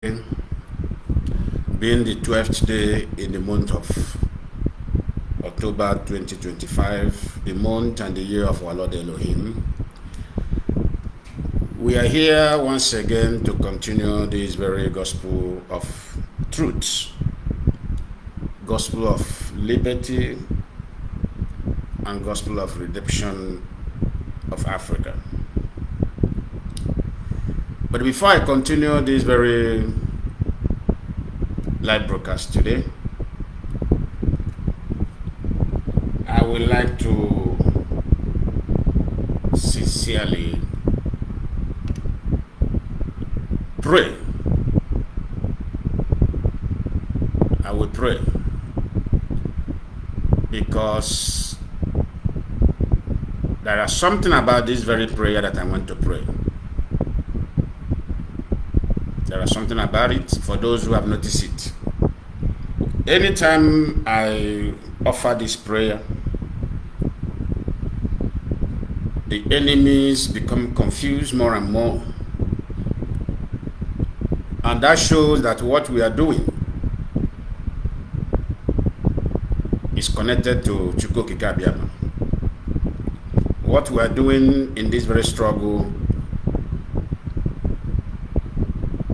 being the 12th day in the month of October 2025, the month and the year of our Lord Elohim. We are here once again to continue this very gospel of truth, gospel of liberty, and gospel of redemption of Africa. But before I continue this very live broadcast today, I would like to sincerely pray. I will pray because there is something about this very prayer that I want to pray. There is something about it for those who have noticed it. Anytime I offer this prayer, the enemies become confused more and more. And that shows that what we are doing is connected to Chukwu Okike Abiama. What we are doing in this very struggle,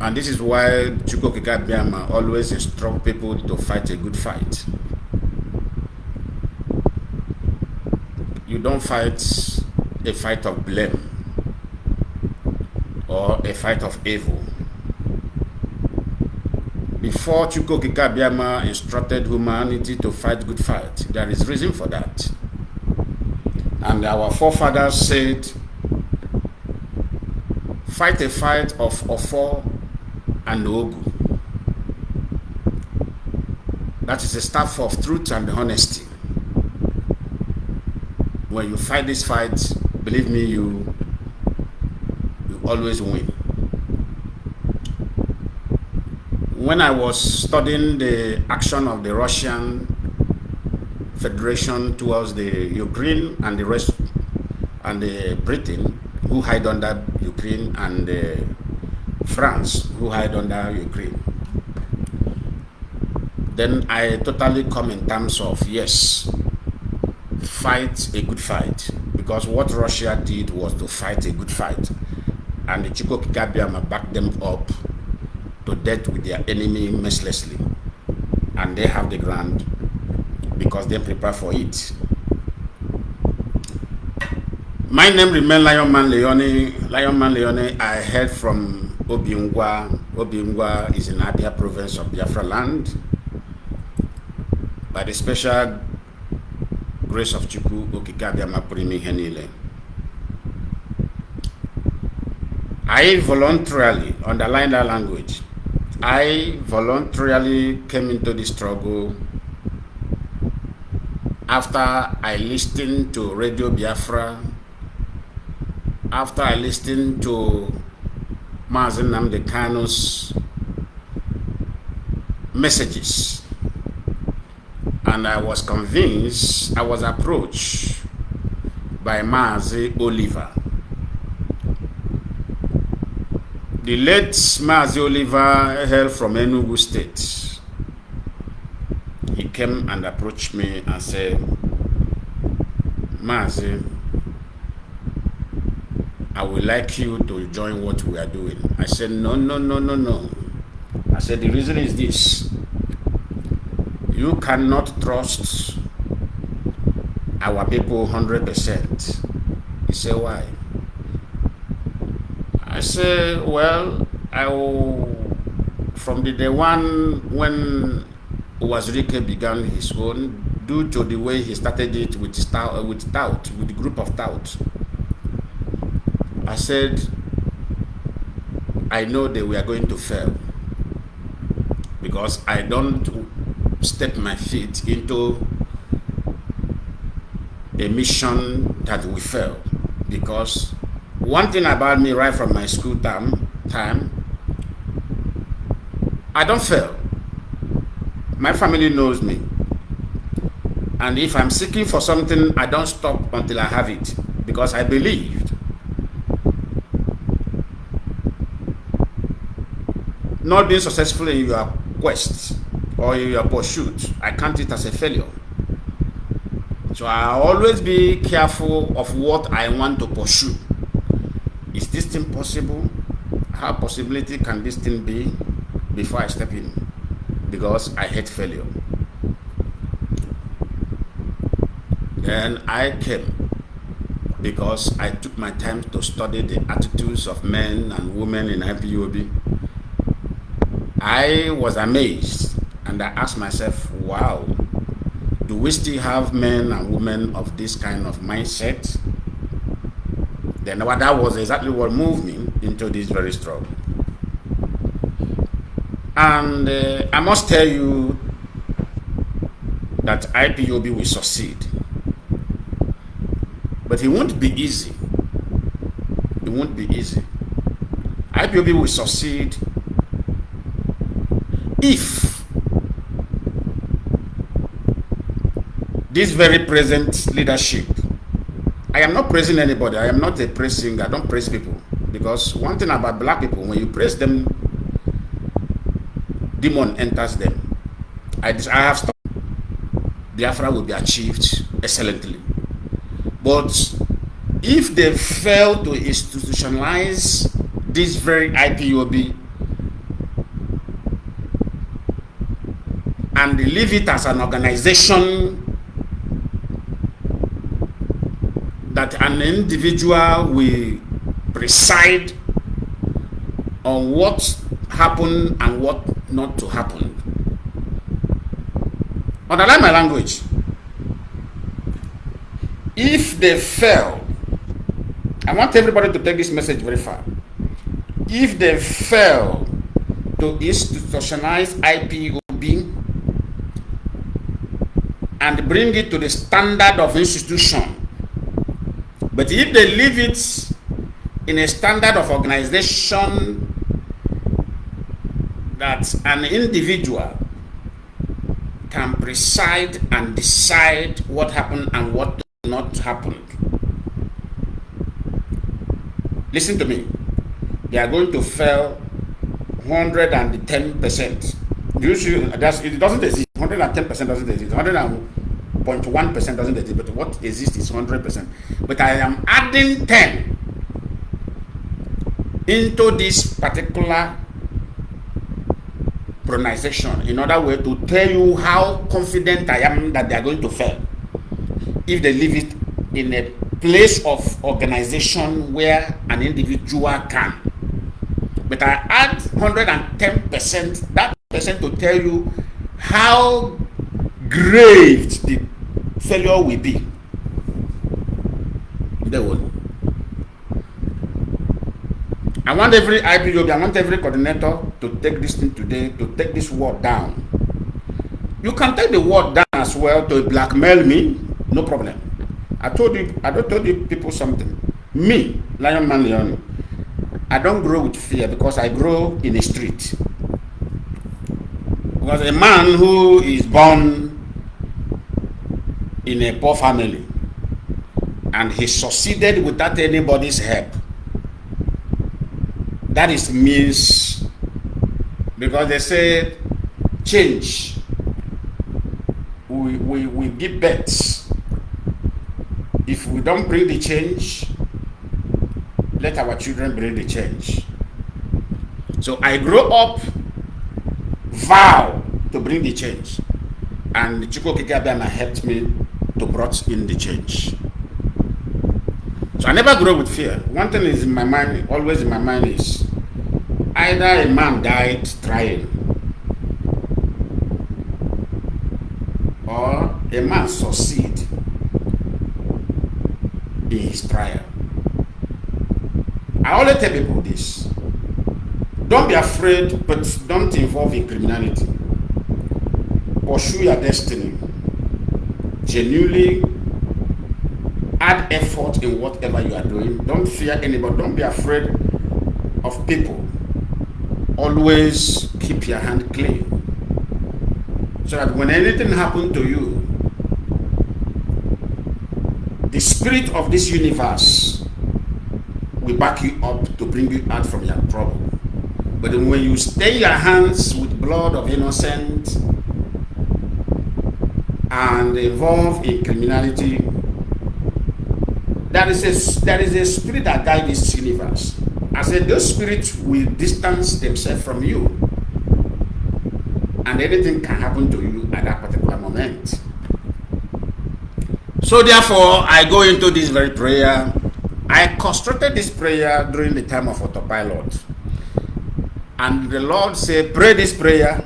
and this is why Chukwu Okike Abiama always instructs people to fight a good fight. You don't fight a fight of blame or a fight of evil. Before Chukwu Okike Abiama instructed humanity to fight good fight, there is reason for that. And our forefathers said, fight a fight of Ofo and Ogu. That is the staff of truth and honesty. When you fight this fight, believe me, you always win. When I was studying the action of the Russian Federation towards the Ukraine and the rest, and the Britain, who hide under Ukraine, and France, who hide under Ukraine, then I totally come in terms of, yes, fight a good fight, because what Russia did was to fight a good fight, and the Chukwu Okike Abiama backed them up to death with their enemy mercilessly, and they have the ground because they prepare for it. My name remains Lion Man Leone. Lion Man Leone, I heard from Obiungwa. Obiungwa is in Abia province of Biafra land. By the special grace of Chukwu Okike Abiama Primi Henile, I voluntarily, underline that language, I voluntarily came into the struggle after I listened to Radio Biafra, after I listened to Mazi Nnamdi Kanu's messages, and I was convinced, I was approached by Mazi Oliver. The late Mazi Oliver hailed from Enugu State. He came and approached me and said, Mazi, I would like you to join what we are doing. I said, no. I said, the reason is this. You cannot trust our people 100%. He said, why? I said, well, from the day one when Wazirike began his own, due to the way he started it with the group of Tout, I said, I know that we are going to fail, because I don't step my feet into a mission that will fail. Because one thing about me right from my school time, I don't fail. My family knows me. And if I'm seeking for something, I don't stop until I have it, because I believed not being successful in your quest or in your pursuit, I count it as a failure. So I always be careful of what I want to pursue. Is this thing possible? How possibility can this thing be before I step in? Because I hate failure. Then I came because I took my time to study the attitudes of men and women in IPOB. I was amazed and I asked myself, wow, do we still have men and women of this kind of mindset? Then that was exactly what moved me into this very struggle. And I must tell you that IPOB will succeed. But it won't be easy. It won't be easy. IPOB will succeed if this very present leadership, I am not praising anybody. I am not a praise singer. I don't praise people. Because one thing about black people, when you praise them, demon enters them. I have stopped. Biafra will be achieved excellently. But if they fail to institutionalize this very IPOB and leave it as an organization that an individual will preside on what happened and what not to happen. Underline my language. If they fail, I want everybody to take this message very far. If they fail to institutionalize IPOB and bring it to the standard of institution, but if they leave it in a standard of organization that an individual can preside and decide what happened and what not happened, listen to me, they are going to fail 110%. It doesn't exist. 110% doesn't exist. 100.1% doesn't exist. But what exists is 100%. But I am adding 10 into this particular pronunciation in order way to tell you how confident I am that they are going to fail if they leave it in a place of organization where an individual can. But I add 110%, that percent to tell you how grave the failure will be. I want every IPOB, I want every coordinator to take this thing today, to take this word down. You can take the word down as well to blackmail me, no problem. I told you people something. Me, Lion Man Leon, I don't grow with fear because I grow in a street. Because a man who is born in a poor family and he succeeded without anybody's help, that is means, because they say change, we give birth. If we don't bring the change, let our children bring the change. So I grow up, vow to bring the change, and Chukwu Kikabiyama helped me to brought in the change. So I never grow with fear. One thing is in my mind, always in my mind, is either a man died trying or a man succeed in his trial. I always tell people this. Don't be afraid, but don't involve in criminality. Pursue your destiny. Genuinely add effort in whatever you are doing. Don't fear anybody. Don't be afraid of people. Always keep your hand clean, so that when anything happens to you, the spirit of this universe will back you up to bring you out from your trouble. But when you stain your hands with blood of innocent and involved in criminality, there is a spirit that guides this universe. I said those spirits will distance themselves from you, and anything can happen to you at that particular moment. So therefore, I go into this very prayer. I constructed this prayer during the time of autopilot. And the Lord said, pray this prayer,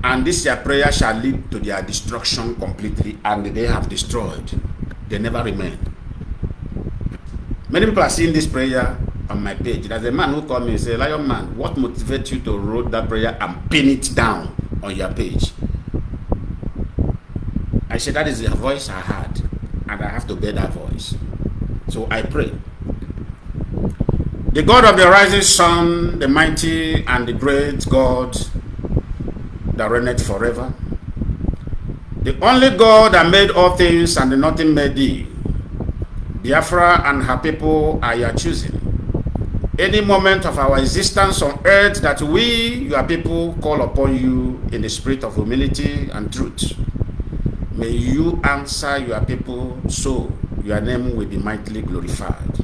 and this your prayer shall lead to their destruction completely, and they have destroyed. They never remain. Many people are seeing this prayer on my page. There's a man who called me and said, Lion Man, what motivates you to write that prayer and pin it down on your page? I said, that is the voice I had, and I have to bear that voice. So I pray. The God of the rising sun, the mighty and the great God that reigneth forever, the only God that made all things and the nothing made thee, Biafra and her people are your choosing. Any moment of our existence on earth that we, your people, call upon you in the spirit of humility and truth, may you answer your people so your name will be mightily glorified.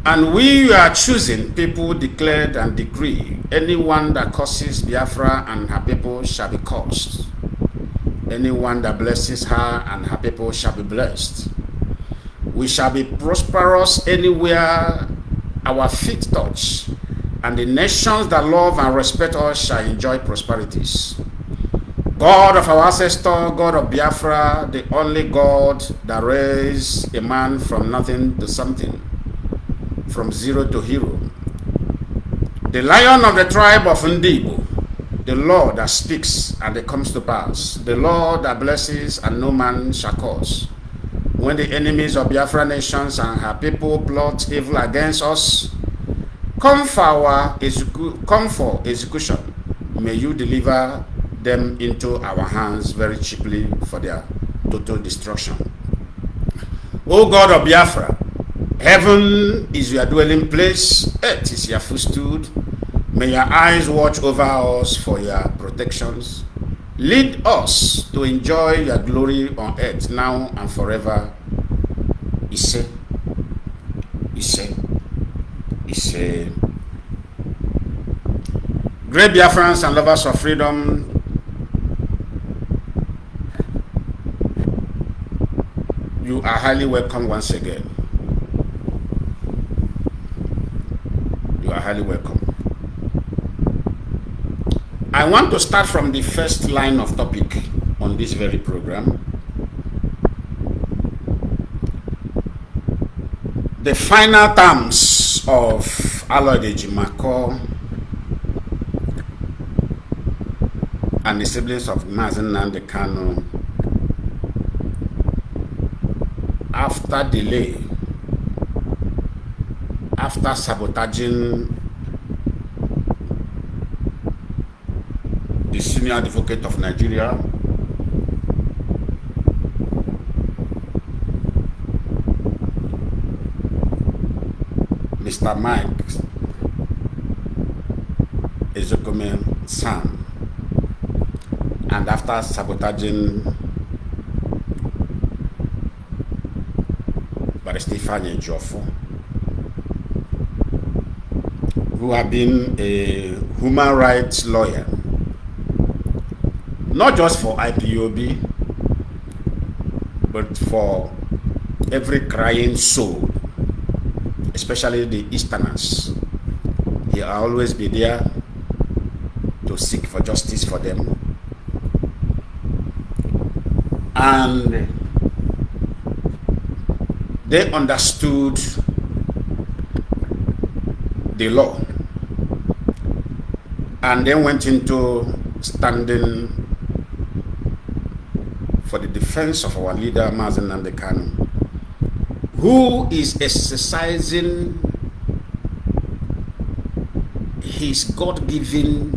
And we are choosing people declared and decree, anyone that curses Biafra and her people shall be cursed. Anyone that blesses her and her people shall be blessed. We shall be prosperous anywhere our feet touch, and the nations that love and respect us shall enjoy prosperities. God of our ancestor, God of Biafra, the only God that raised a man from nothing to something, from zero to hero. The Lion of the tribe of Igbo, the Lord that speaks and it comes to pass, the Lord that blesses and no man shall curse. When the enemies of Biafra nations and her people plot evil against us, come for execution. May you deliver them into our hands very cheaply for their total destruction. O God of Biafra, heaven is your dwelling place, earth is your footstool. May your eyes watch over us for your protections. Lead us to enjoy your glory on earth now and forever. Ise, Ise, Ise. Great Biafrans and lovers of freedom, you are highly welcome once again. You are highly welcome. I want to start from the first line of topic on this very program. The final terms of Aloy Ejimako and the siblings of Mazi Nnamdi Kanu, after delay, after sabotaging the senior advocate of Nigeria, Mr. Mike Ezekome Sam, and after sabotaging Barrister Jofo, who have been a human rights lawyer, not just for IPOB, but for every crying soul, especially the Easterners. He will always be there to seek for justice for them. And they understood the law and then went into standing for the defense of our leader Mazi Nnamdi Kanu, who is exercising his God-given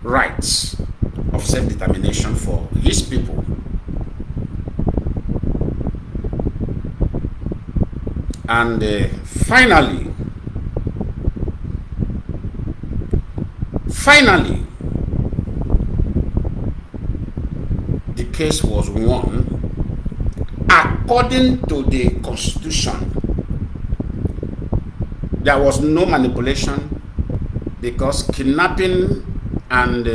rights of self-determination for his people. And finally, the case was won according to the Constitution. There was no manipulation, because kidnapping and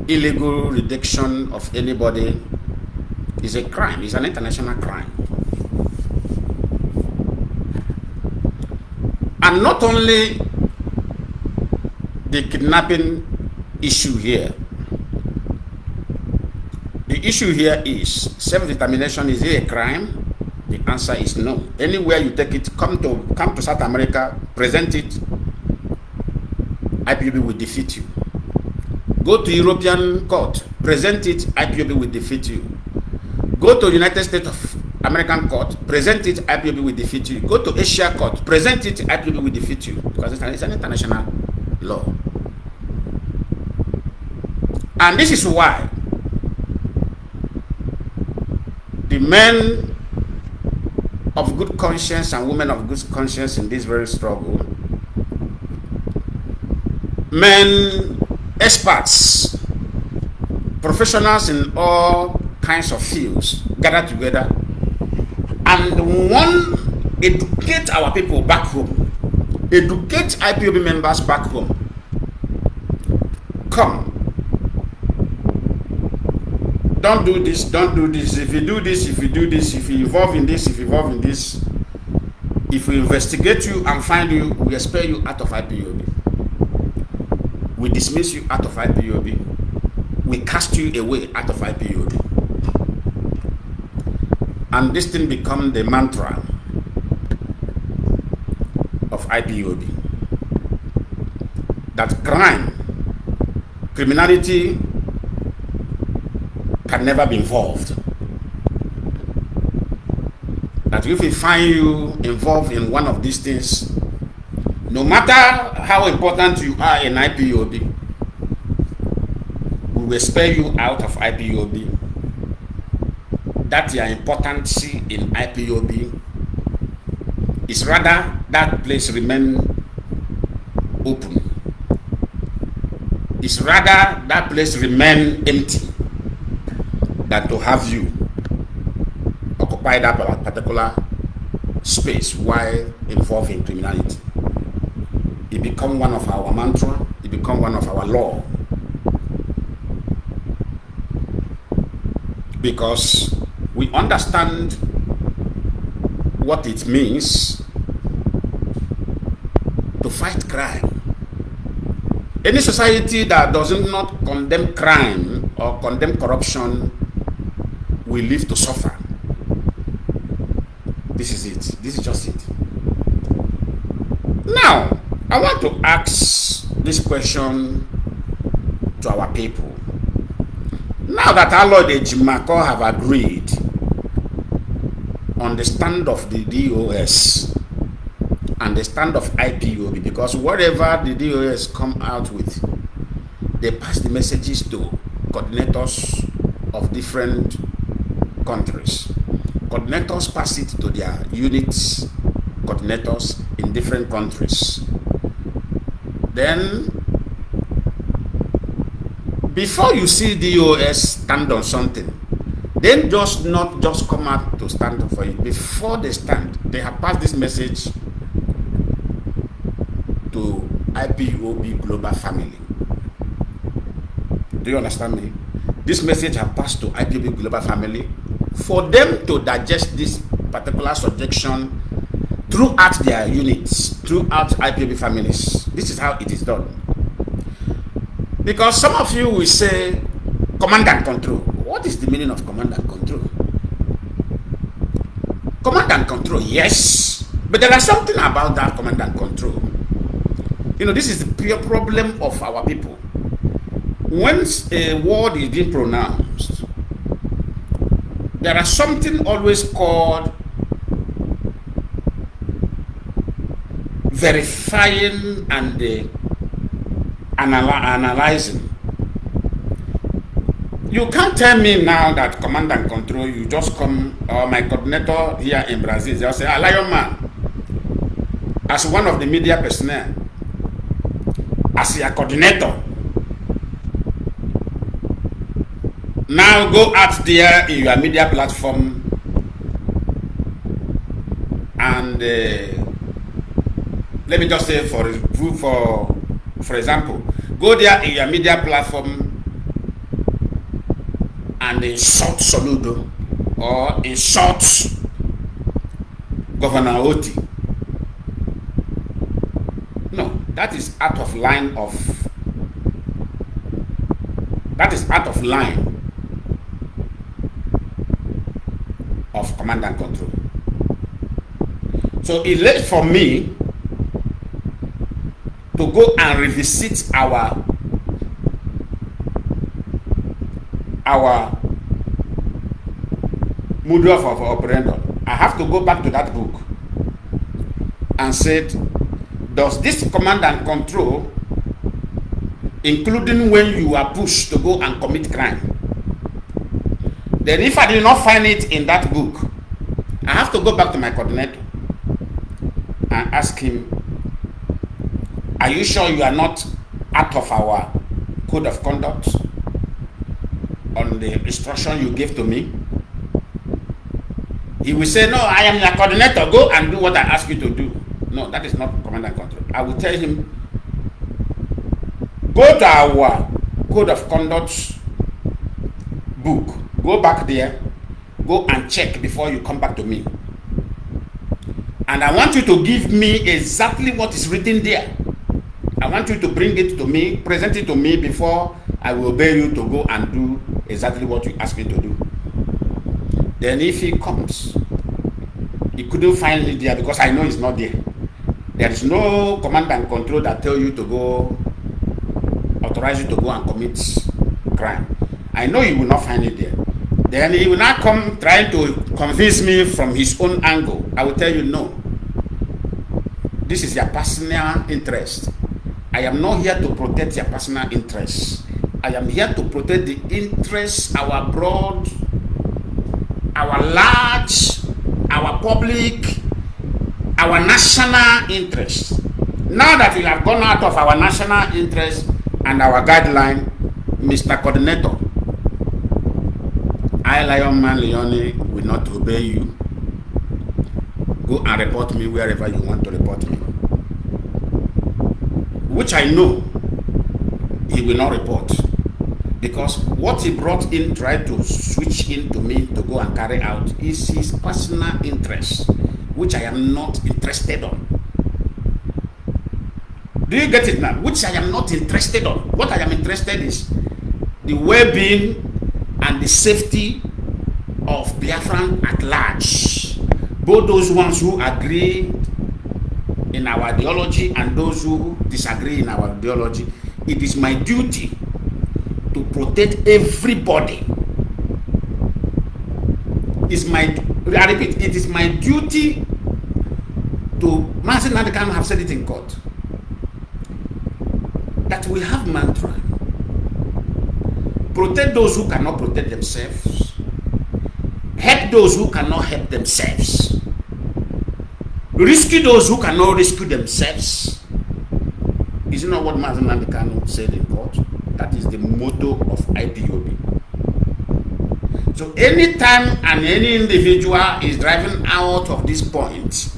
illegal reduction of anybody is a crime. It's an international crime. And not only the kidnapping issue here. The issue here is self-determination. Is it a crime? The answer is no. Anywhere you take it, come to South America, present it, IPOB will defeat you. Go to European court, present it, IPOB will defeat you. Go to United States of American court, present it, IPOB will defeat you. Go to Asia court, present it, IPOB will defeat you, because it's an international law. And this is why the men of good conscience and women of good conscience in this very struggle, men, experts, professionals in all kinds of fields, gather together and one, educate our people back home, educate IPOB members back home. Come, don't do this, don't do this. If you do this, if you do this, if you involve in this, if you involve in this, if we investigate you and find you, we expel you out of IPOB. We dismiss you out of IPOB. We cast you away out of IPOB. And this thing become the mantra of IPOB. That crime, criminality can never be involved. That if we find you involved in one of these things, no matter how important you are in IPOB, we will expel you out of IPOB. That your importance in IPOB is rather that place remain open. It's rather that place remain empty than to have you occupy that particular space while involved in criminality. It become one of our mantra, it become one of our law. Because we understand what it means to fight crime. Any society that does not condemn crime or condemn corruption will live to suffer. This is it. This is just it. Now, I want to ask this question to our people. Now that our Lord Ejimako have agreed on the stand of the DOS and the stand of IPOB, because whatever the DOS come out with, they pass the messages to coordinators of different countries. Coordinators pass it to their units, coordinators in different countries. Then, before you see DOS stand on something, then not just come out to stand for it. Before they stand, they have passed this message to IPOB global family. Do you understand me? This message has passed to IPOB global family for them to digest this particular subjection throughout their units, throughout IPOB families. This is how it is done. Because some of you will say, command and control. What is the meaning of command and control? Command and control, yes. But there is something about that command and control. You know, this is the pure problem of our people. Once a word is being pronounced, there is something always called verifying and analyzing. You can't tell me now that command and control, you just come, or my coordinator here in Brazil, they'll say, Lion Man, as one of the media personnel, as your coordinator, now go out there in your media platform and let me just say for example, go there in your media platform and insult Soludo or insult Governor Oti. No, that is out of line of command and control. So it left for me to go and revisit our model of operandum. I have to go back to that book and said, does this command and control, including when you are pushed to go and commit crime? Then if I did not find it in that book, I have to go back to my coordinator and ask him, are you sure you are not out of our code of conduct on the instruction you gave to me? He will say, no, I am your coordinator, go and do what I ask you to do. No, that is not command and control. I will tell him, go to our code of conduct book, go back there, go and check before you come back to me. And I want you to give me exactly what is written there. I want you to bring it to me, present it to me before I will obey you to go and do exactly what you ask me to do. Then if he comes, he couldn't find it there because I know it's not there. There is no command and control that tell you to go, authorize you to go and commit crime. I know you will not find it there. Then he will not come trying to convince me from his own angle. I will tell you, no. This is your personal interest. I am not here to protect your personal interests. I am here to protect the interests, our broad, our large, our public, our national interests. Now that we have gone out of our national interest and our guideline, Mr. Coordinator, I, Lion Man Leone, will not obey you. Go and report me wherever you want to report me. Which I know he will not report. Because what he brought in, tried to switch into me to go and carry out, is his personal interest, which I am not interested on. Do you get it now? Which I am not interested on. What I am interested is the well-being and the safety of Biafran at large. Both those ones who agree in our ideology and those who disagree in our ideology. It is my duty to protect everybody. I repeat, it is my duty to, Mazi and Kanu have said it in court, that we have mantra. Protect those who cannot protect themselves. Help those who cannot help themselves. Rescue those who cannot rescue themselves. Is it not what Mazi and Kanu said in court? That is the motto of IPOB. So anytime any individual is driving out of this point,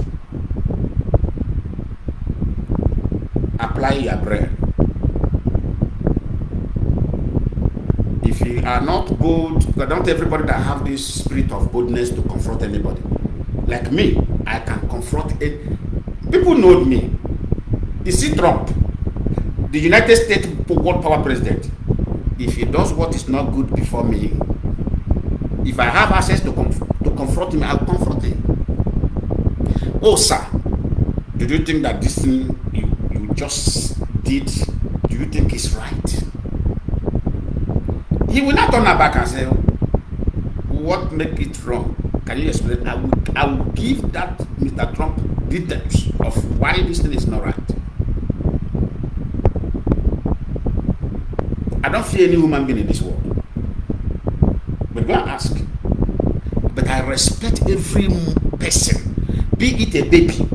apply your brain. If you are not bold, because not everybody that have this spirit of boldness to confront anybody. Like me, I can confront it. People know me. You see Trump, the United States world power president. If he does what is not good before me, if I have access to confront him, I'll confront him. Oh, sir, do you think that this thing you just did, do you think is right? He will not turn back and say, what make it wrong? Can you explain? I will give that Mr. Trump details of why this thing is not right. I don't fear any human being in this world. Go and ask. But I respect every person, be it a baby.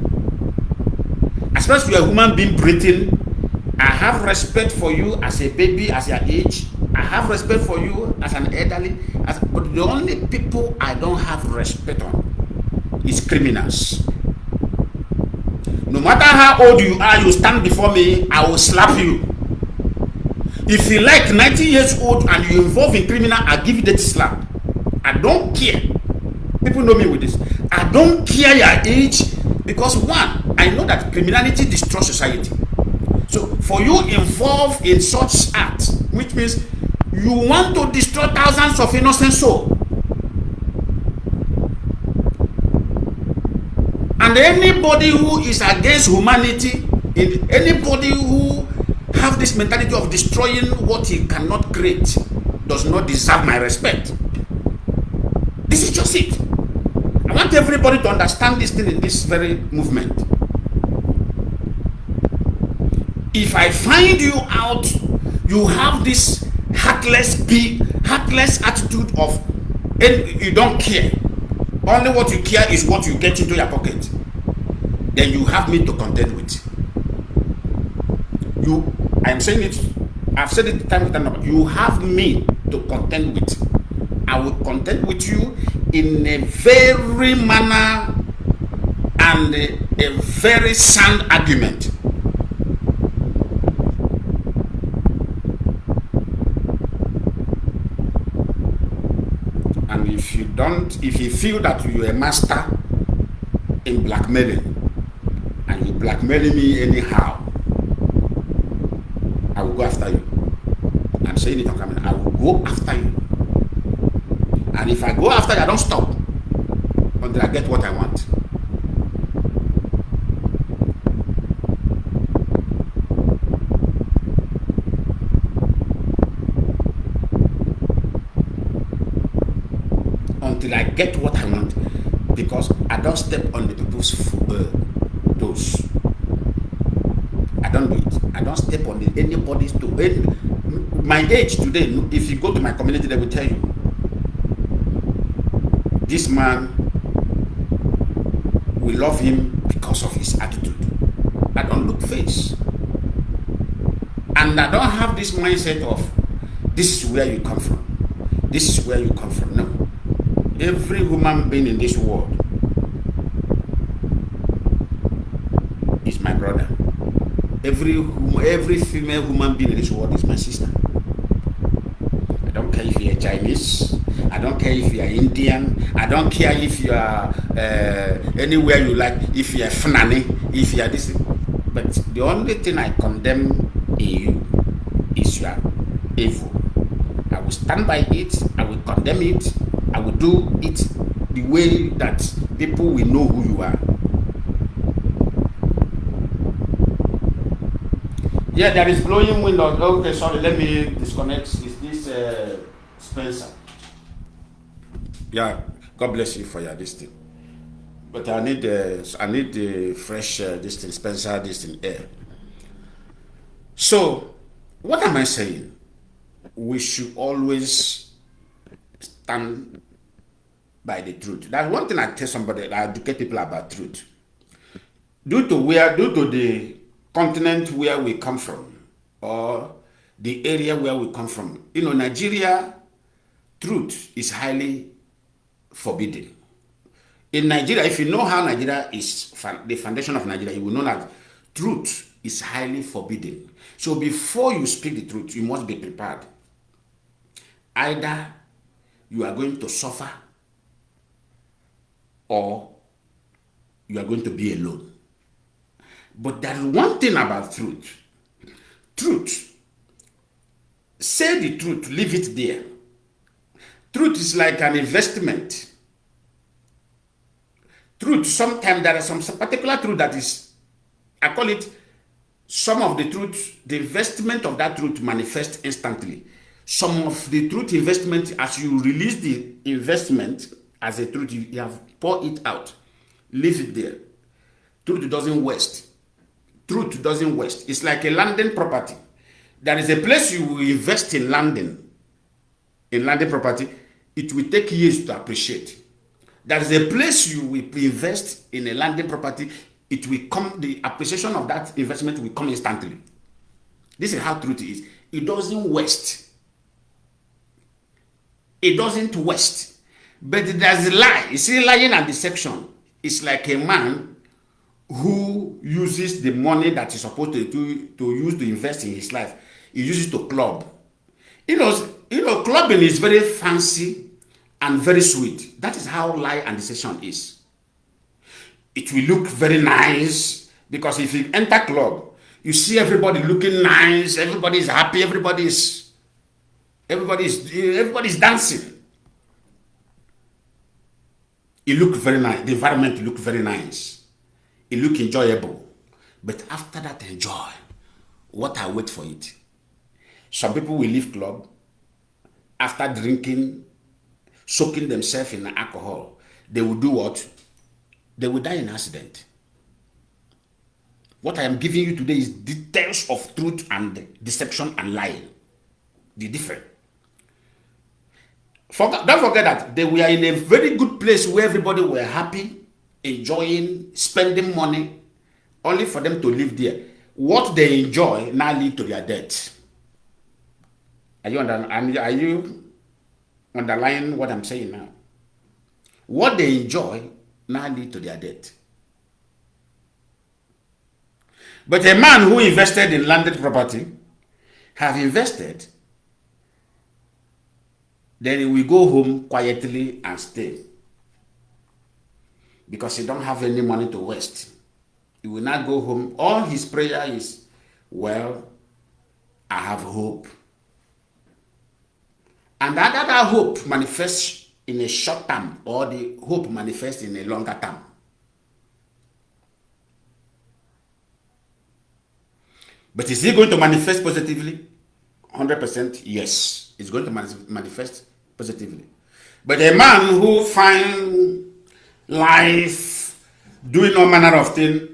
As far as you are a human being breathing, I have respect for you as a baby, as your age. I have respect for you as an elderly. But the only people I don't have respect on is criminals. No matter how old you are, you stand before me, I will slap you. If you like 90 years old and you involve in criminal, I'll give you that slap. I don't care. People know me with this. I don't care your age, because one, I know that criminality destroys society. So for you involved in such acts, which means you want to destroy thousands of innocent souls. And anybody who is against humanity, anybody who have this mentality of destroying what he cannot create, does not deserve my respect. This is just it. I want everybody to understand this thing in this very movement. If I find you out, you have this heartless attitude of, and you don't care. Only what you care is what you get into your pocket. Then you have me to contend with. I'm saying it, I've said it time and time. You have me to contend with. I will contend with you in a very manner and a very sound argument. And if you feel that you're a master in blackmailing, and you blackmailing me anyhow, I will go after you. I'm saying it on camera. I will go after you. And if I go after you, I don't stop until I get what I want. Until I get what I want. Because I don't step on the people's toes. I don't do it. I don't step on anybody's toes. My age today, if you go to my community, they will tell you, this man, we love him because of his attitude. I don't look face. And I don't have this mindset of, this is where you come from. This is where you come from. No. Every human being in this world is my brother. Every female human being in this world is my sister. I don't care if you're Chinese. I don't care if you're Indian. I don't care if you are anywhere you like. If you're Fulani, if you're this. But the only thing I condemn in you is your evil. I will stand by it. I will condemn it. I will do it the way that people will know who you are. Yeah, there is blowing wind on. Okay, sorry, let me disconnect. Is this Spencer? Yeah, God bless you for your this thing. But I need the fresh this thing, Spencer, this thing air. So, what am I saying? We should always stand by the truth. That's one thing I tell somebody. I educate people about truth. Due to the continent where we come from, or the area where we come from, Nigeria, truth is highly forbidden. In Nigeria, if you know how Nigeria is, the foundation of Nigeria, you will know that truth is highly forbidden. So before you speak the truth, you must be prepared. Either you are going to suffer, or you are going to be alone. But there is one thing about truth. Truth. Say the truth, leave it there. Truth is like an investment. Truth, sometimes there is some particular truth that is, I call it, some of the truth, the investment of that truth manifests instantly. Some of the truth investment, as you release the investment as a truth, you have poured it out. Leave it there. Truth doesn't waste. Truth doesn't waste. It's like a landed property. There is a place you will invest in landing property. it will take years to appreciate. There is a place you will invest in a landed property, it will come, the appreciation of that investment will come instantly. This is how truth is. It doesn't waste. It doesn't waste. But there's a lie. You see, lying and deception is like a man who uses the money that he's supposed to use to invest in his life. He uses to club. You know, clubbing is very fancy and very sweet. That is how lie and deception is. It will look very nice because if you enter club, you see everybody looking nice, everybody is happy, everybody's dancing. It looked very nice. The environment looked very nice. It looked enjoyable. But after that enjoy, what I wait for it? Some people will leave club after drinking, soaking themselves in alcohol. They will do what? They will die in an accident. What I am giving you today is details of truth and deception and lying. The difference. Don't forget that they were in a very good place where everybody were happy, enjoying, spending money, only for them to live there. What they enjoy now lead to their death. Are you underlying what I'm saying now? What they enjoy now lead to their death. But a man who invested in landed property, have invested, then he will go home quietly and stay. Because he don't have any money to waste. He will not go home. All his prayer is, well, I have hope. And that hope manifests in a short term, or the hope manifests in a longer term. But is he going to manifest positively? 100% yes. It's going to manifest positively. But a man who finds life doing all manner of things,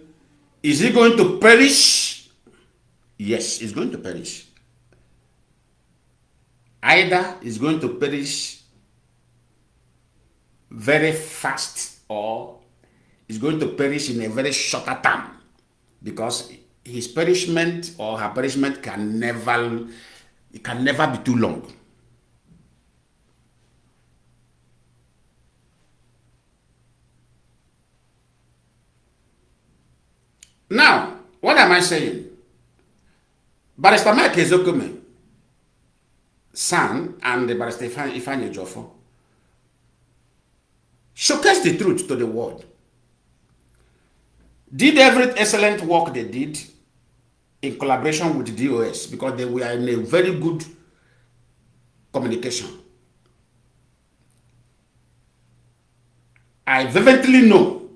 is he going to perish? Yes, he's going to perish. Either he's going to perish very fast, or he's going to perish in a very shorter time, because his perishment or her perishment can never be too long. Now, what am I saying? Barrister Mike Ezokume, son, and the Barrister Ifeanyi Ejiofor showcased the truth to the world. Did every excellent work they did in collaboration with the DOS, because they were in a very good communication. I vividly know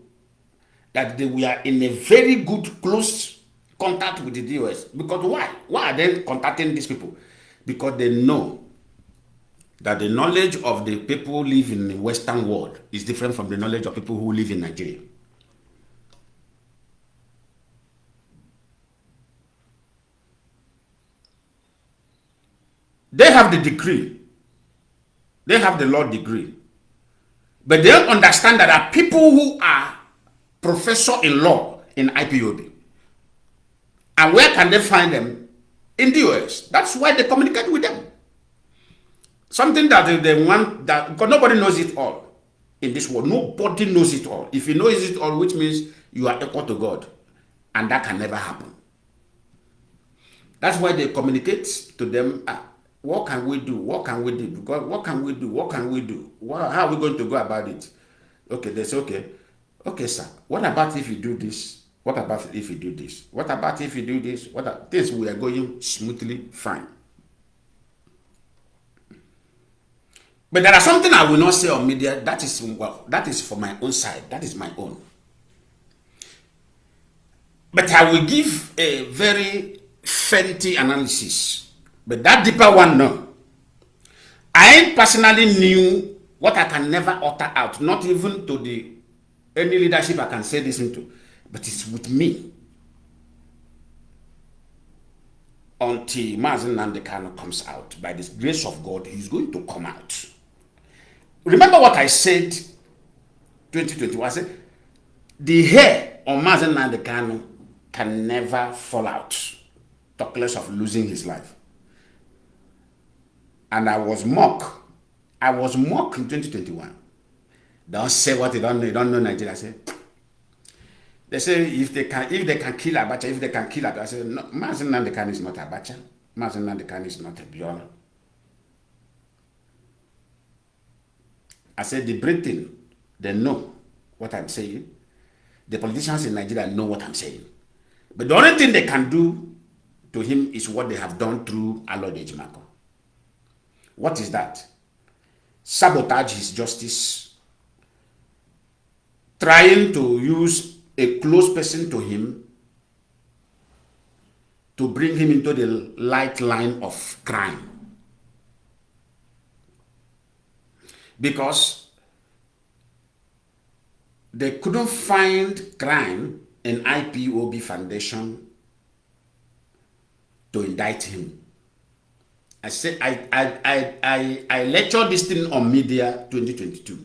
that they were in a very good, close contact with the DOS. Because why? Why are they contacting these people? Because they know that the knowledge of the people who live in the Western world is different from the knowledge of people who live in Nigeria. They have the degree. They have the law degree. But they don't understand that there are people who are professor in law in IPOB. And where can they find them? In the US. That's why they communicate with them. Something that they want, that because nobody knows it all in this world. Nobody knows it all. If you know it all, which means you are equal to God. And that can never happen. That's why they communicate to them. What can we do? What can we do? Because what can we do? What can we do? How are we going to go about it? Okay, they say, okay, sir. What about if you do this? What about if you do this? What about if you do this? This we are going smoothly, fine. But there are something I will not say on media. That is for my own side. That is my own. But I will give a very fancy analysis. But that deeper one, no. I personally knew what I can never utter out, not even to any leadership I can say this into, but it's with me. Until Mazi Nnamdi Kanu comes out, by the grace of God, he's going to come out. Remember what I said 2021? I said, the hair on Mazi Nnamdi Kanu can never fall out, talk less of losing his life. And I was mocked. I was mocked in 2021. Don't say what they don't know. You don't know Nigeria. I say, they say if they can kill Abacha, if they can kill Abacha. I say, no, Mazi Nnamdi Kanu is not Abacha. Mazi Nnamdi Kanu is not a Biafra. I said the Britain, they know what I'm saying. The politicians in Nigeria know what I'm saying. But the only thing they can do to him is what they have done through Alod Ejimako. What is that? Sabotage his justice, trying to use a close person to him to bring him into the light line of crime. Because they couldn't find crime in IPOB Foundation to indict him. I said I lectured this thing on media 2022.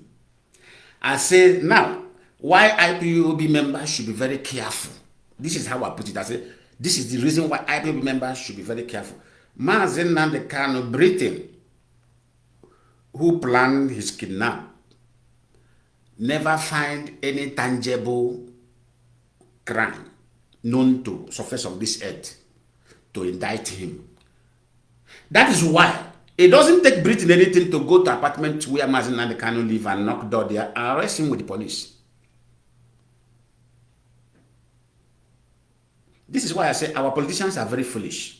I said now why IPOB members should be very careful. This is how I put it. I said this is the reason why IPOB members should be very careful. Mazi Nnamdi Kanu, Britain, who planned his kidnap, never find any tangible crime known to surface of this earth to indict him. That is why it doesn't take Britain anything to go to apartment where Mazi Nnamdi Kanu live and knock door there and arrest him with the police. This is why I say our politicians are very foolish.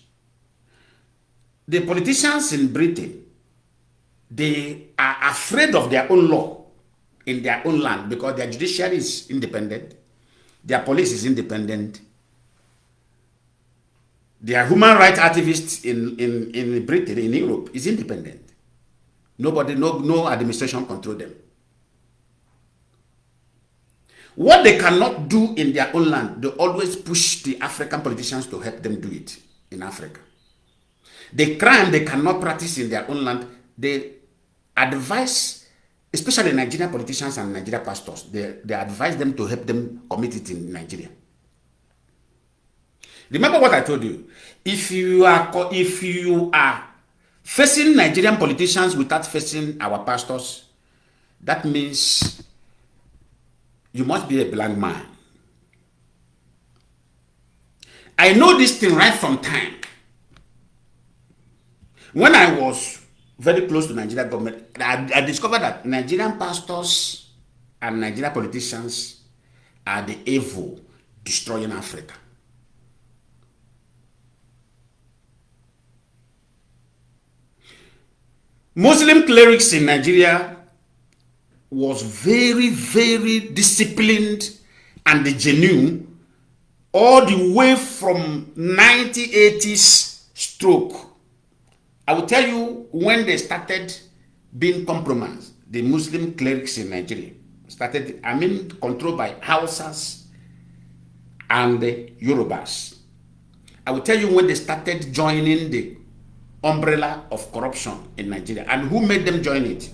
The politicians in Britain, they are afraid of their own law in their own land because their judiciary is independent, their police is independent, their human rights activists in Britain, in Europe, is independent. Nobody, no administration control them. What they cannot do in their own land, they always push the African politicians to help them do it in Africa. The crime they cannot practice in their own land, they advise, especially Nigerian politicians and Nigerian pastors, they advise them to help them commit it in Nigeria. Remember what I told you. If you are facing Nigerian politicians without facing our pastors, that means you must be a blind man. I know this thing right from time. When I was very close to Nigerian government, I discovered that Nigerian pastors and Nigerian politicians are the evil destroying Africa. Muslim clerics in Nigeria was very, very disciplined and genuine all the way from 1980s stroke. I will tell you when they started being compromised. The Muslim clerics in Nigeria started, controlled by Hausas and the Yorubas. I will tell you when they started joining the umbrella of corruption in Nigeria. And who made them join it?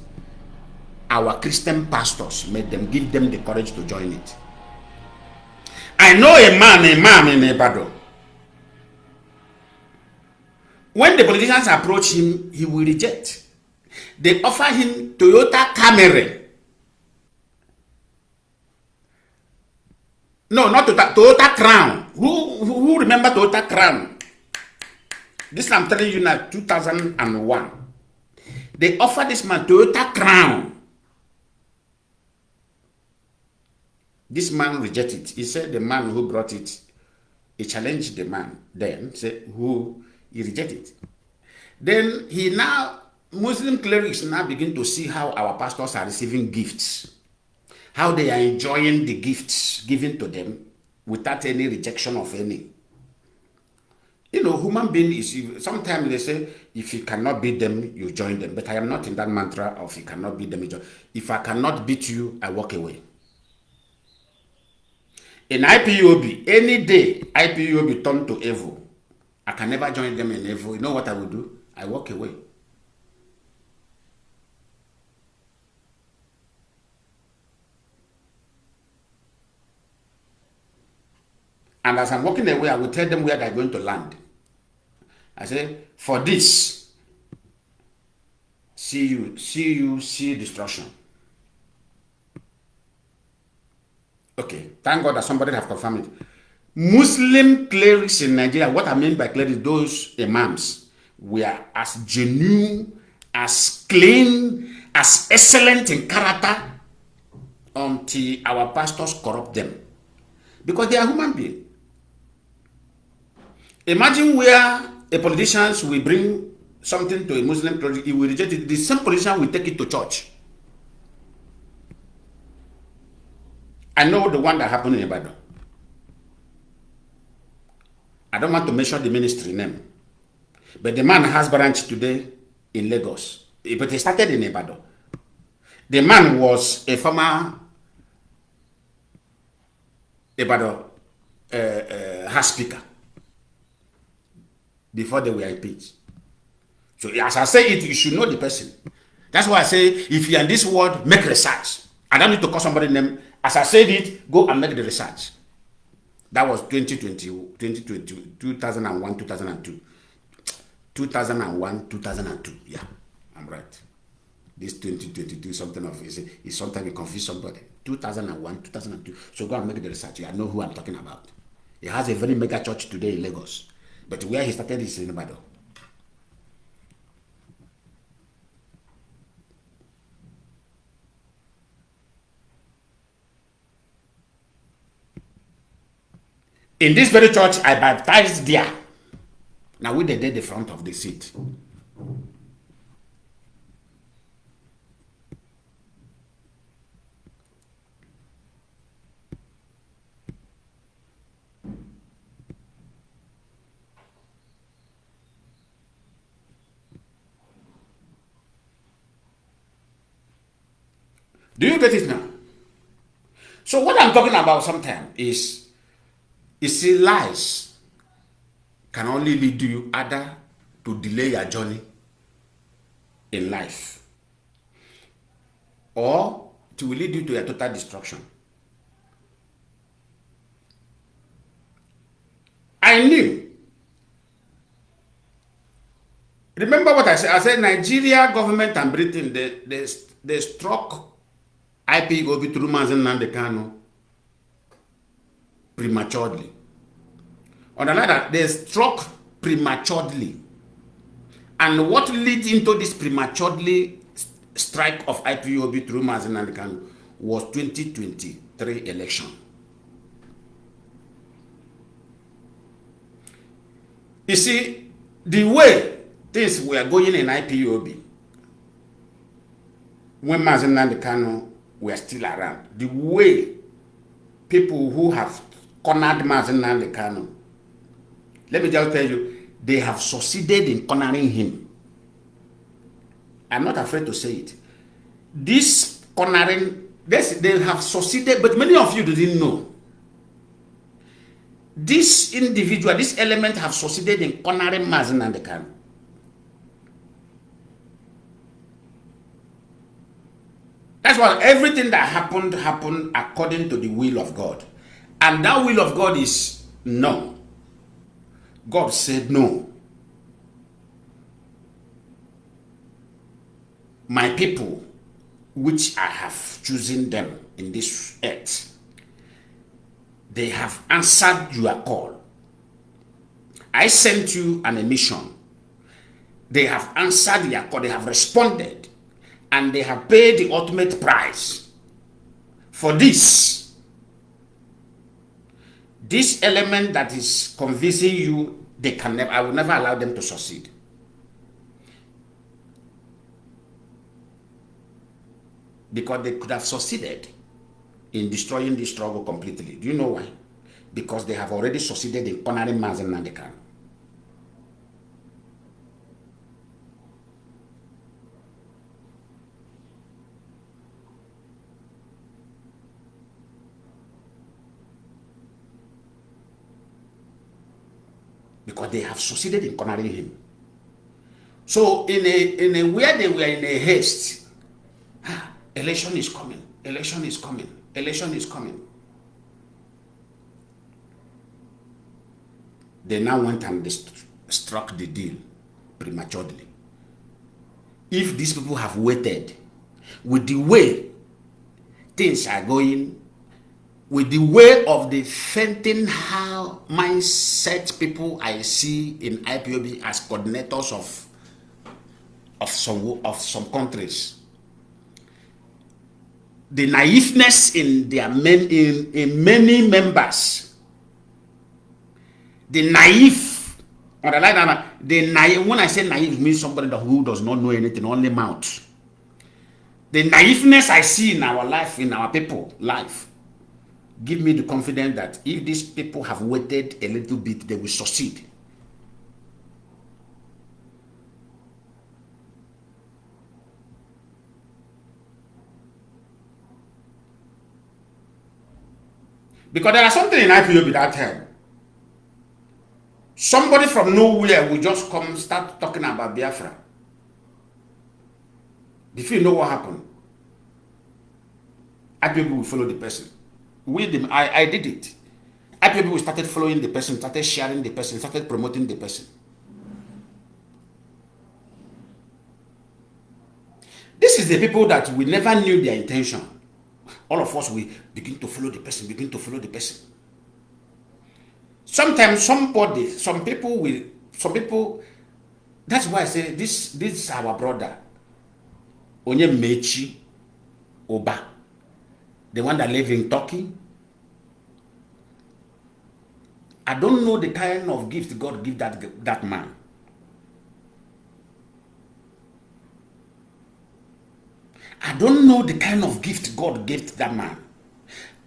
Our Christian pastors made them, give them the courage to join it. I know a man in Ibadan. When the politicians approach him, he will reject. They offer him Toyota Camry. No, not Toyota Crown. Who remember Toyota Crown? This I'm telling you now, 2001. They offer this man Toyota Crown. This man rejected it. He said the man who brought it, he challenged the man then, said he rejected it. Then Muslim clerics now begin to see how our pastors are receiving gifts, how they are enjoying the gifts given to them without any rejection of any. You know, human being is, sometimes they say, if you cannot beat them, you join them. But I am not in that mantra of you cannot beat them, you join. If I cannot beat you, I walk away. In IPOB, any day IPOB turn to evil, I can never join them in evil. You know what I will do? I walk away. And as I'm walking away, I will tell them where they're going to land. I say, for this, see destruction. Okay, thank God that somebody have confirmed it. Muslim clerics in Nigeria, what I mean by clerics, those imams, were as genuine, as clean, as excellent in character until our pastors corrupt them. Because they are human beings. Imagine where a politician will bring something to a Muslim cleric, he will reject it. The same politician will take it to church. I know the one that happened in Ibadan. I don't want to mention the ministry name. But the man has branch today in Lagos. But he started in Ibadan. The man was a former Ibadan House Speaker before they were impeached. So as I say it, you should know the person. That's why I say, if you're in this world, make research. I don't need to call somebody's name. As I said it, go and make the research. That was 2020, 2001, 2002. 2001, 2002. Yeah, I'm right. This 2022, something of is sometimes you confuse somebody. 2001, 2002. So go and make the research. I know who I'm talking about. He has a very mega church today in Lagos. But where he started is in Ibadan. In this very church, I baptized there. Now we did the front of the seat. Do you get it now? So what I'm talking about sometimes is, you see, lies can only lead you either to delay your journey in life, or it will lead you to a total destruction. I knew. Remember what I said? I said Nigeria government and Britain, they struck IPOB through Mazi and Kanu prematurely. On another, they struck prematurely. And what led into this prematurely strike of IPOB through Mazi and Kanu was 2023 election. You see, the way things were going in IPOB, when Mazi and Kanu were still around, the way people who have cornered Mazi and Kanu, let me just tell you, they have succeeded in cornering him. I'm not afraid to say it. This cornering, they have succeeded, but many of you didn't know. This individual, this element have succeeded in cornering Mazi and Kanu. That's why everything that happened according to the will of God. And that will of God is no. God said no. My people, which I have chosen them in this earth, they have answered your call. I sent you on a mission. They have answered your call. They have responded. And they have paid the ultimate price for this. This element that is convincing you, they can never, I will never allow them to succeed. Because they could have succeeded in destroying this struggle completely. Do you know why? Because they have already succeeded in cornering Mazi and Kanu. Because they have succeeded in cornering him. So in a where they were in a haste, election is coming, election is coming, election is coming. They now went and struck the deal prematurely. If these people have waited, with the way things are going, with the way of the fainting how mindset people I see in IPOB as coordinators of some countries, the naiveness in their in many members, the naive, when I say naive, means somebody who does not know anything, only mouth. The naiveness I see in our life, in our people life, give me the confidence that if these people have waited a little bit, they will succeed. Because there are something in IPOB that help. Somebody from nowhere will just come start talking about Biafra. If you know what happened, IPOB will follow the person. I did it. IPOB started following the person, started sharing the person, started promoting the person. This is the people that we never knew their intention. All of us, we begin to follow the person, begin to follow the person. Sometimes some people, that's why I say this is our brother, Onye Mechi Oba, the one that lives in Turkey. I don't know the kind of gift God give that man. I don't know the kind of gift God gave that man.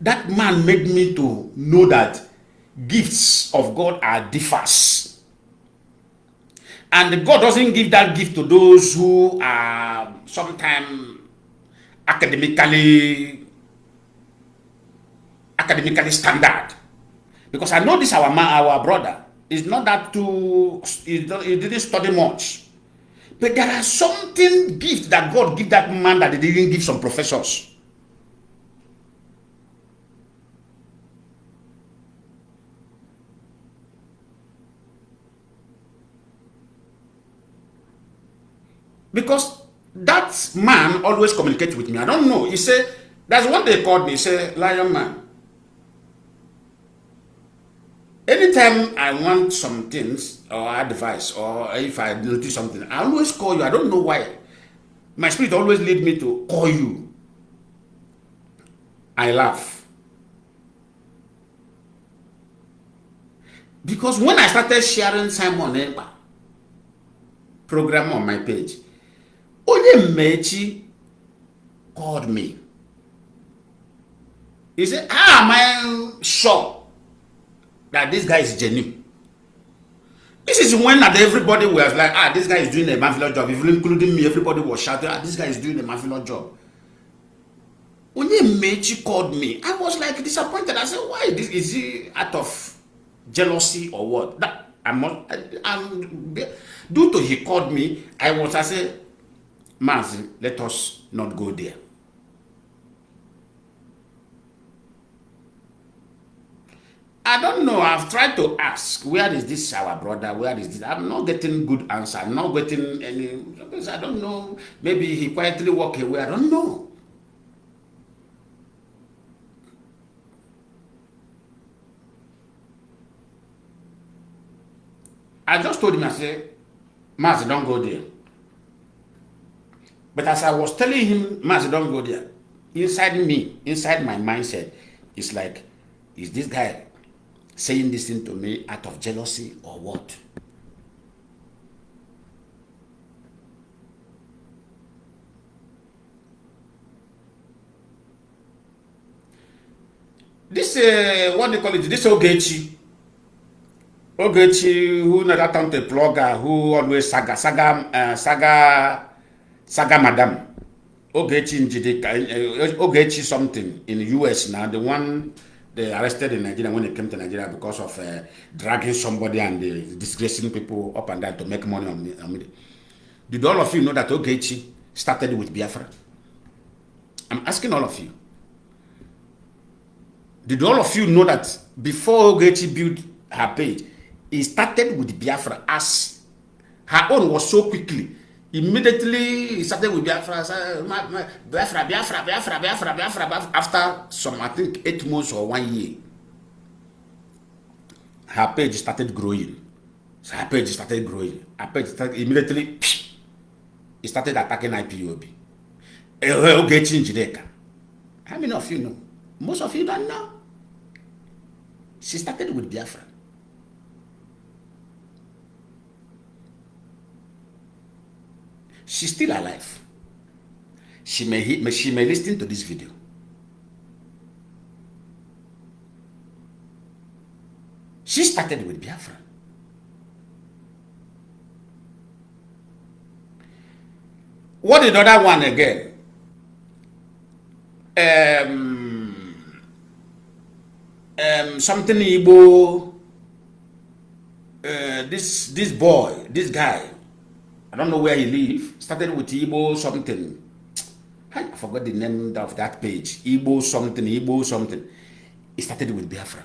That man made me to know that gifts of God are differs. And God doesn't give that gift to those who are sometimes academically standard. Because I know this our brother is not that too, he didn't study much. But there are something gift that God give that man that he didn't give some professors. Because that man always communicates with me. I don't know. He said, that's what they called me. He said, Lion Man. Anytime I want some things or advice, or if I notice something, I always call you. I don't know why. My spirit always lead me to call you. I laugh. Because when I started sharing Simon Emba program on my page, Onye Mechi called me. He said, how am I sure that this guy is genuine? This is when everybody was like, this guy is doing a marvelous job. Even including me, everybody was shouting, this guy is doing a marvelous job. Onye Mechi called me. I was like disappointed. I said, why? Is he out of jealousy or what? Due to he called me, I said, Mazi, let us not go there. I don't know. I've tried to ask, where is this our brother? Where is this? I'm not getting good answer. I'm not getting any. I don't know. Maybe he quietly walked away. I don't know. I just told him, I said, Mazi, don't go there. But as I was telling him, Mazi, don't go there, inside me, inside my mindset, it's like, is this guy saying this thing to me out of jealousy or what? This, what do you call it? This Ogechi, who never turned a blogger, who always saga madam. Ogechi something in the US now, the one they arrested in Nigeria when they came to Nigeria because of dragging somebody and disgracing people up and down to make money on it. Did all of you know that Ogechi started with Biafra? I'm asking all of you. Did all of you know that before Ogechi built her page, It started with Biafra as her own was so quickly. Immediately, it started with Biafra, Biafra. After some, I think, 8 months or 1 year, her page started growing. So her page started growing. Her page started immediately. It started attacking IPOB. How many of you know? Most of you don't know. She started with Biafra. She's still alive. She may listen to this video. She started with Biafra. What is the other one again? Something Igbo. This boy, this guy, I don't know where he lives. Started with Igbo something. I forgot the name of that page. Igbo something. It started with Biafra.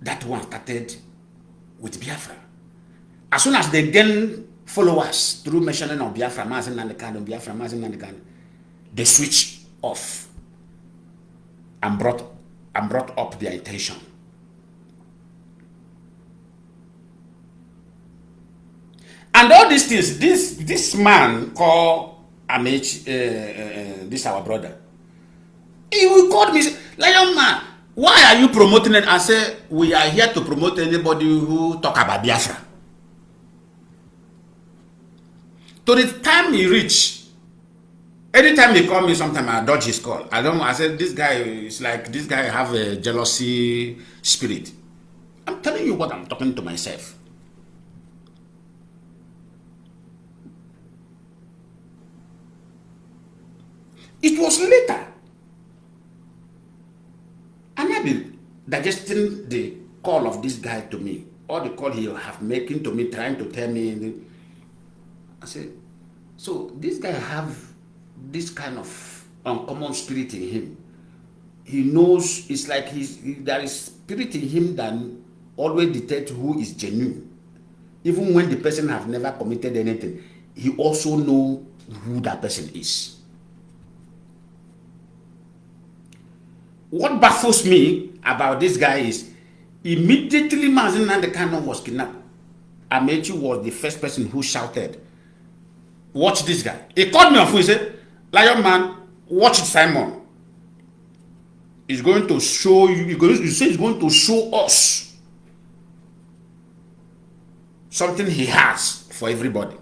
That one started with Biafra. As soon as they gain followers through mentioning of Biafra, Mazi and Kanu, they switch off and brought up their intention. And all these things, this man called Amech, this our brother, he will call me, Lion Man, why are you promoting it? I say, we are here to promote anybody who talk about Biafra. To the time he reach, anytime he call me, sometimes I dodge his call. I said, this guy is like, this guy have a jealousy spirit. I'm telling you what I'm talking to myself. It was later, and I've been digesting the call of this guy to me, or the call he have making to me, trying to tell me. I said, so this guy have this kind of uncommon spirit in him. He knows, it's like there is spirit in him that always detect who is genuine. Even when the person have never committed anything, he also know who that person is. What baffles me about this guy is, immediately Mazi and Kanu was kidnapped, Amechi was the first person who shouted, watch this guy. He called me on phone, he said, Lion Man, watch Simon. He's going to show you, he's going to show us something he has for everybody.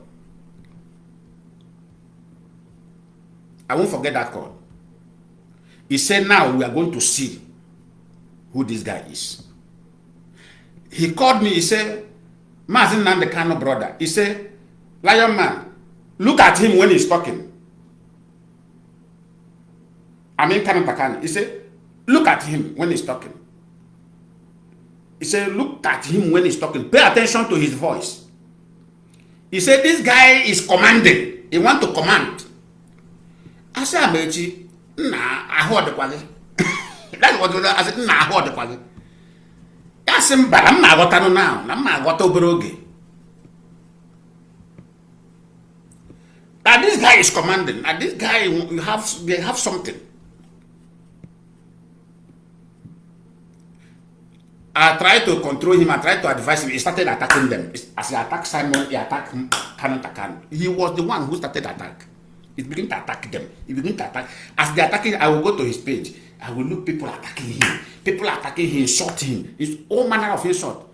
I won't forget that call. He said, now we are going to see who this guy is. He called me, he said, Mazi and the Kanu brother. He said, Lion Man, look at him when he's talking. I mean, Kanu. He said, look at him when he's talking. He said, look at him when he's talking. Pay attention to his voice. He said, this guy is commanding. He wants to command. I said, Amechi, nah, I heard the quality. That's what I said, nah, I heard the quality. That's him, but I'm not got to now. I'm not got to broge. Now this guy is commanding. Now this guy, they have something. I tried to control him. I tried to advise him. He started attacking them. As he attacked Simon, he attacked Kanu. He was the one who started attack. He began to attack them. He began to attack. As they attacking, I will go to his page. I will look people attacking him. People attacking him, insult him. It's all manner of insult.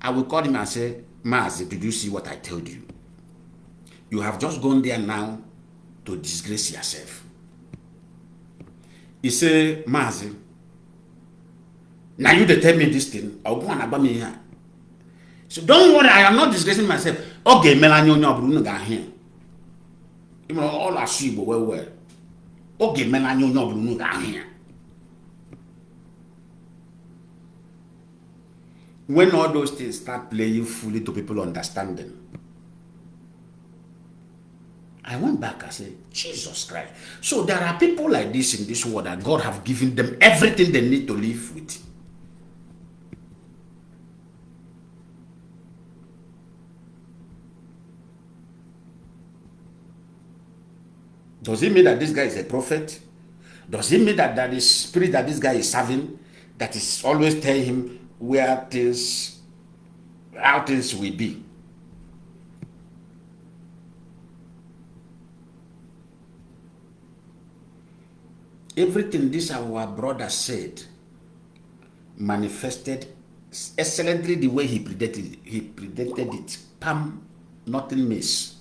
I will call him and say, Mazi, did you see what I told you? You have just gone there now to disgrace yourself. He said, Mazi, now you tell me this thing. I'll go and about me here. So don't worry, I am not disgracing myself. Okay, Melanio Bruno got here. You know, all are sheep well. Okay, Melanio Bruno got here. When all those things start playing fully to people understanding, I I went back, I said, Jesus Christ. So there are people like this in this world that God have given them everything they need to live with. Does it mean that this guy is a prophet? Does it mean that that is spirit that this guy is serving, that is always telling him where things, how things will be? Everything this our brother said manifested excellently the way he predicted it. He predicted it. Pam, nothing miss.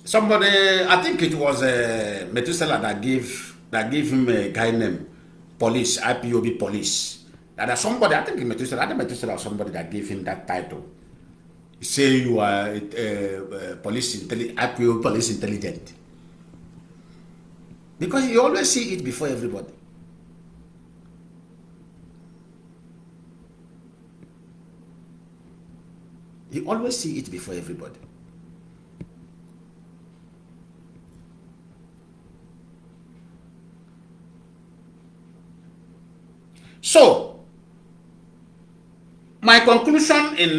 Somebody, I think it was Methuselah that gave him a guy named Police, IPOB Police. That somebody, I think Methuselah or somebody that gave him that title. Say you are IPOB Police Intelligent. Because you always see it before everybody. You always see it before everybody. So, my conclusion in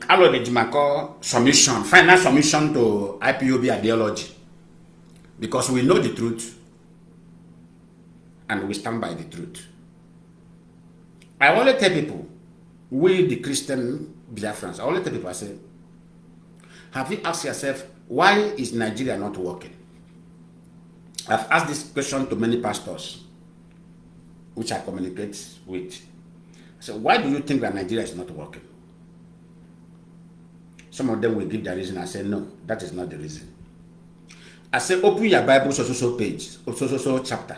Alode Jimako submission, final submission to IPOB ideology, because we know the truth and we stand by the truth. I always tell people, we the Christian Biafrans, I always tell people, I say, have you asked yourself, why is Nigeria not working? I've asked this question to many pastors, which I communicate with. So why do you think that Nigeria is not working? Some of them will give their reason. I say, no, that is not the reason. I say, open your Bible, so page, so chapter.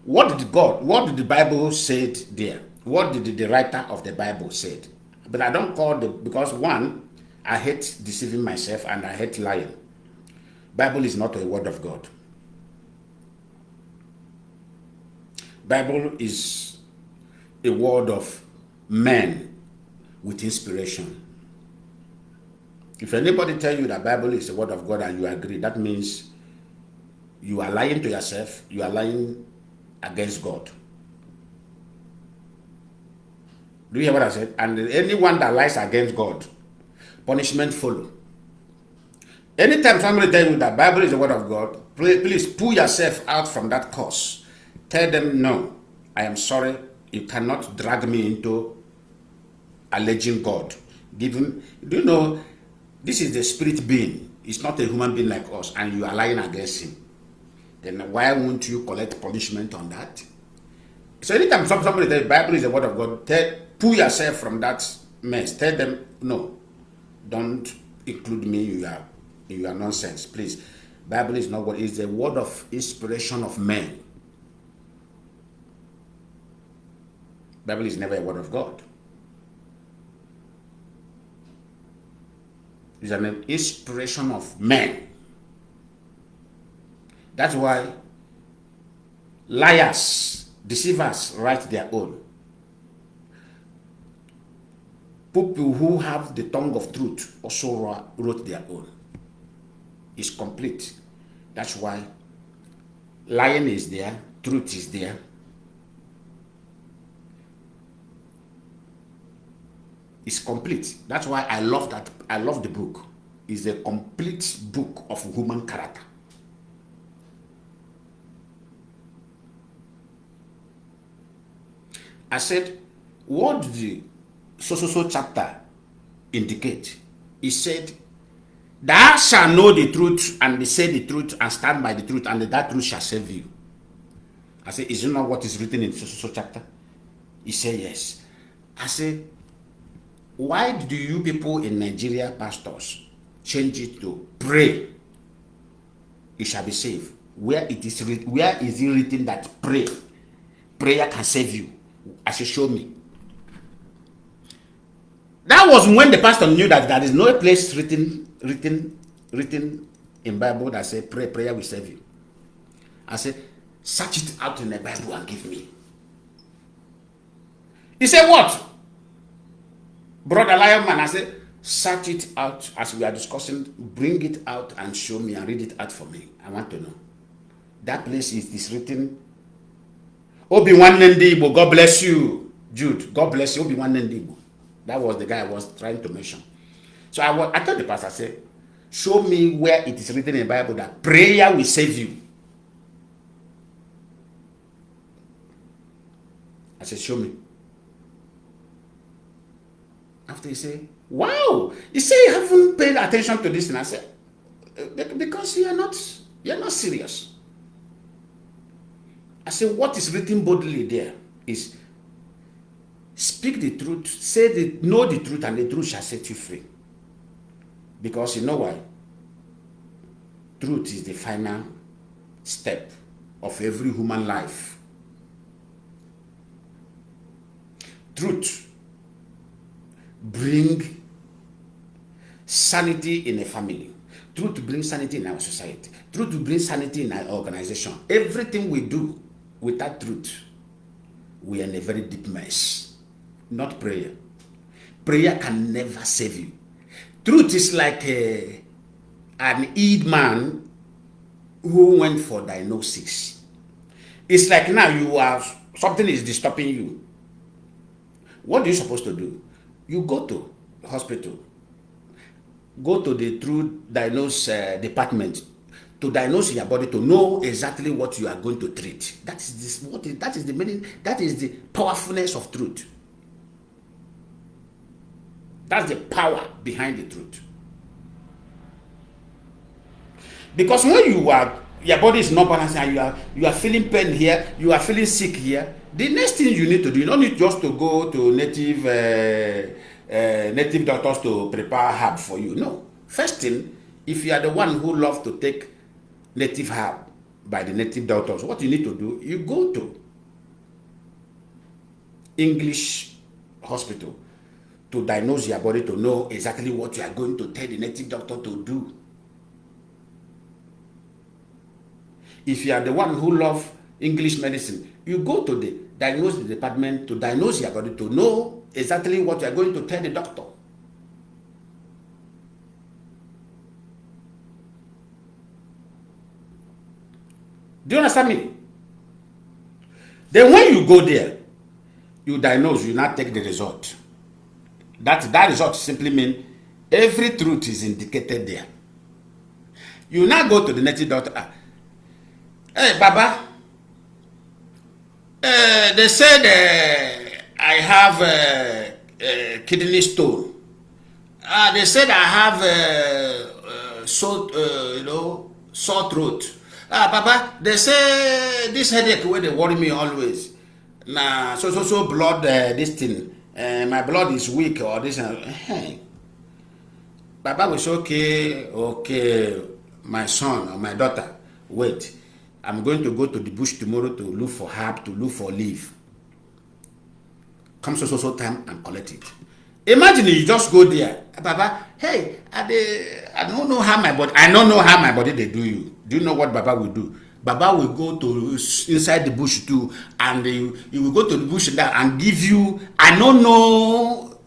What did the Bible say there? What did the writer of the Bible said? But I don't call because one, I hate deceiving myself and I hate lying. Bible is not a word of God. Bible is a word of man with inspiration. If anybody tell you that Bible is a word of God and you agree, that means you are lying to yourself, you are lying against God. Do you hear what I said? And anyone that lies against God, punishment follow. Anytime somebody tell you that Bible is the word of God, please pull yourself out from that course. Tell them, no, I am sorry, you cannot drag me into alleging God. Do you know, this is the spirit being. It's not a human being like us, and you are lying against him. Then why won't you collect punishment on that? So anytime somebody tells the Bible is the word of God, pull yourself from that mess. Tell them, no, don't include me in your nonsense, please. Bible is not what is the word of inspiration of men. Bible is never a word of God. It's an inspiration of men. That's why liars, deceivers write their own. People who have the tongue of truth also wrote their own. It's complete. That's why lying is there, truth is there. It's complete. That's why I love that. I love the book. It's a complete book of human character. I said, what did the so chapter indicate? He said, thou shalt know the truth and say the truth and stand by the truth, and that truth shall save you. I said, is it not what is written in so chapter? He said, yes. I said, why do you people in Nigeria, pastors, change it to pray, you shall be saved? Where is it written that prayer can save you? I said, show me. That That was when the pastor knew that there is no place written in Bible that say prayer will save you. I said, search it out in the Bible and give me. He said, what? Brother Lion Man, I said, search it out as we are discussing, bring it out and show me and read it out for me. I want to know. That place is written. Obi-Wan Igbo, God bless you. Jude, God bless you. Obi-Wan Igbo. That was the guy I was trying to mention. So I told the pastor, I said, show me where it is written in the Bible that prayer will save you. I said, show me. After he said, wow, he said you haven't paid attention to this. And I said, because you're not serious. I said, what is written boldly there is speak the truth, know the truth, and the truth shall set you free. Because you know why? Truth is the final step of every human life. Truth bring sanity in a family. Truth brings sanity in our society. Truth brings sanity in our organization. Everything we do without truth, we are in a very deep mess. Not prayer. Prayer can never save you. Truth is like an Eid man who went for diagnosis. It's like now something is disturbing you. What are you supposed to do? You go to the hospital, go to the truth diagnose department to diagnose your body, to know exactly what you are going to treat. That is the meaning. That is the powerfulness of truth. That's the power behind the truth. Because when your body is not balanced and you are feeling pain here, you are feeling sick here, the next thing you need to do, you don't need just to go to native doctors to prepare herb for you. No. First thing, if you are the one who loves to take native herb by the native doctors, what you need to do, you go to English hospital to diagnose your body, to know exactly what you are going to tell the native doctor to do. If you are the one who loves English medicine, you go to the diagnosis department to diagnose your body, to know exactly what you are going to tell the doctor. Do you understand me? Then when you go there, you diagnose, you now take the result. That result simply means every truth is indicated there. You now go to the native doctor. Hey, Baba, they said I have kidney stone. They said I have sore throat. Baba, they say this headache where they worry me always. Nah, so blood this thing. My blood is weak or this. Hey, Baba was okay, my son or my daughter, wait. I'm going to go to the bush tomorrow to look for herb, to look for leaf. Come so time and collect it. Imagine you just go there, Baba. Hey, I don't know how my body. I don't know how my body they do you. Do you know what Baba will do? Baba will go to inside the bush too, and he will go to the bush and give you. I don't know,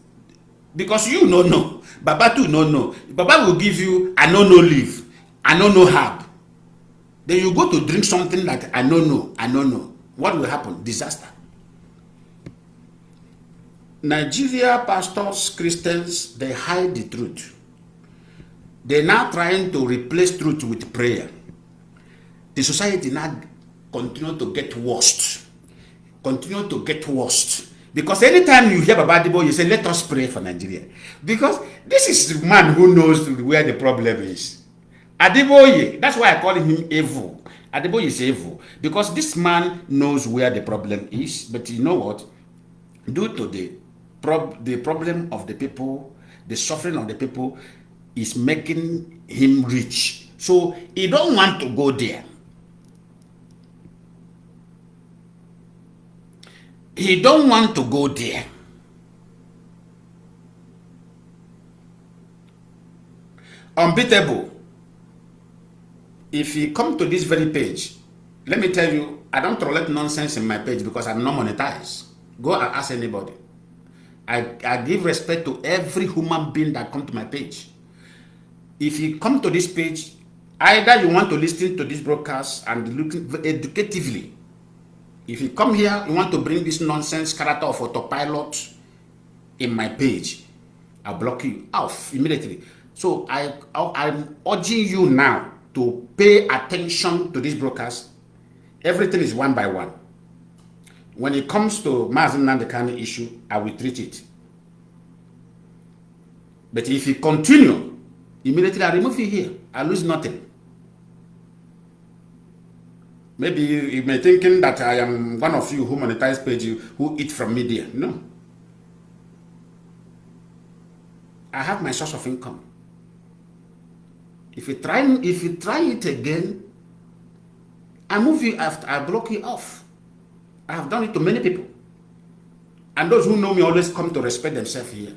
because you don't know. Baba too don't know. Baba will give you. I don't know leaf. I don't know herb. Then you go to drink something like I don't know. What will happen? Disaster. Nigeria pastors, Christians, they hide the truth. They're now trying to replace truth with prayer. The society now continue to get worse. Because anytime you hear about Adebo, you say, let us pray for Nigeria. Because this is the man who knows where the problem is. Adeboye, that's why I call him evil. Adeboye is evil because this man knows where the problem is. But you know what? Due to the problem of the people, the suffering of the people is making him rich. So he don't want to go there. He don't want to go there. Unbeatable. If you come to this very page, let me tell you, I don't tolerate nonsense in my page because I'm not monetized. Go and ask anybody. I give respect to every human being that come to my page. If you come to this page, either you want to listen to this broadcast and look educatively. If you come here, you want to bring this nonsense character of autopilot in my page, I'll block you off immediately. So I'm urging you now to pay attention to this broadcast. Everything is one by one. When it comes to Mazi Nnamdi Kanu issue, I will treat it. But if you continue, immediately I remove you here. I lose nothing. Maybe you may thinking that I am one of you who monetize page who eat from media. No. I have my source of income. If you try it again, I move you after, I block you off. I have done it to many people. And those who know me always come to respect themselves here.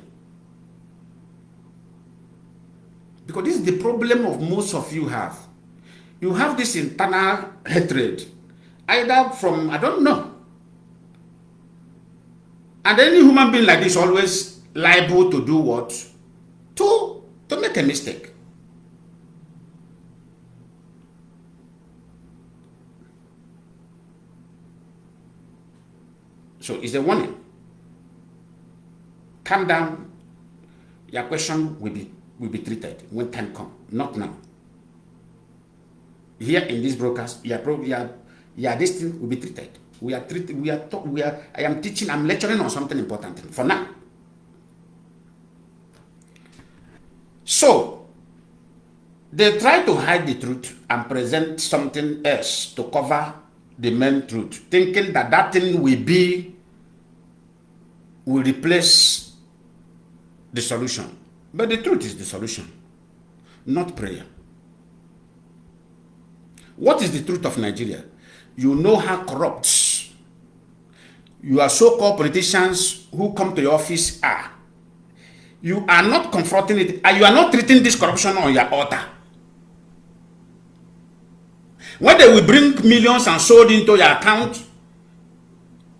Because this is the problem of most of you have. You have this internal hatred, either from, I don't know. And any human being like this always liable to do what? To make a mistake. So it's a warning. Calm down. Your question will be treated when time comes, not now. Here in this broadcast, this thing will be treated. I am teaching, I'm lecturing on something important for now. So they try to hide the truth and present something else to cover the main truth, thinking that that thing will replace the solution. But the truth is the solution, not prayer. What is the truth of Nigeria? You know how corrupt your so-called politicians who come to your office are. You are not confronting it, and you are not treating this corruption on your altar. When they will bring millions and sold into your account,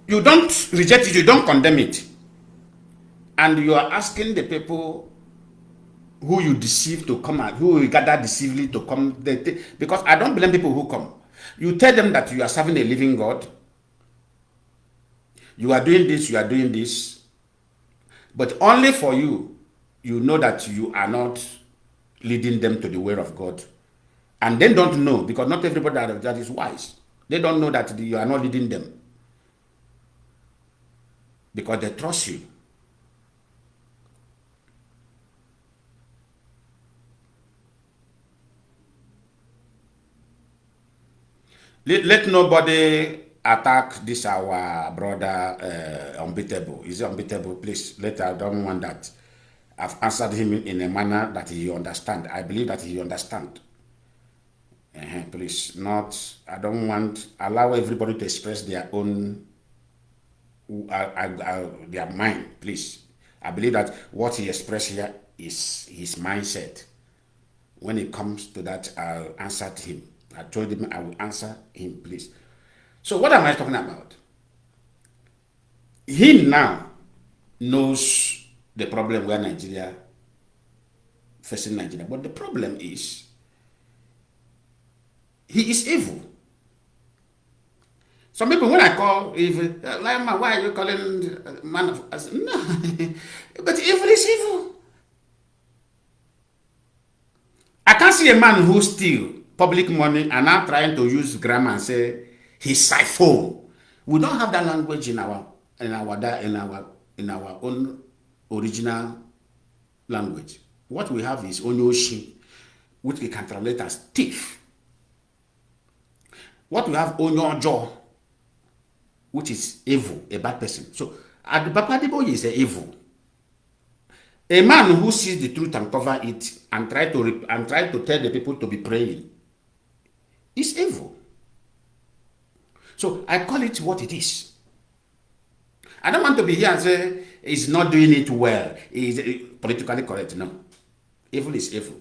you don't reject it, you don't condemn it. And you are asking the people who you deceive to come out, who you gather deceivingly to come. Because I don't blame people who come. You tell them that you are serving a living God. You are doing this, you are doing this. But only for you, you know that you are not leading them to the way of God. And they don't know, because not everybody that is wise. They don't know that you are not leading them. Because they trust you. Let nobody attack this our brother Unbeatable. Is it Unbeatable? Please, I don't want that. I've answered him in a manner that he understand. I believe that he understand. Please, I don't want, allow everybody to express their own, their mind, please. I believe that what he expressed here is his mindset. When it comes to that, I'll answer him. I told him I will answer him, please. So what am I talking about? He now knows the problem where Nigeria, facing Nigeria. But the problem is, he is evil. Some people, when I call evil, like, why are you calling man of... I said, no, but evil is evil. I can't see a man who steals public money and now trying to use grammar and say he siphon. We don't have that language in our own original language. What we have is onyoshi, which we can translate as thief. What we have onyojo, which is evil, a bad person. So Adibapadibo is evil. A man who sees the truth and cover it and try to tell the people to be praying is evil. So I call it what it is. I don't want to be here and say he's not doing it well. He's politically correct. No. Evil is evil.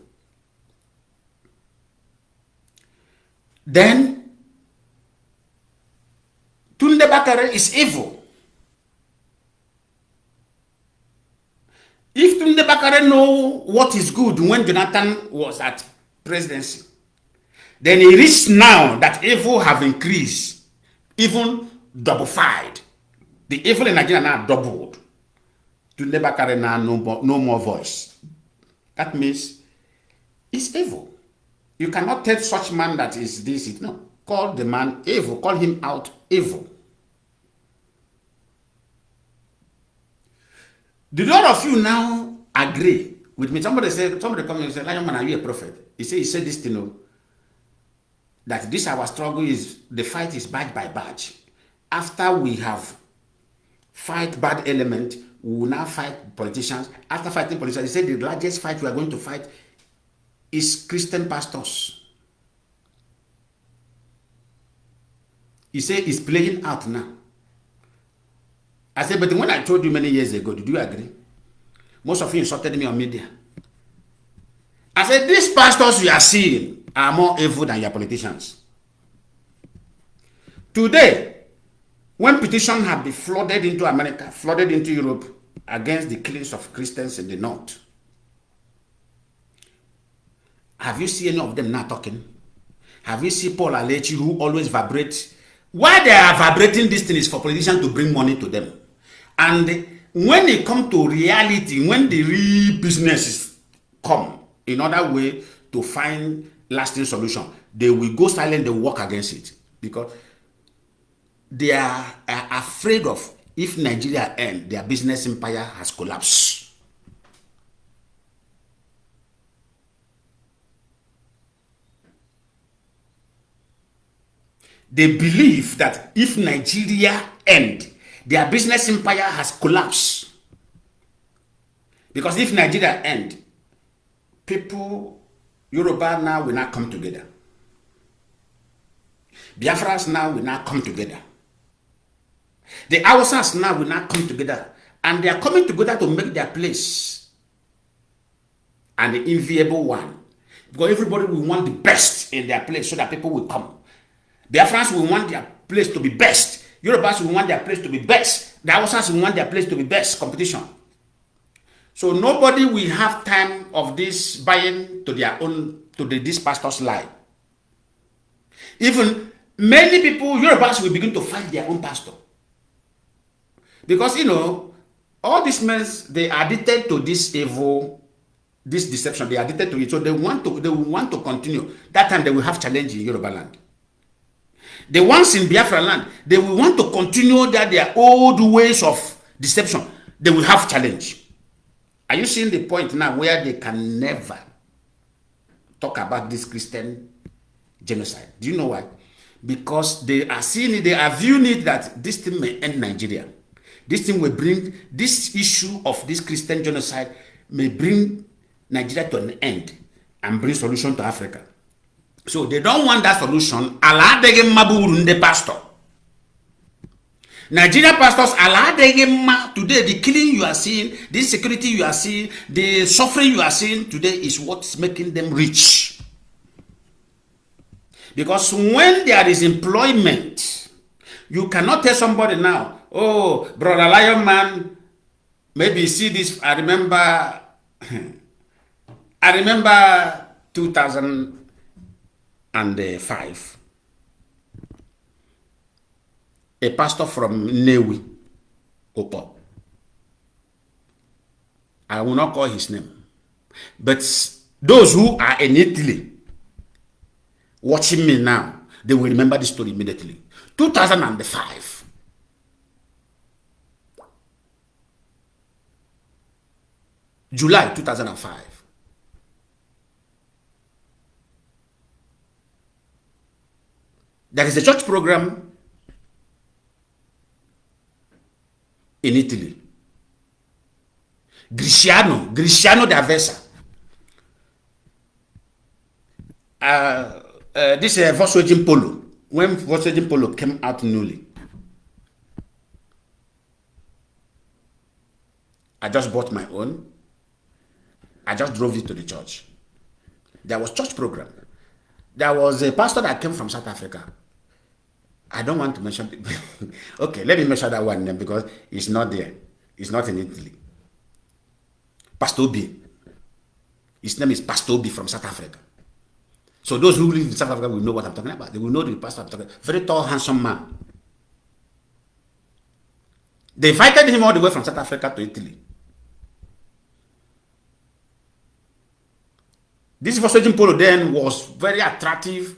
then Tunde Bakare is evil. If Tunde Bakare know what is good when Jonathan was at presidency, then it is now that evil have increased, even double-fied. The evil in Nigeria now doubled. Tunde Bakare now no more voice. That means it's evil. You cannot tell such man that is this. No, call the man evil. Call him out evil. Do all of you now agree with me? Somebody come and say, Lion Man, are you a prophet? He said this thing, know, that this our struggle is, the fight is badge by badge. After we have fight bad element, we will now fight politicians. After fighting politicians, he said the largest fight we are going to fight is Christian pastors. He said it's playing out now. I said, but when I told you many years ago, did you agree? Most of you insulted me on media. I said, these pastors you are seeing are more evil than your politicians. Today, when petitions have been flooded into America, flooded into Europe against the killings of Christians in the North, have you seen any of them now talking? Have you seen Paul Alechi, who always vibrates? Why they are vibrating this thing is for politicians to bring money to them. And when they come to reality, when the real businesses come in other way to find lasting solution, they will go silent, they will work against it. Because they are afraid of, if Nigeria ends, their business empire has collapsed. They believe that if Nigeria ends, their business empire has collapsed. Because if Nigeria ends, people, Yoruba now will not come together. Biafrans now will not come together. The Hausas now will not come together. And they are coming together to make their place an enviable one. Because everybody will want the best in their place so that people will come. Biafrans will want their place to be best. Yorubas will want their place to be best. The Hausas will want their place to be best. Competition. So nobody will have time of this buying to their own, to this pastor's lie. Even many people, Yorubas will begin to fight their own pastor. Because, you know, all these men, they are addicted to this evil, this deception. They are addicted to it. So they will want to continue. That time they will have challenge in Yoruba land. The ones in Biafra land, they will want to continue their old ways of deception. They will have challenge. Are you seeing the point now where they can never talk about this Christian genocide? Do you know why? Because they are seeing it, they are viewing it that this thing may end Nigeria. This thing will bring, this issue of this Christian genocide may bring Nigeria to an end and bring solution to Africa. So they don't want that solution. The pastor. Nigerian pastors, today the killing you are seeing, the insecurity you are seeing, the suffering you are seeing today is what's making them rich. Because when there is employment, you cannot tell somebody now, oh, brother Lion Man, maybe you see this. I remember 2005. A pastor from Newi, Opo. I will not call his name. But those who are in Italy watching me now, they will remember this story immediately. 2005. July 2005. There is a church program in Italy. Griciano da Versa. This is Volkswagen Polo. When Volkswagen Polo came out newly, I just bought my own. I just drove it to the church. There was church program. There was a pastor that came from South Africa. I don't want to mention it. Okay, let me mention that one name because it's not there. It's not in Italy. Pastor B. His name is Pastor B from South Africa. So those who live in South Africa will know what I'm talking about. They will know the pastor I'm talking about. Very tall, handsome man. They invited him all the way from South Africa to Italy. This Volkswagen Polo then was very attractive.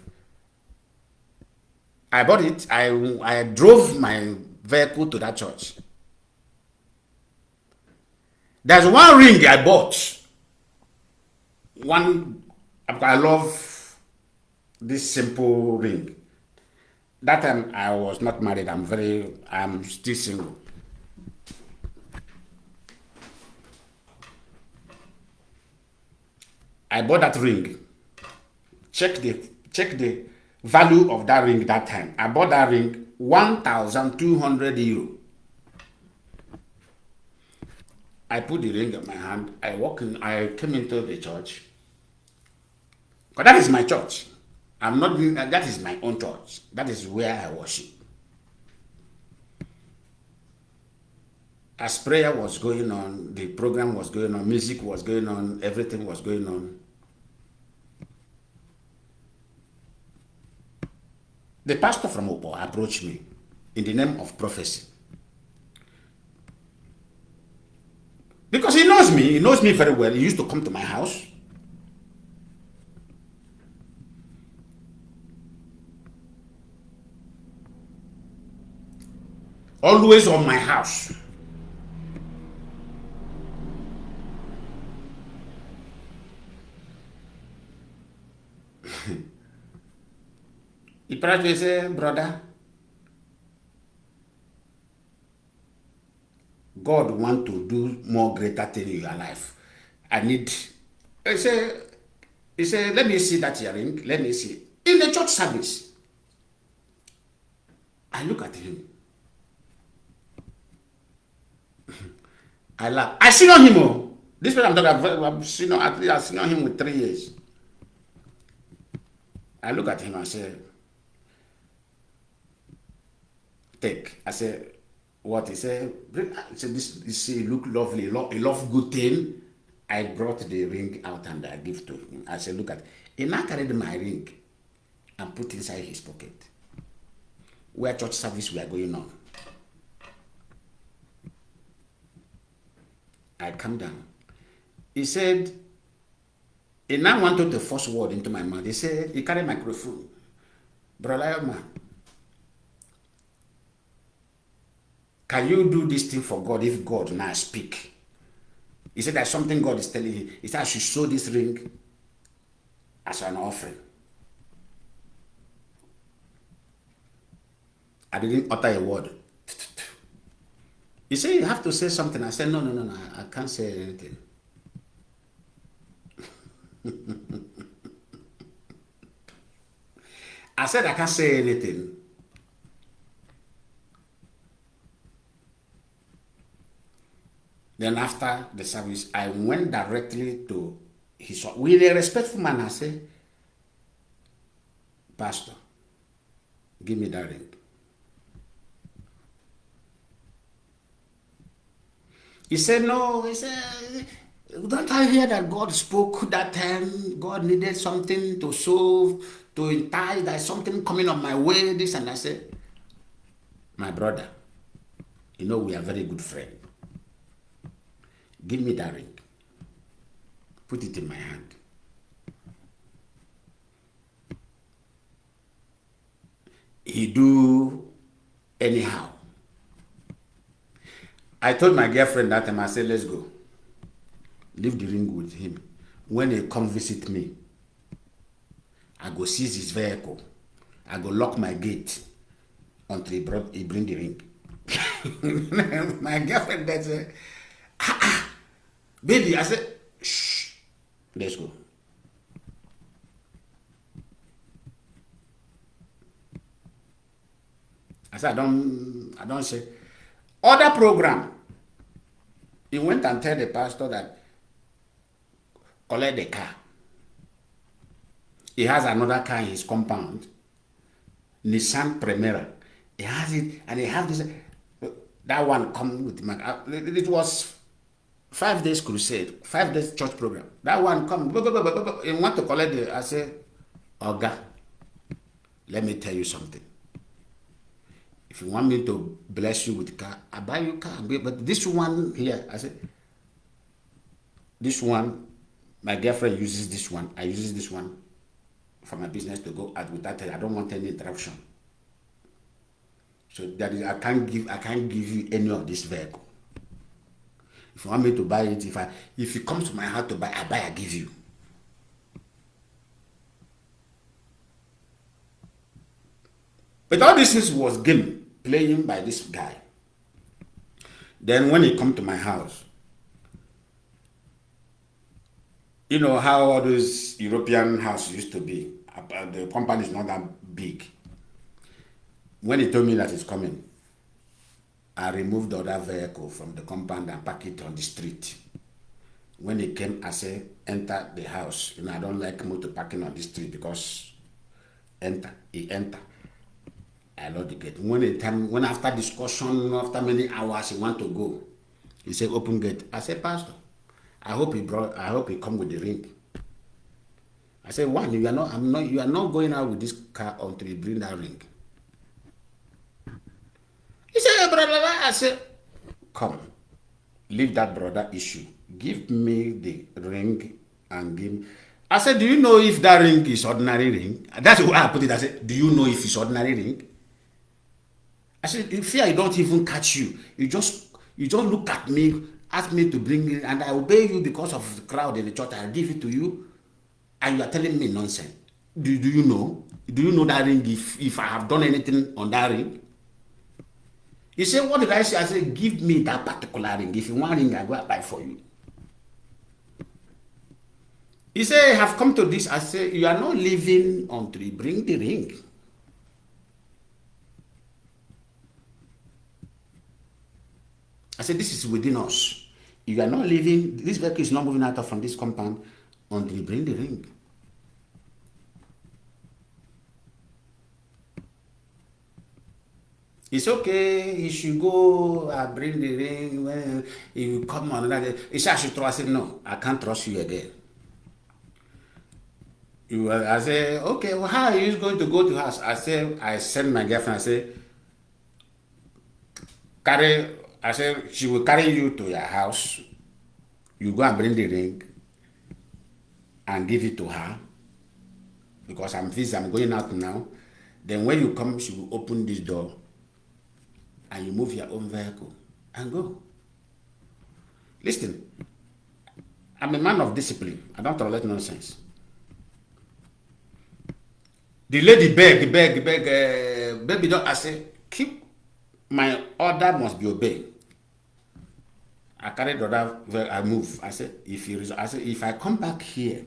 I bought it. I drove my vehicle to that church. There's one ring I bought. One, I love this simple ring. That time I was not married. I'm still single. I bought that ring. Check the value of that ring that time. I bought that ring 1,200 euro. I put the ring in my hand. I came into the church. Because that is my church. I'm not doing that. That is my own church. That is where I worship. As prayer was going on, the program was going on, music was going on, everything was going on. The pastor from Opo approached me in the name of prophecy. Because he knows me very well. He used to come to my house. Always on my house. He probably say, brother, God want to do more greater thing in your life. He said, let me see that earring. Let me see. In the church service, I look at him. I laugh. I seen on him. Oh. This person I'm talking about, I've seen on him with 3 years. I look at him and say, take. I said, what? He said, this look lovely, he love good thing. I brought the ring out and I give to him. I said, look at it. He now carried my ring and put inside his pocket. Where church service were going on. I come down. He said, he now wanted to force word into my mouth. He said, he carried my microphone. Brother man, can you do this thing for God if God now speak? He said there's something God is telling him. He said I should show this ring as an offering. I didn't utter a word. He said you have to say something. I said no, I can't say anything. I said I can't say anything. Then after the service, I went directly to his shop. With a respectful manner, I said, Pastor, give me that ring. He said, no. He said, don't I hear that God spoke that time? God needed something to solve, to entice. There's something coming on my way, this. And I said, my brother, you know we are very good friends. Give me that ring. Put it in my hand. He do anyhow. I told my girlfriend that time, I said, let's go. Leave the ring with him. When he come visit me, I go seize his vehicle. I go lock my gate until he bring the ring. My girlfriend that said, baby, I said, shh, let's go. I said, I don't say. Other program, he went and tell the pastor that collect the car. he has another car in his compound, Nissan Primera. He has it, and he has this. That one come with my. It was 5 days crusade, 5 days church program. That one come. He want to collect it. I say, Oga, let me tell you something. If you want me to bless you with car, I buy you car. But this one here, I said, this one, my girlfriend uses this one. I use this one for my business to go out without. I don't want any interruption. So that is, I can't give you any of this vehicle. If you want me to buy it, if you come to my house to buy, I give you. But all this was game playing by this guy. Then when he come to my house, you know how all those European houses used to be. The company is not that big. When he told me that he's coming, I removed the other vehicle from the compound and parked it on the street. When he came, I said, enter the house. You know, I don't like motor parking on the street because enter. He enter. I locked the gate. When after discussion, after many hours, he want to go, he said, open gate. I said, Pastor, I hope he come with the ring. I said, one, you are not going out with this car until you bring that ring. He said, hey, brother, I said, come, leave that brother issue. Give me the ring and give me. I said, do you know if that ring is ordinary ring? That's the way I put it. I said, do you know if it's ordinary ring? I said, in fear I don't even catch you. You just look at me, ask me to bring it, and I obey you because of the crowd in the church. I give it to you, and you are telling me nonsense. Do you know? Do you know that ring? If I have done anything on that ring? He said, what did I say? I said, give me that particular ring. If you want ring, I go buy for you. He said, I have come to this. I said, you are not leaving until you bring the ring. I said, this is within us. You are not leaving, this vehicle is not moving out from this compound until you bring the ring. It's okay, he should go bring the ring. When he will come on another day. He said, I should trust him. No, I can't trust you again. I said, okay, well, how are you going to go to house? I said, I sent my girlfriend, I said, she will carry you to your house. You go and bring the ring and give it to her. Because I'm busy, I'm going out now. Then when you come, she will open this door and you move your own vehicle and go. Listen, I'm a man of discipline. I don't tolerate nonsense. The lady beg, baby, don't. I say, keep my order must be obeyed. I carried the order, I move. I said, if I come back here,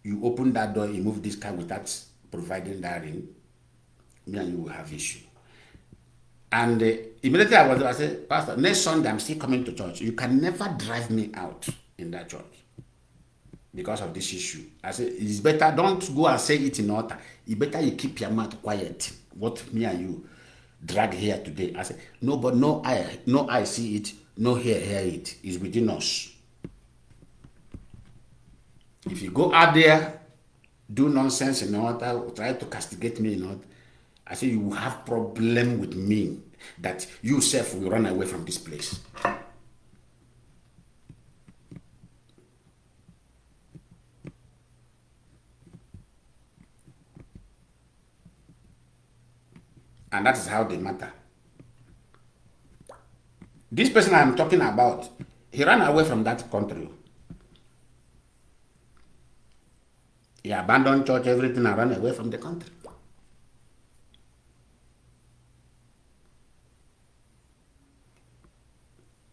you open that door, you move this car without providing that ring, me and you will have issue. And immediately I said, Pastor, next Sunday I'm still coming to church. You can never drive me out in that church because of this issue. I said, it's better, don't go and say it in altar. It's better you keep your mouth quiet. What me and you drag here today. I said, no, but no eye see it, no ear hear it. It's within us. If you go out there, do nonsense in altar, try to castigate me in altar, I say you will have problem with me that you self will run away from this place. And that is how they matter. This person I'm talking about, he ran away from that country. He abandoned church, everything, and ran away from the country.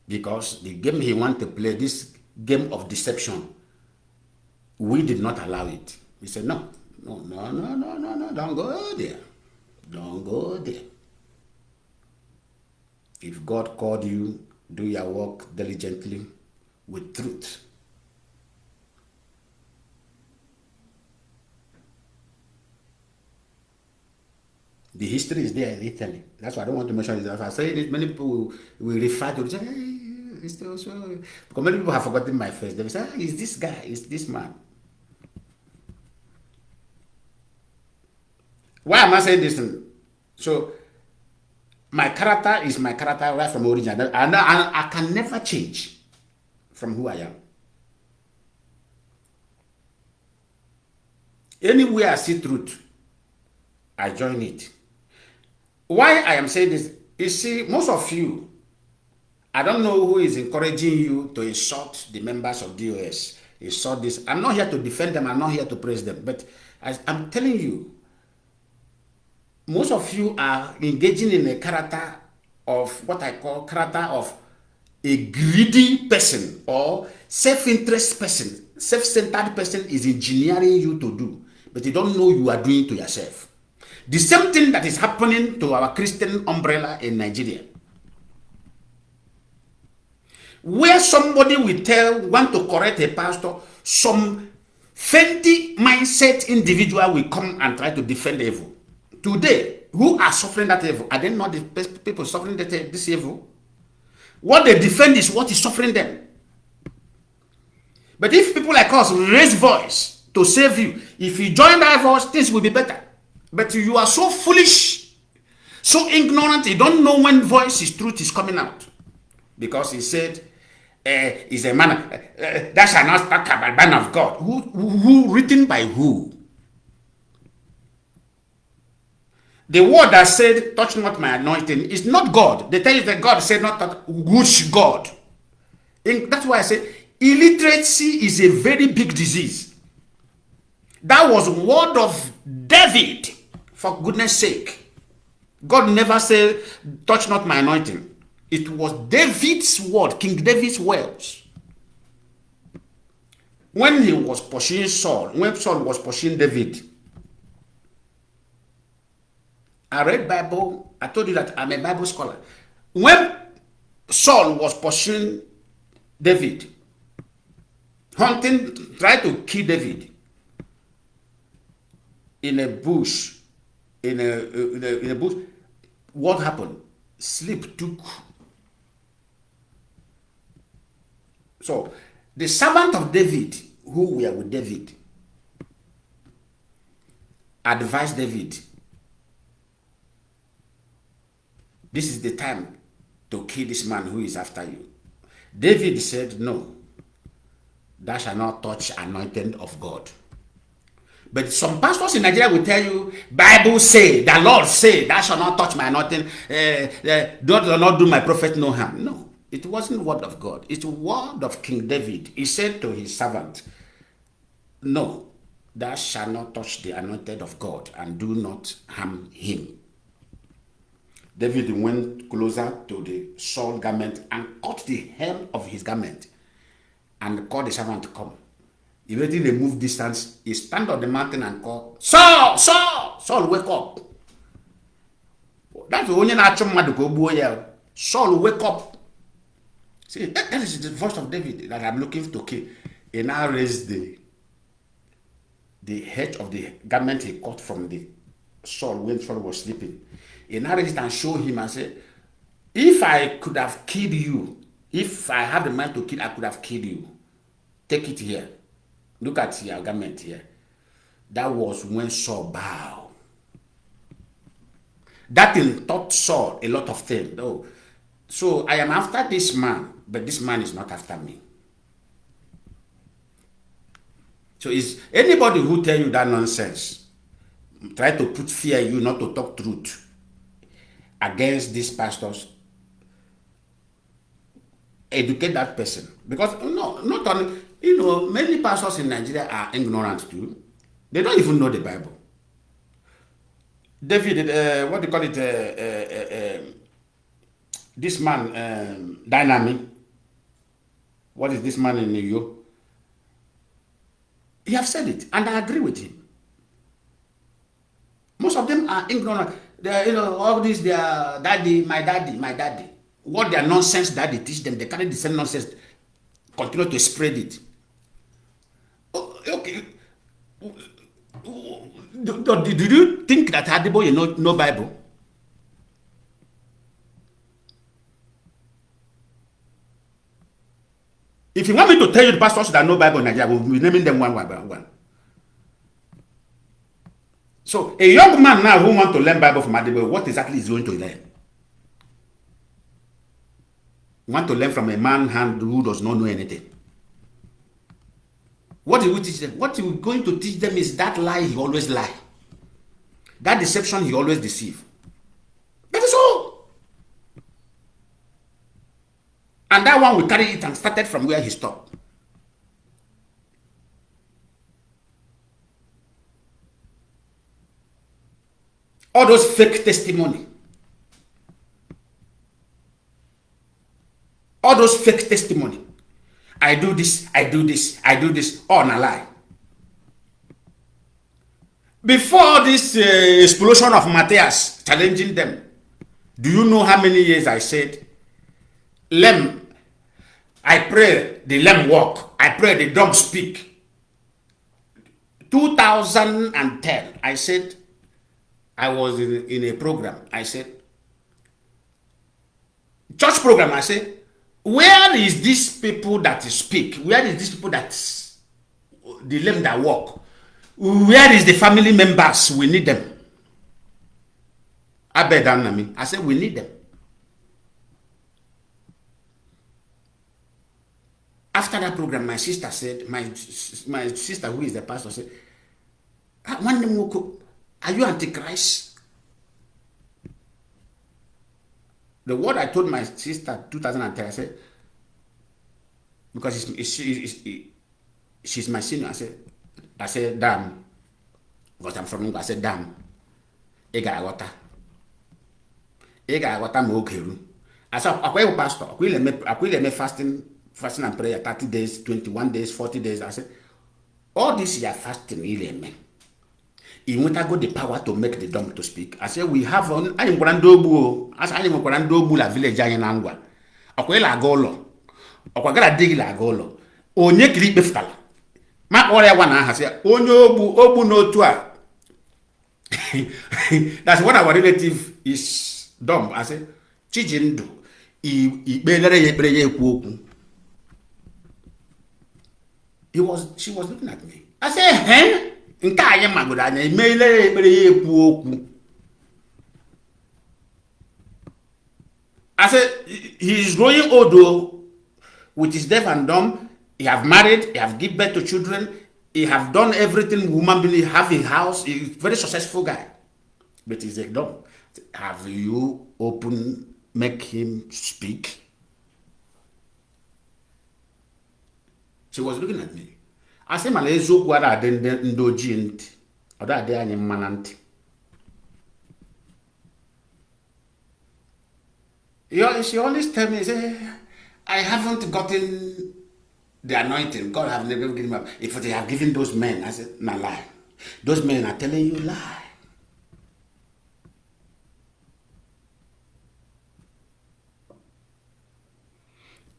Because the game he wanted to play, this game of deception, we did not allow it. We said, no, don't go there. Don't go there. If God called you, do your work diligently with truth. The history is there in Italy. That's why I don't want to mention it. If I say it, many people will refer to it. Say, hey, it's also, because many people have forgotten my face. They will say, ah, it's this guy, it's this man. Why am I saying this? So, my character is my character right from origin. And I can never change from who I am. Anywhere I see truth, I join it. Why I am saying this, you see, most of you, I don't know who is encouraging you to insult the members of DOS. Insult this. I'm not here to defend them. I'm not here to praise them. But I'm telling you, most of you are engaging in a character of what I call character of a greedy person or self-interest person. Self-centered person is engineering you to do, but you don't know you are doing to yourself. The same thing that is happening to our Christian umbrella in Nigeria. Where somebody will want to correct a pastor, some faulty mindset individual will come and try to defend evil. Today, who are suffering that evil? Are they not the people suffering this evil? What they defend is what is suffering them. But if people like us raise voice to save you, if you join that voice, things will be better. But you are so foolish, so ignorant, you don't know when truth is coming out. Because he said, is a man, that shall not talk about man of God. Who written by who? The word that said, touch not my anointing, is not God. They tell you that God said not touch, which God? And that's why I say, illiteracy is a very big disease. That was word of David, for goodness sake. God never said, touch not my anointing. It was David's word, King David's words. When he was pursuing Saul, when Saul was pursuing David, I read Bible. I told you that I'm a Bible scholar. When Saul was pursuing David, hunting, tried to kill David in a bush, in a bush, what happened? Sleep took. So the servant of David, who were with David, advised David, this is the time to kill this man who is after you. David said, no, thou shalt not touch anointed of God. But some pastors in Nigeria will tell you, Bible say, the Lord say, thou shalt not touch my anointing, do not do my prophet no harm. No, it wasn't word of God. It's word of King David. He said to his servant, no, thou shalt not touch the anointed of God and do not harm him. David went closer to the Saul garment and cut the hem of his garment and called the servant to come. Immediately they moved distance. He stand on the mountain and called, Saul, Saul, Saul, wake up. That's the only natural man to go here. Saul, wake up. See, that is the voice of David that I'm looking to kill. He now raised the hedge of the garment he cut from the Saul when Saul was sleeping. He now raised it and showed him and said, if I could have killed you, if I had the mind to kill, I could have killed you. Take it here. Look at your garment here. That was when Saul bowed. That thing taught Saul a lot of things. Oh, so I am after this man, but this man is not after me. So is anybody who tell you that nonsense, try to put fear in you not to talk truth against these pastors, educate that person. Because no, not only, many pastors in Nigeria are ignorant too. They don't even know the Bible. David, what do you call it? This man, Dynamic. What is this man in New York? He have said it, and I agree with him. Most of them are ignorant. They, all this, their daddy, my daddy. What their nonsense daddy teach them, they carry the same nonsense, continue to spread it. Okay. Did you think that Adibo, you know Bible? If you want me to tell you the pastors that know Bible in Nigeria, we'll be naming them one by one. So a young man now who wants to learn Bible from Adibo, what exactly is he going to learn? You want to learn from a man who does not know anything. What do you teach them? What you're going to teach them is that lie he always lie. That deception he always deceive. That is all. And that one will carry it and started from where he stopped. All those fake testimony. All those fake testimony. I do this, I do this, I do this, all a lie. Before this explosion of Matthias challenging them, do you know how many years I said, Lem, I pray the lem walk, I pray the dumb speak. 2010, I said, I was in a program, I said, church program, I said, where is these people that speak? Where is these people that the lame that walk? Where is the family members? We need them. I bet I said we need them. After that program, my sister said, my sister who is the pastor said, are you Antichrist? The word I told my sister 2010, I said, because she's my senior, I said, damn, because I'm from Igbo, I said, damn, Egaragota Mokeru. I said, Akwe pastor, Akwe me fasting and prayer 30 days, 21 days, 40 days. I said, all this year fasting, me. He won't got the power to make the dumb to speak. I said, we have on I am Grandobu, as I am Grandobu, la village in Angwa. Akwe la golo, Okwagara dig la golo, Onye Krip Beftal. My all one has said, Onyo Obu no tua. That's what our relative is dumb. I said, Chijindu, he she was looking at me. I said, hey? I said, he is growing old though, with his deaf and dumb. He have married, he have given birth to children, he have done everything woman believe, have a house, he's a very successful guy. But he's a dumb. Have you make him speak? She was looking at me. I said, Malezo, what are the indulgent? Or that they are in manant. She always tell me, say, I haven't gotten the anointing. God have never given me. If they have given those men, I said, no lie. Those men are telling you lie.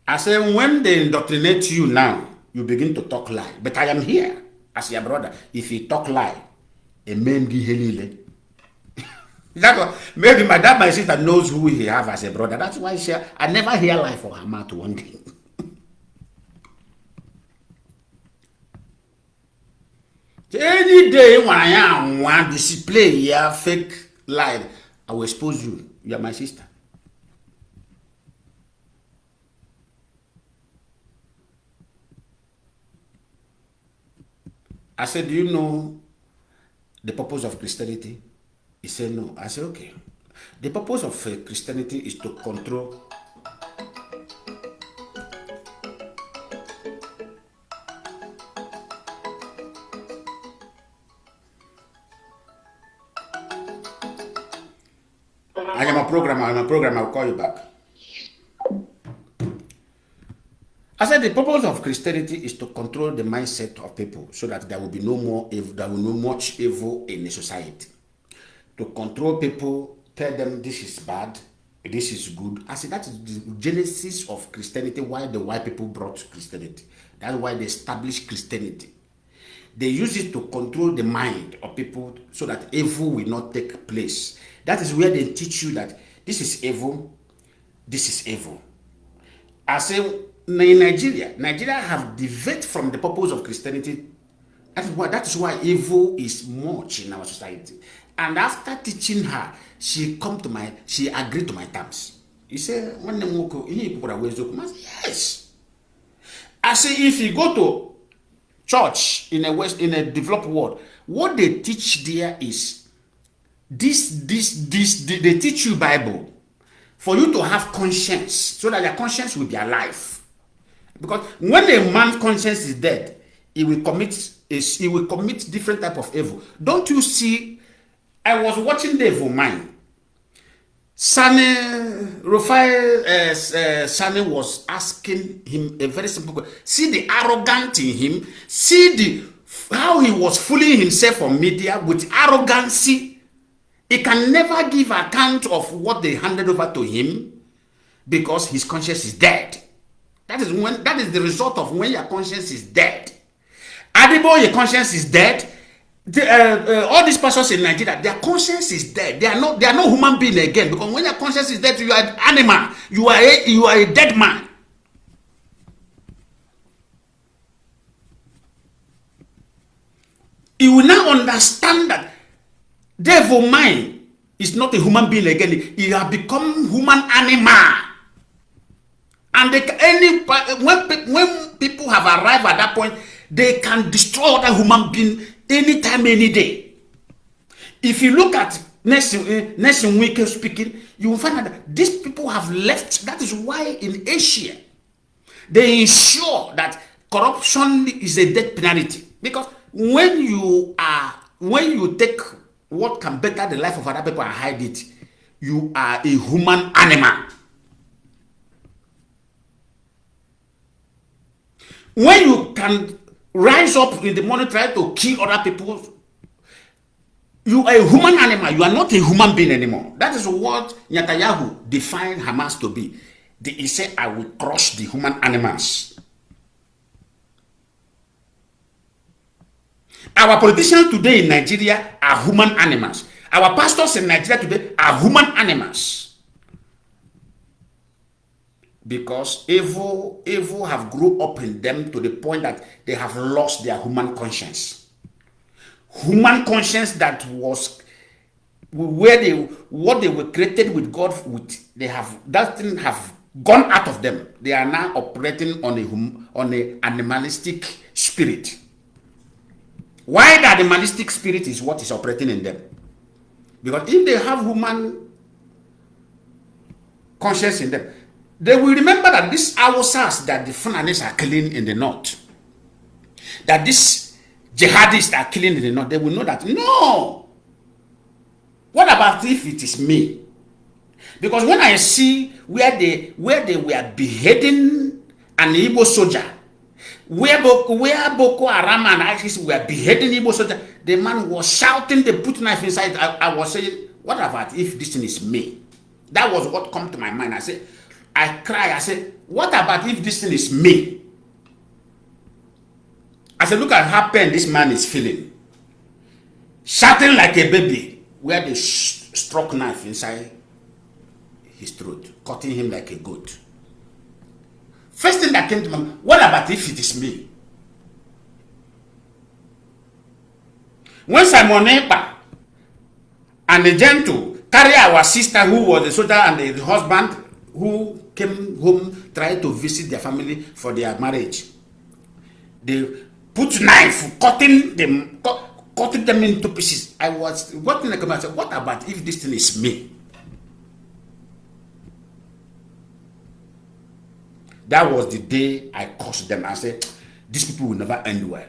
I said, when they indoctrinate you now, you begin to talk lie. But I am here as your brother. If you talk lie, a man be helile. Maybe my dad, my sister knows who he have as a brother. That's why I never hear lie for her mouth one day. Any day when I am one display here, fake lie, I will expose you. You are my sister. I said, do you know the purpose of Christianity? He said, no. I said, okay. The purpose of Christianity is to control. I am a programmer, I'll call you back. I said the purpose of Christianity is to control the mindset of people so that there will be no more evil, there will be no much evil in the society. To control people, tell them this is bad, this is good. I said that is the genesis of Christianity, why the white people brought Christianity. That's why they established Christianity. They use it to control the mind of people so that evil will not take place. That is where they teach you that this is evil, this is evil. I say in Nigeria have deviated from the purpose of Christianity. That is why evil is much in our society. And after teaching her, she agreed to my terms. He said, yes. I say, if you go to church in a developed world, what they teach there is this. They teach you Bible for you to have conscience, so that your conscience will be alive. Because when a man's conscience is dead, he will commit different type of evil. Don't you see? I was watching the evil mind. Sani was asking him a very simple question. See the arrogance in him. See how he was fooling himself on media with arrogancy. He can never give account of what they handed over to him because his conscience is dead. That is the result of when your conscience is dead. Adibo, your conscience is dead. All these persons in Nigeria, their conscience is dead. They are not human being again, because when your conscience is dead, you are an animal. You are a dead man. You will now understand that devil mind is not a human being again. He has become human animal. And when people have arrived at that point, they can destroy other human being anytime, any day. If you look at Nation Week speaking, you will find out that these people have left. That is why in Asia, they ensure that corruption is a death penalty. Because when you take what can better the life of other people and hide it, you are a human animal. When you can rise up in the morning, try to kill other people, you are a human animal. You are not a human being anymore. That is what Netanyahu defined Hamas to be. He said, I will crush the human animals. Our politicians today in Nigeria are human animals. Our pastors in Nigeria today are human animals. Because evil have grew up in them to the point that they have lost their human conscience. Human conscience that was what they were created with God with. That thing have gone out of them. They are now operating on a animalistic spirit. Why the animalistic spirit is what is operating in them? Because if they have human conscience in them, they will remember that these Hausas that the Fulanis are killing in the north, that these jihadists are killing in the north, they will know that, no! What about if it is me? Because when I see where they were beheading an Igbo soldier, where Boko Haram and ISIS were beheading Igbo soldier, the man was shouting, they put knife inside. I was saying, what about if this thing is me? That was what come to my mind. I cry. I said, what about if this thing is me? I said, look at how pain this man is feeling. Shouting like a baby, where they struck knife inside his throat, cutting him like a goat. First thing that came to my mind, what about if it is me? When Simon Ekpa and the gentle carry our sister who was a soldier and the husband who came home, tried to visit their family for their marriage. They put knife, cutting them into pieces. I was watching the comment. I said, what about if this thing is me? That was the day I cursed them. I said, these people will never end well.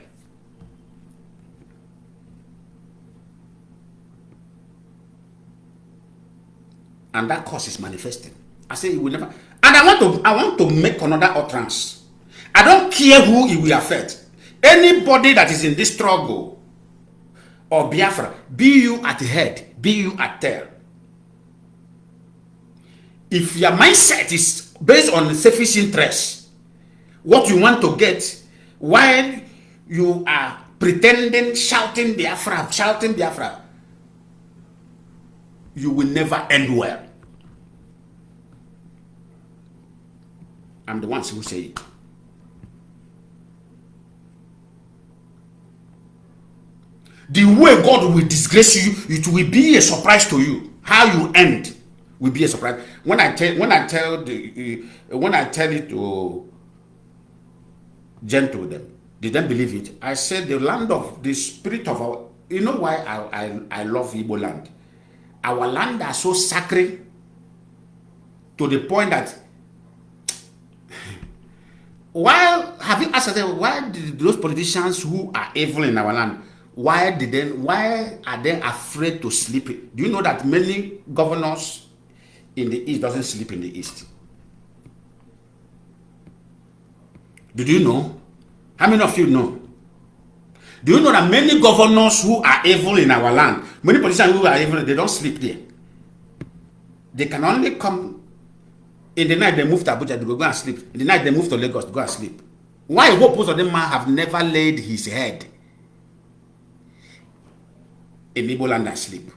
And that curse is manifesting. I say it will never. And I want to make another utterance. I don't care who it will affect. Anybody that is in this struggle or Biafra, be you at the head, be you at tail. If your mindset is based on selfish interest, what you want to get, while you are pretending, shouting Biafra, you will never end well. I'm the ones who say it. The way God will disgrace you, it will be a surprise to you. How you end will be a surprise. When I tell it to gentle them, they don't believe it. I said the land of the spirit of our. You know why I love Igbo land? Our land are so sacred to the point that have you asked them why did those politicians who are evil in our land, why are they afraid to sleep? Do you know that many governors in the east doesn't sleep in the east? Did you know? How many of you know? Do you know that many governors who are evil in our land, many politicians who are evil, they don't sleep there? They can only come in the night. They move to Abuja, they go and sleep. In the night they move to Lagos to go and sleep. Why most of them have never laid his head in Igbo land and sleep?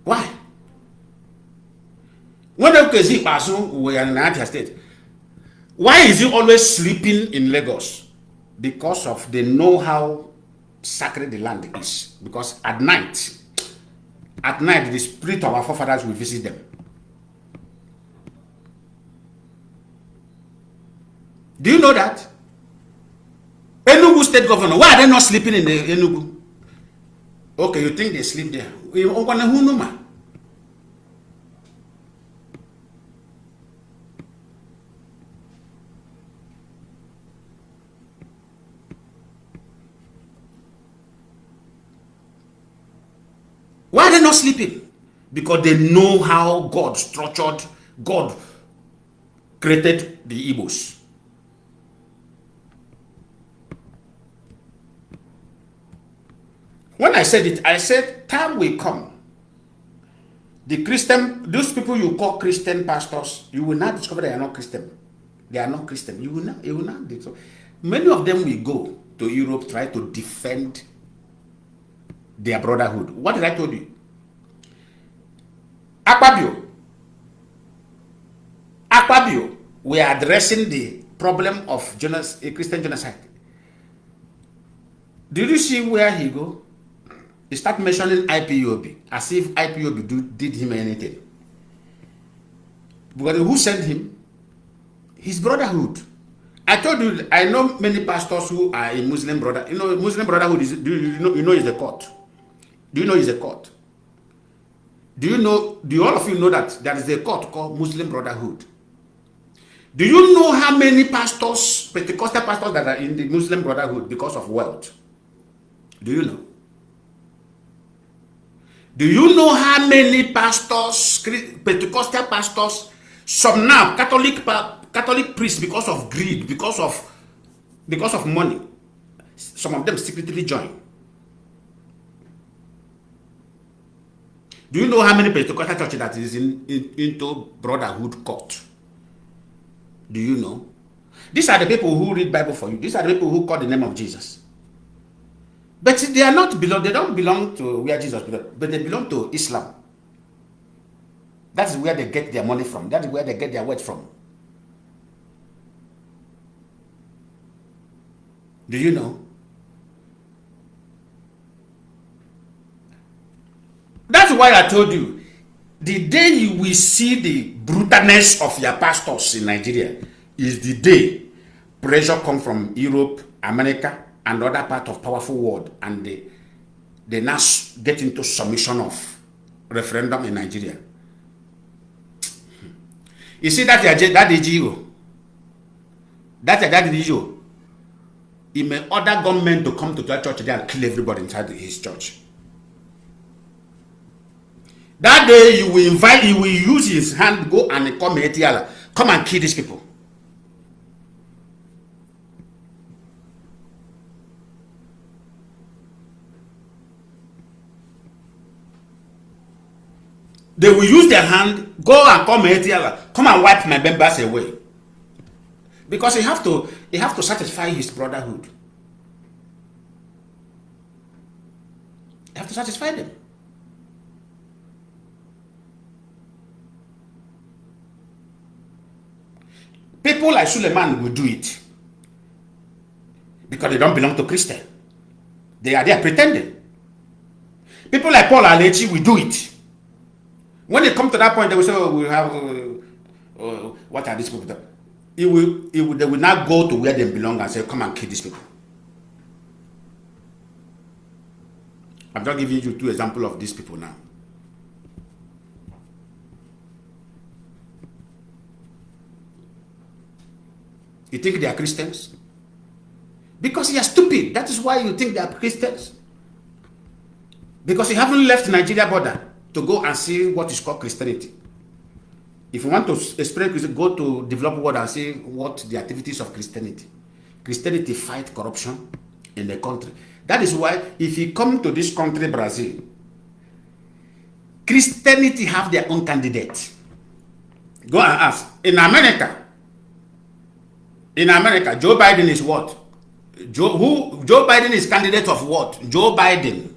Why? When Okezi Basu were in Niger State, why is he always sleeping in Lagos? Because of they know how sacred the land is. Because at night, the spirit of our forefathers will visit them. Do you know that? Enugu state governor, why are they not sleeping in the Enugu? Okay, you think they sleep there? Why are they not sleeping? Because they know how God created the Igbos. When I said it, I said, time will come. The Christian, those people you call Christian pastors, you will not discover they are not Christian. They are not Christian. You will not. Many of them will go to Europe, try to defend their brotherhood. What did I tell you? Akpabio, we are addressing the problem of Christian genocide. Did you see where he go? He start mentioning IPOB as if IPOB did him anything. But who sent him? His brotherhood. I told you, I know many pastors who are in Muslim brotherhood. You know, Muslim brotherhood is, you know is a court. Do you know it's a court? Do all of you know that there is a court called Muslim Brotherhood? Do you know how many pastors, Pentecostal pastors that are in the Muslim Brotherhood because of wealth? Do you know? Do you know how many pastors, Pentecostal pastors, some now Catholic priests because of greed, because of money, some of them secretly join? Do you know how many Pentecostal churches that is into Brotherhood court? Do you know? These are the people who read Bible for you. These are the people who call the name of Jesus. But they are not they don't belong to where Jesus belongs, but they belong to Islam. That's where they get their money from. That's where they get their wealth from. Do you know? That's why I told you, the day you will see the brutalness of your pastors in Nigeria is the day pressure come from Europe, America, and other part of powerful world, and they now get into submission of referendum in Nigeria. You see that DGO, that DGO, he may order government to come to that church there and kill everybody inside his church. That day he will use his hand, go and come and kill these people. They will use their hand, go and come and wipe my members away. Because he have to satisfy his brotherhood. You have to satisfy them. People like Suleiman will do it because they don't belong to Christian. They are there pretending. People like Paul Alechi will do it. When they come to that point, they will say, "Oh, we have what are these people?" They will now go to where they belong and say, "Come and kill these people." I'm just giving you 2 examples of these people now. You think they are Christians? Because you are stupid. That is why you think they are Christians. Because you haven't left Nigeria border to go and see what is called Christianity. If you want to experience Christianity, go to developed world and see what the activities of Christianity. Christianity fight corruption in the country. That is why if you come to this country, Brazil, Christianity have their own candidate. Go and ask. In America, Joe Biden is what? Joe Biden is candidate of what? Joe Biden,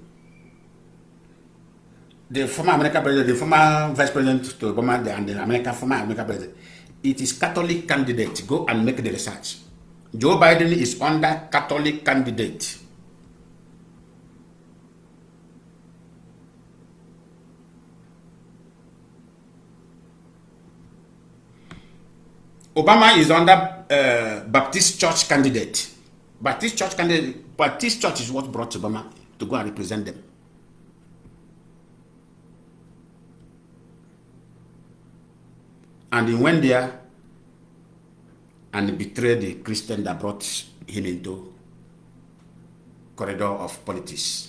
the former American president, the former vice president to Obama, and the former American president. It is Catholic candidate. Go and make the research. Joe Biden is under Catholic candidate. Obama is under Baptist Church candidate. Baptist Church is what brought Obama to go and represent them. And he went there and betrayed the Christian that brought him into corridor of politics.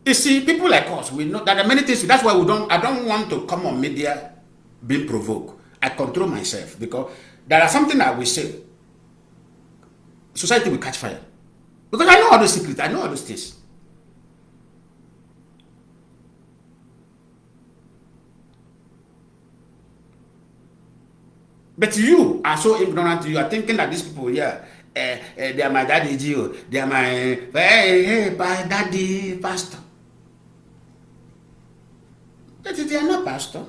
You see, people like us, we know that there are many things. That's why I don't want to come on media being provoked. I control myself because there are something I will say. Society will catch fire. Because I know all the secrets, I know all those things. But you are so ignorant, you are thinking that these people here, they are my daddy, Gio. They are my daddy, pastor. They are not pastor.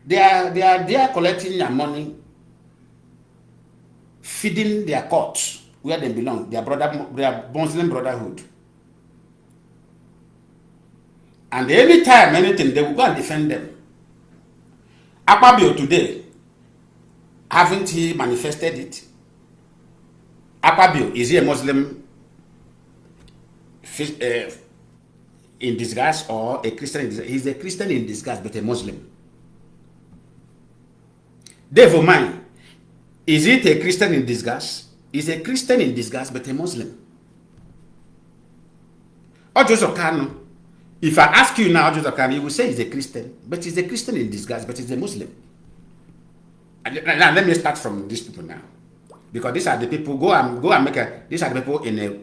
They are collecting their money, feeding their courts where they belong, their Muslim brotherhood. And anytime anything, they will go and defend them. Akpabio today, haven't he manifested it? Akpabio, is he a Muslim in disguise or a Christian in disguise? He's a Christian in disguise, but a Muslim. Dave Omai, is it a Christian in disguise? He's a Christian in disguise, but a Muslim. Or Joseph Kanu, if I ask you now, Joseph Kanu, you will say he's a Christian, but he's a Christian in disguise, but he's a Muslim. Now let me start from these people now, because these are the people. Go and make these are the people in a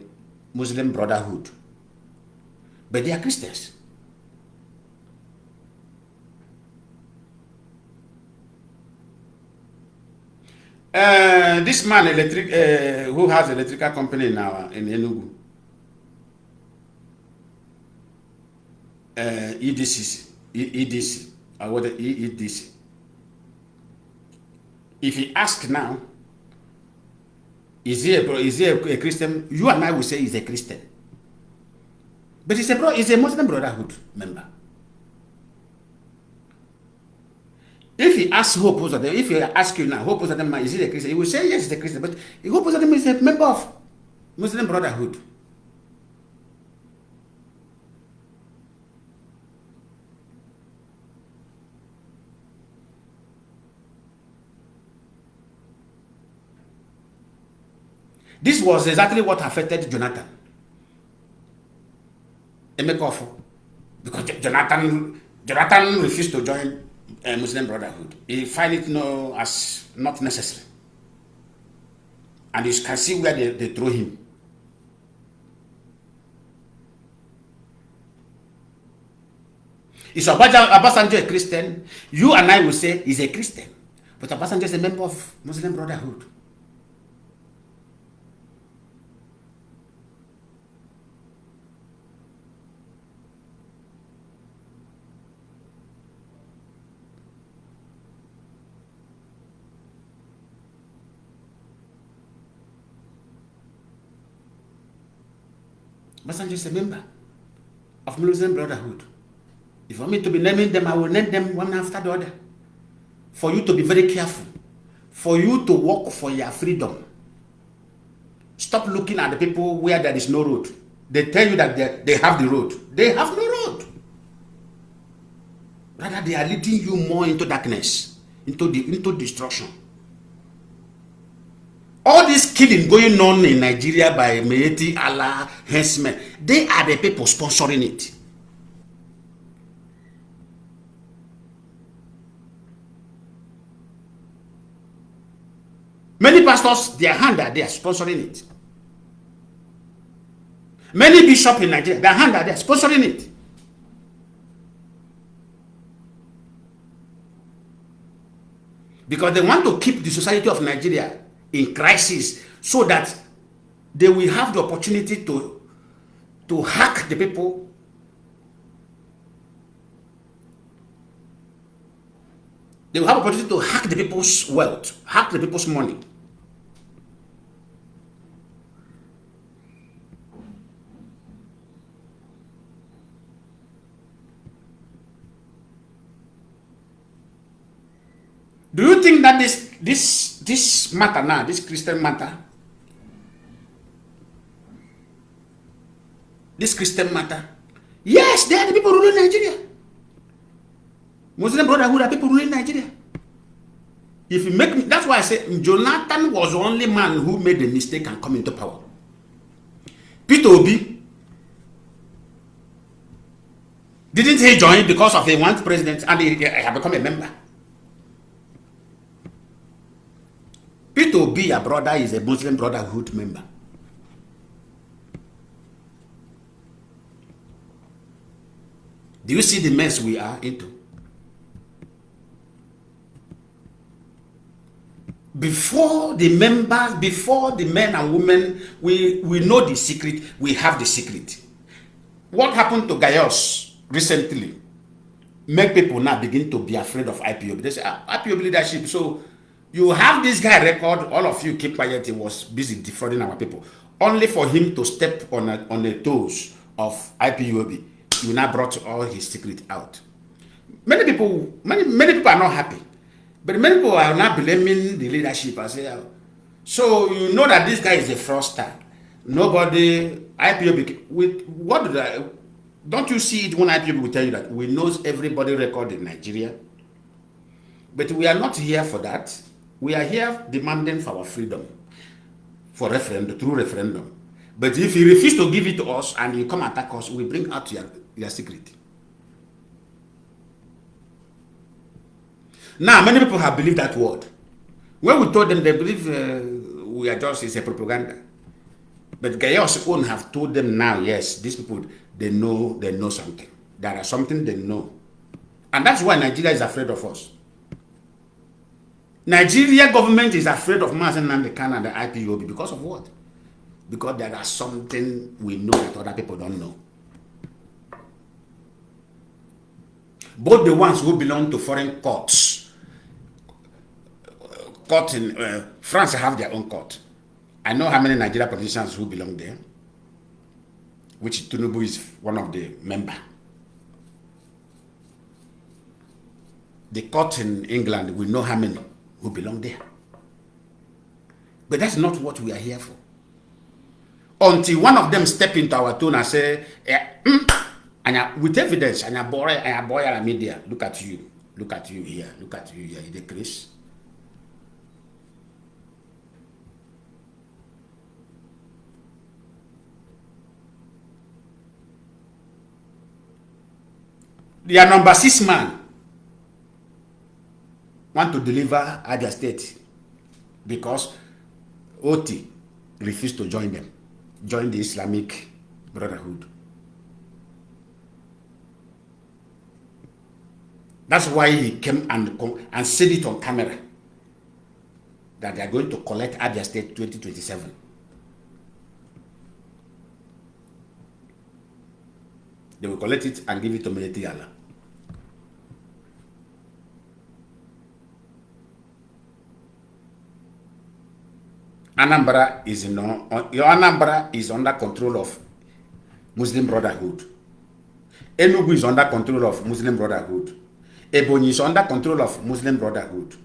Muslim brotherhood, but they are Christians. This man, who has an electrical company now in Enugu, EDC, or what EDC. If he asks now, is he a Christian? You and I will say he's a Christian. But he's a Muslim Brotherhood member. If he asks who opposed them, if he asks you now, who opposed them, is he a Christian? He will say yes, he's a Christian. But who opposed them is a member of Muslim Brotherhood. This was exactly what affected Jonathan. MNK, because Jonathan refused to join Muslim Brotherhood. He find it as not necessary. And you can see where they throw him. Is Obasanjo a Christian? You and I will say he's a Christian. But Obasanjo is a member of Muslim Brotherhood. Obasanjo is a member of Muslim Brotherhood. If you want me to be naming them, I will name them one after the other. For you to be very careful. For you to work for your freedom. Stop looking at the people where there is no road. They tell you that they have the road. They have no road. Rather, they are leading you more into darkness, into destruction. All this killing going on in Nigeria by Meeti Allah henchmen, they are the people sponsoring it. Many pastors, their hand are there sponsoring it. Many bishops in Nigeria, their hand are there sponsoring it. Because they want to keep the society of Nigeria in crisis so that they will have the opportunity to hack the people. They will have the opportunity to hack the people's wealth, hack the people's money. Do you think that this matter now, this Christian matter, yes, they are the people ruling Nigeria. Muslim Brotherhood are people ruling Nigeria. If you make me, that's why I say Jonathan was the only man who made the mistake and come into power. Peter Obi didn't he join because of he wants president and he have become a member. Peter Obi, your brother, is a Muslim Brotherhood member. Do you see the mess we are into? Before the members, before the men and women, we know the secret, we have the secret. What happened to Gayos recently make people now begin to be afraid of IPOB. They say, IPOB leadership, so you have this guy record, all of you keep quiet, he was busy defrauding our people. Only for him to step on the toes of IPOB, you now brought all his secret out. Many people are not happy. But many people are not blaming the leadership. I say, so you know that this guy is a fraudster. Nobody, IPOB, with what did I, don't you see it when IPOB will tell you that we know everybody record in Nigeria? But we are not here for that. We are here demanding for our freedom, for referendum, through referendum. But if you refuse to give it to us and you come attack us, we bring out your secret. Now, many people have believed that word. When we told them, they believe we are just, it's a propaganda. But Gayos own have told them now, yes, these people, they know something. There are something they know. And that's why Nigeria is afraid of us. Nigeria government is afraid of Mazi and Kanu and the IPOB because of what? Because there are something we know that other people don't know. Both the ones who belong to foreign courts, court in France have their own court. I know how many Nigerian politicians who belong there, which Tinubu is one of the members. The court in England, we know how many who belong there. But that's not what we are here for. Until one of them step into our tone and say, and with evidence, and boy, media, look at you here, you the Chris. Their number 6 man want to deliver Abia State because Oti refused to join them, join the Islamic Brotherhood. That's why he came and said it on camera that they are going to collect Abia State 2027. They will collect it and give it to military Allah. Anambra is under control of Muslim Brotherhood. Enugu is under control of Muslim Brotherhood. Ebonyi is under control of Muslim Brotherhood.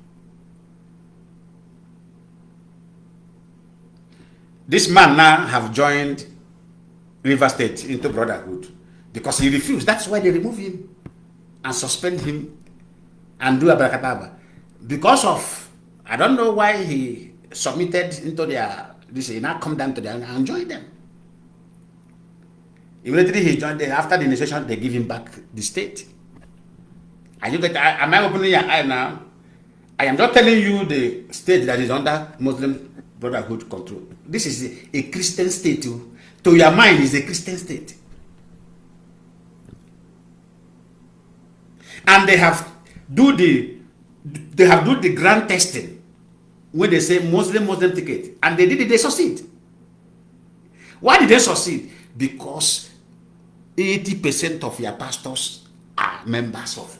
This man now have joined River State into Brotherhood because he refused. That's why they remove him and suspend him and do Abrakataba. Because of, I don't know why he submitted into their, this, he now come down to them and join them. Immediately he joined them. After the initiation, they give him back the state. And you get, am I opening your eye now? I am not telling you the state that is under Muslim Brotherhood control. This is a Christian state too. To your mind, is a Christian state. And they have do the grand testing when they say Muslim ticket, and they did it, they succeed. Why did they succeed? Because 80% of your pastors are members of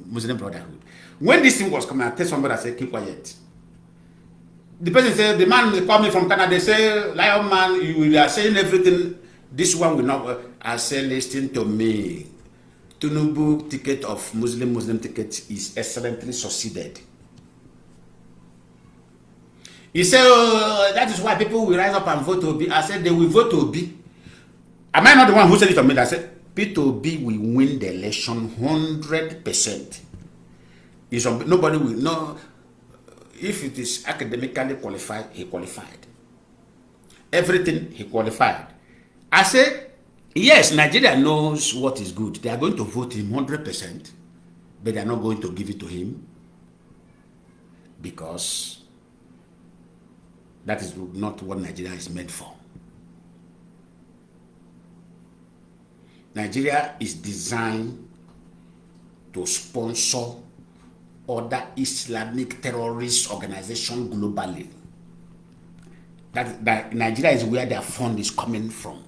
Muslim Brotherhood. When this thing was coming, I tell somebody, I said, keep quiet. The person said, the man called me from Canada, they say, Lion man, you are saying everything, this one will not work. I said, listen to me. Tinubu ticket of Muslim ticket is excellently succeeded. He said, oh, that is why people will rise up and vote Obi. I said, they will vote Obi. Am I not the one who said it to me? I said, Peter Obi will win the election 100%. Nobody will know. If it is academically qualified, he qualified. Everything he qualified. I said, yes, Nigeria knows what is good. They are going to vote him 100%, but they are not going to give it to him because that is not what Nigeria is meant for. Nigeria is designed to sponsor other Islamic terrorist organizations globally. That Nigeria is where their fund is coming from.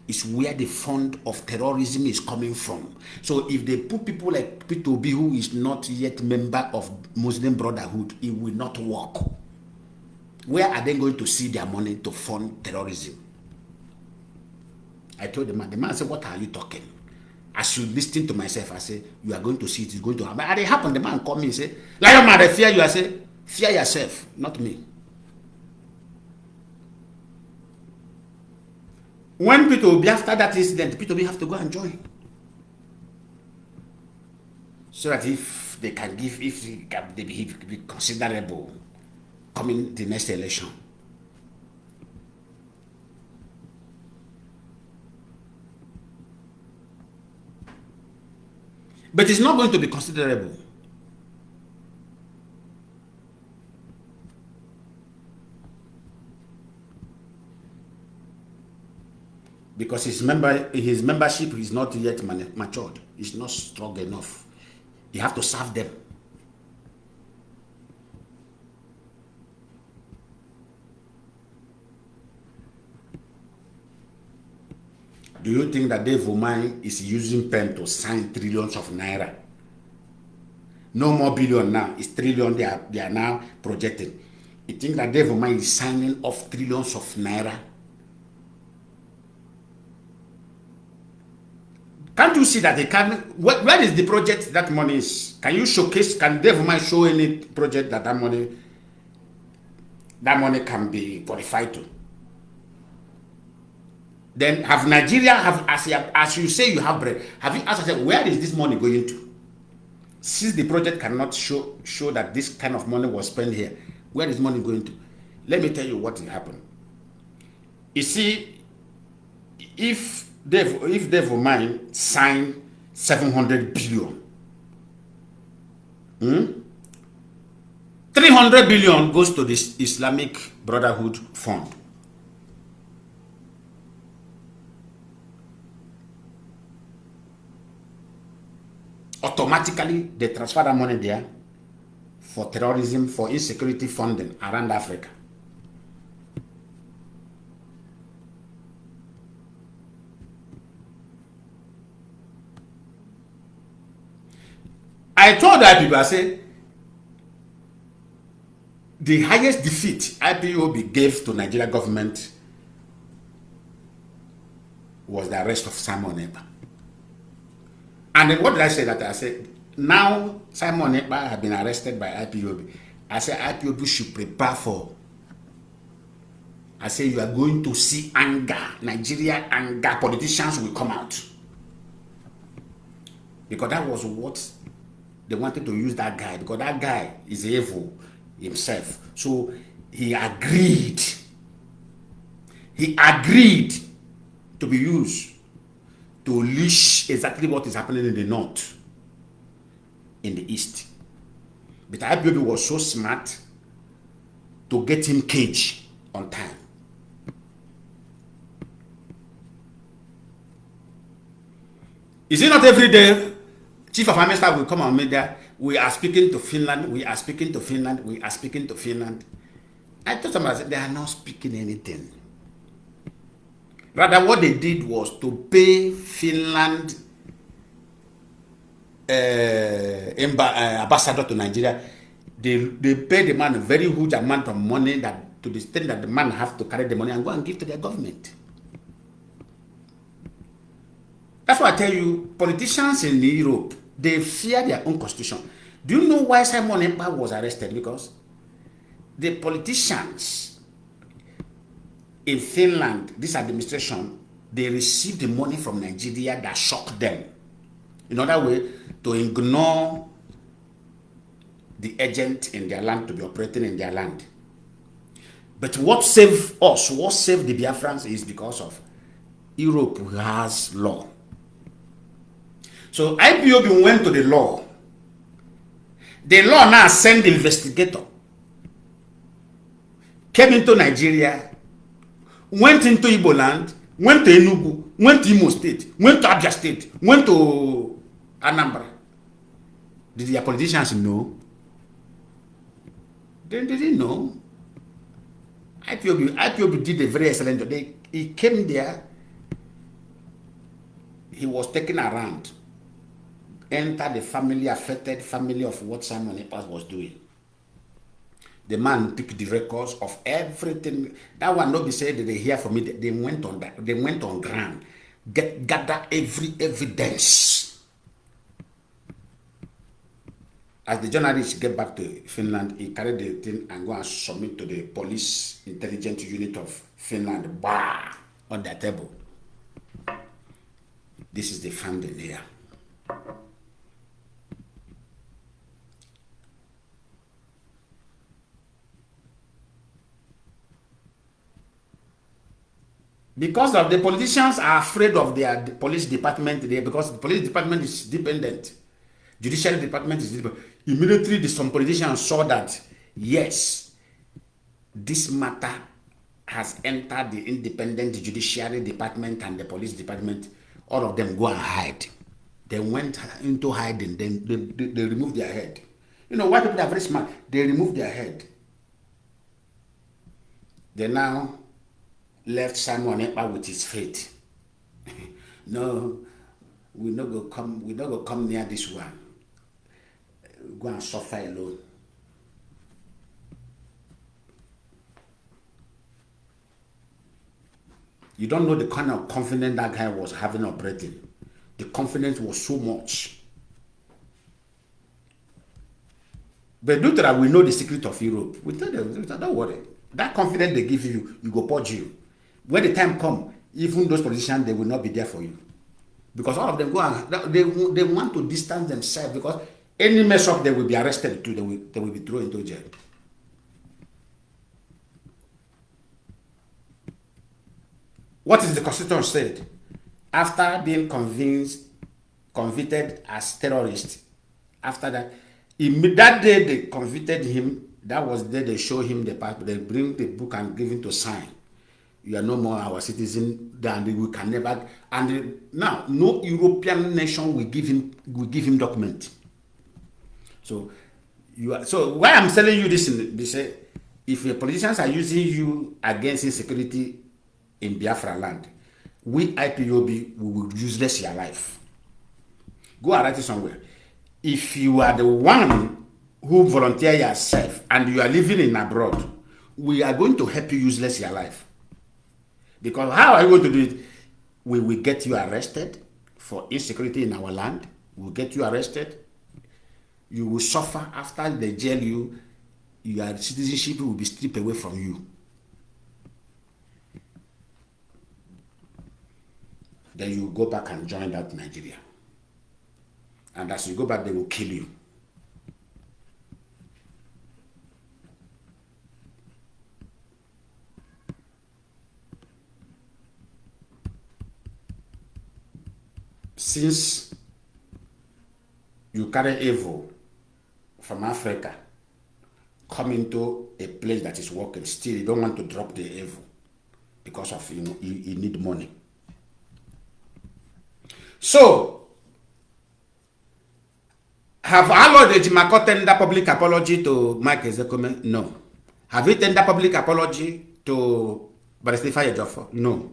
It's where the fund of terrorism is coming from. So if they put people like Peter Obi, who is not yet member of Muslim Brotherhood, it will not work. Where are they going to see their money to fund terrorism? I told the man said, what are you talking? I should listen to myself. I say, you are going to see it, it's going to happen. And it happened. The man called me and said, Lion man, I fear you. I say, fear yourself, not me. When Peter Obi, after that incident, Peter Obi have to go and join. So that if they can give, if they be considerable coming the next election. But it's not going to be considerable. Because his membership is not yet matured. It's not strong enough. You have to serve them. Do you think that Dave Omai is using pen to sign trillions of naira? No more billion now. It's trillion they are now projecting. You think that Dave Omai is signing off trillions of naira? Can't you see that they can? Where is the project that money is? Can you showcase? Can Dave Omai show any project that money can be qualified to? Then have Nigeria as you say you have bread? Have you asked yourself, where is this money going to? Since the project cannot show that this kind of money was spent here, where is money going to? Let me tell you what will happen. You see, if Dave Omai signed 700 billion, 300 300 billion goes to this Islamic Brotherhood Fund. Automatically, they transfer that money there for terrorism, for insecurity funding around Africa. I told that people, I said, the highest defeat IPOB gave to Nigeria government was the arrest of Simon Ekpa. And then what did I say that? I said, now Simon Ekpa has been arrested by IPOB. I said, IPOB should prepare for. I said, you are going to see anger. Nigeria anger. Politicians will come out. Because that was what they wanted to use that guy. Because that guy is evil himself. So he agreed. He agreed to be used to unleash exactly what is happening in the north, in the east. But IPOB was so smart to get him caged on time. Is it not every day Chief of Army Staff will come on media? We are speaking to Finland, we are speaking to Finland, we are speaking to Finland. I told somebody, they are not speaking anything. Rather, what they did was to pay Finland ambassador to Nigeria. They paid the man a very huge amount of money, that to the extent that the man have to carry the money and go and give to their government. That's why I tell you, politicians in Europe, they fear their own constitution. Do you know why Simon Ekpa was arrested? Because the politicians in Finland, this administration, they received the money from Nigeria that shocked them. In other way, to ignore the agent in their land to be operating in their land. But what saved us, what saved the Biafrans is because of Europe has law. So IPOB went to the law. The law now sent the investigator, came into Nigeria, went into Igbo land, went to Enugu, went to Imo State, went to Abia State, went to Anambra. Did the politicians know? They didn't know. IPOB did a very excellent job. He came there, he was taken around, enter the family, affected family of what Simon Ekpa was doing. The man took the records of everything. That one not be said that they hear from me. They went on that. They went on ground, gather every evidence. As the journalists get back to Finland, he carried the thing and go and submit to the police intelligence unit of Finland. Bah, on their table. This is the finding here. Because of the politicians are afraid of their police department there, because the police department is dependent. Judiciary department is dependent. Immediately, some politicians saw that, yes, this matter has entered the independent judiciary department and the police department. All of them go and hide. They went into hiding. Then they removed their head. You know, white people are very smart. They removed their head. They now left Simon Ekpa with his fate. No, we not go come near this one. Go and suffer alone. You don't know the kind of confidence that guy was having operating. The confidence was so much. But due to that, we know the secret of Europe. We tell them, don't worry. That confidence they give you, you go purge you. When the time comes, even those politicians, they will not be there for you. Because all of them go and they want to distance themselves, because any mess up, they will be arrested too. They will be thrown into jail. What is the Constitution said? After being convicted as terrorist, after that, that day they convicted him, That was there they show him the passport. They bring the book and give him to sign. You are no more our citizen, and we can never. And now, no European nation will give him document. So you are. So why I'm telling you this? They say, if the politicians are using you against insecurity in Biafra land, we IPOB we will useless your life. Go and write it somewhere. If you are the one who volunteer yourself and you are living in abroad, we are going to help you useless your life. Because how are you going to do it? We will get you arrested for insecurity in our land. We will get you arrested. You will suffer after they jail you. Your citizenship will be stripped away from you. Then you go back and join that Nigeria. And as you go back, they will kill you. Since you carry evil from Africa, come into a place that is working, still you don't want to drop the evil because of you need money. So, have Alod Ejimako tendered public apology to Mike Ezekome? No. Have you tendered public apology to Barrister Ejiofor? No.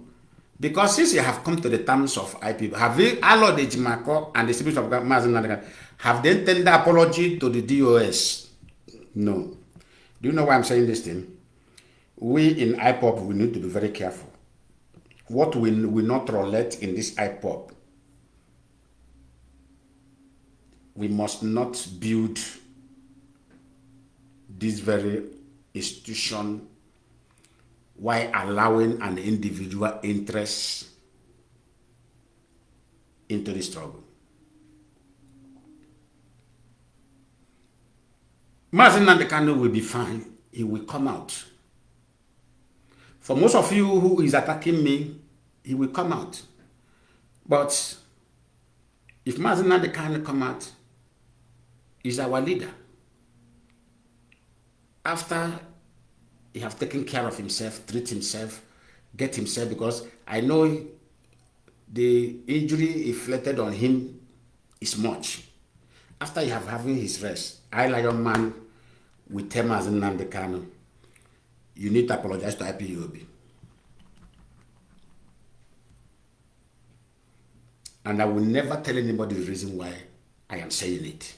Because since you have come to the terms of IP, have you Alod Ejimako and the Spirit of Mazi Nnamdi, have they tendered apology to the DOS? No. Do you know why I'm saying this thing? We in IPOP, we need to be very careful. What we will not roulette in this IPOP, we must not build this very institution while allowing an individual interest into the struggle. Mazi Nnamdi Kanu will be fine. He will come out. For most of you who is attacking me, he will come out. But if Mazi Nnamdi Kanu come out, he's our leader. After he have taken care of himself, treat himself, get himself, because I know the injury inflicted on him is much. After he have having his rest, I Lion Man with Mazi Nnamdi Kanu, you need to apologize to IPOB. And I will never tell anybody the reason why I am saying it.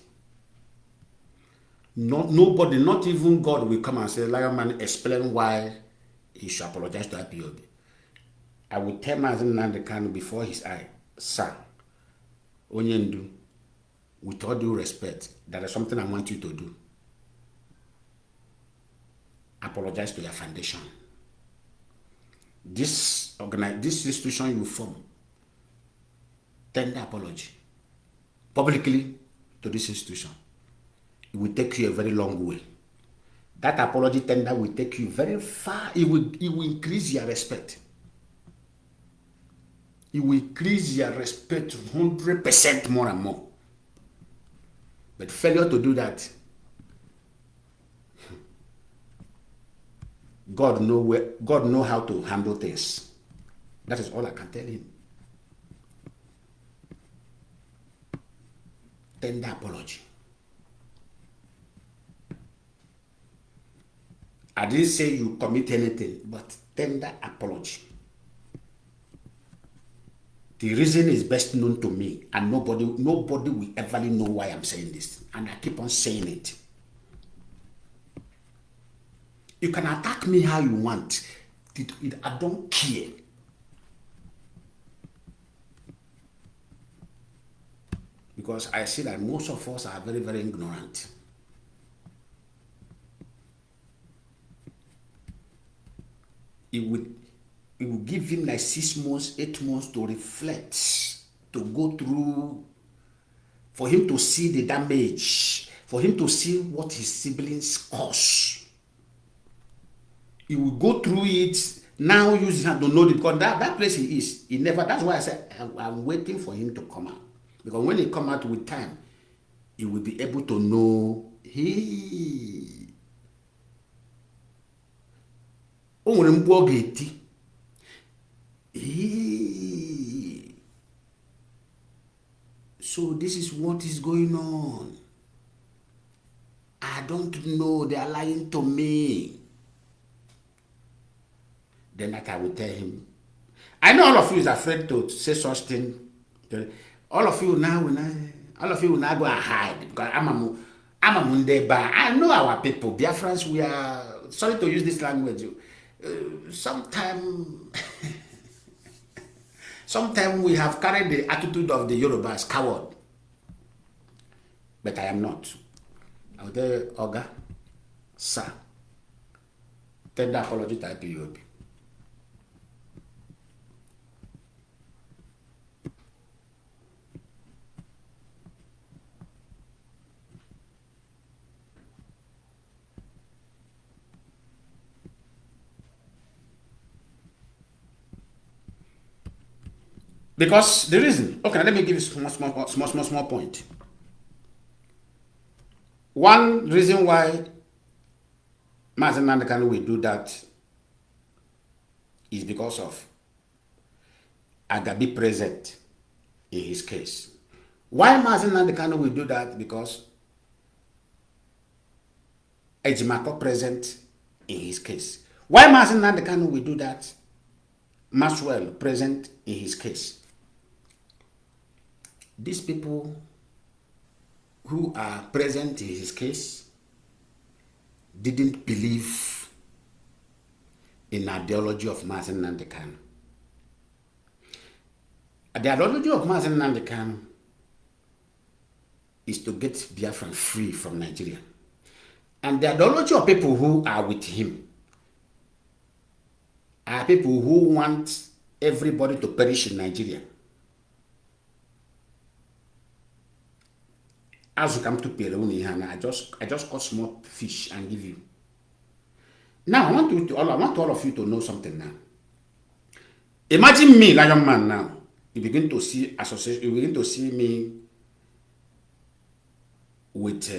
Nobody, not even God, will come and say, Lion Man, explain why he should apologize to IPOB. I will tell Mazi Nnamdi Kanu before his eye, sir, Onyendu, with all due respect, there is something I want you to do. Apologize to your foundation. This institution you form, tender apology publicly to this institution. It will take you a very long way. That apology tender will take you very far. It will increase your respect. It will increase your respect 100% more and more. But failure to do that, God know how to handle things. That is all I can tell him. Tender apology. I didn't say you commit anything, but tender apology. The reason is best known to me, and nobody will ever know why I'm saying this. And I keep on saying it. You can attack me how you want. I don't care. Because I see that most of us are very, very ignorant. It will give him like 6 months, 8 months to reflect, to go through, for him to see the damage, for him to see what his siblings caused. He will go through it now, using him to know it, because that place he is. He never. That's why I said I'm waiting for him to come out, because when he come out with time, he will be able to know. O nwere mkpu ọ ga-eti. So this is what is going on. I don't know. They are lying to me. Then I will tell him. I know all of you is afraid to say such thing. All of you now will now go and hide because I'm a Mundeba. I know our people, Biafrans. We are sorry to use this language. Sometimes we have carried the attitude of the Yoruba as coward, but I am not. I will tell you, Oga, sir, tender apology to IPOB. Because the reason, okay, let me give you small point. One reason why Mazi Nnamdi Kanu will do that is because of Agabi present in his case. Why Mazi Nnamdi Kanu will do that? Because Ejimako present in his case. Why Mazi Nnamdi Kanu will do that? Maxwell present in his case. These people who are present in his case didn't believe in the ideology of Mazi Nnamdi Kanu. The ideology of Mazi Nnamdi Kanu is to get Biafran free from Nigeria. And the ideology of people who are with him are people who want everybody to perish in Nigeria. As you come to Peroni, I just caught small fish and give you. Now I want all of you to know something now. Imagine me, lion man. Now you begin to see association. You begin to see me with.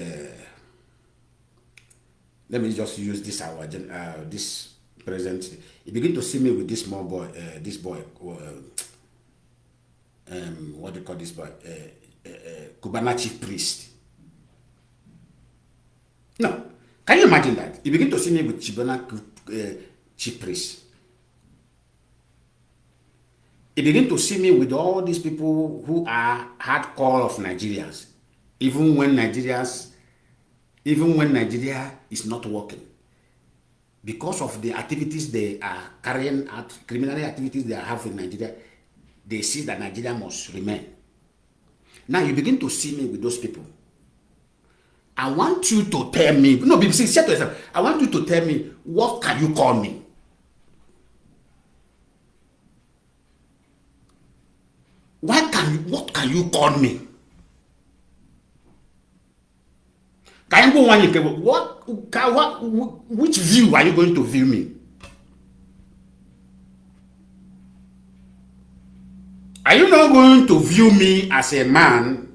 Let me just use this this present. You begin to see me with this small boy. This boy. What do you call this boy? Kubana chief priest. No, can you imagine that? You begin to see me with Chibana chief priest. You begin to see me with all these people who are hardcore of Nigerians, even when Nigeria is not working, because of the activities they are carrying out, criminal activities they have in Nigeria. They see that Nigeria must remain. Now you begin to see me with those people. I want you to tell me, no, be sincere to yourself. I want you to tell me, what can you call me? What can you call me? Can you go one? Which view are you going to view me? Are you not going to view me as a man?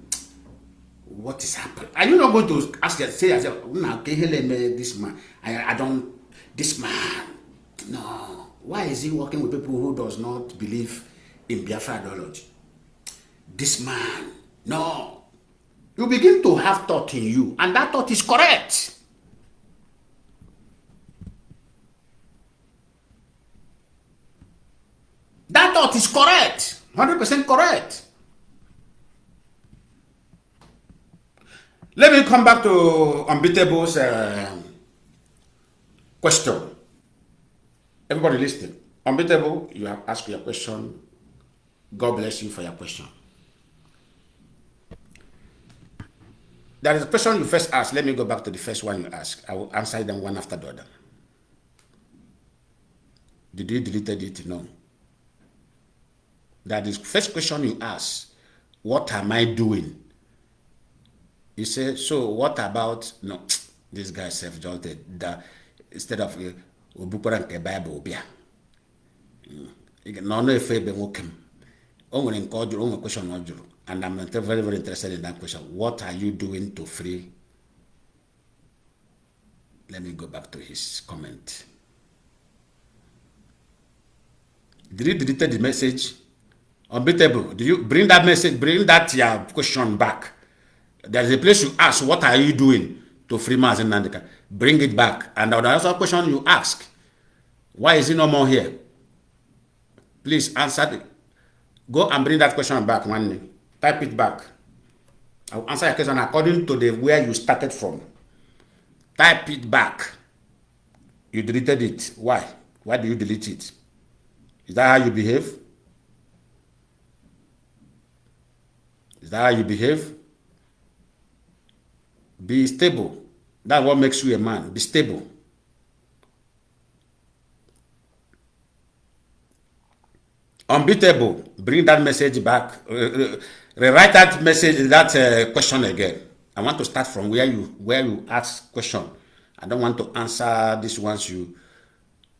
What is happening? Are you not going to say yourself, this man? I don't, this man. No. Why is he working with people who does not believe in Biafra ideology? This man. No. You begin to have thought in you, and that thought is correct. That thought is correct. 100% correct. Let me come back to Unbeatable's question. Everybody listening. Unbeatable, you have asked your question. God bless you for your question. There is a question you first asked. Let me go back to the first one you asked. I will answer them one after the other. Did you delete it? No. That is the first question you asked. What am I doing? You say, so what about, no, this guy self just the instead of Bible, no if only question, and I'm very, very interested in that question. What are you doing to free? Let me go back to his comment. Did you delete the message? Unbeatable. Do you bring that message, bring that your question back? There's a place you ask, what are you doing to free Mazi Nnamdi? Bring it back. And the other question you ask, why is he no more here? Please answer the, go and bring that question back, man. Type it back. I'll answer your question according to the where you started from. Type it back. You deleted it. Why? Why do you delete it? Is that how you behave? Is that how you behave? Be stable. That's what makes you a man. Be stable. Unbeatable. Bring that message back. Rewrite that message, that question again. I want to start from where you ask question. I don't want to answer this once you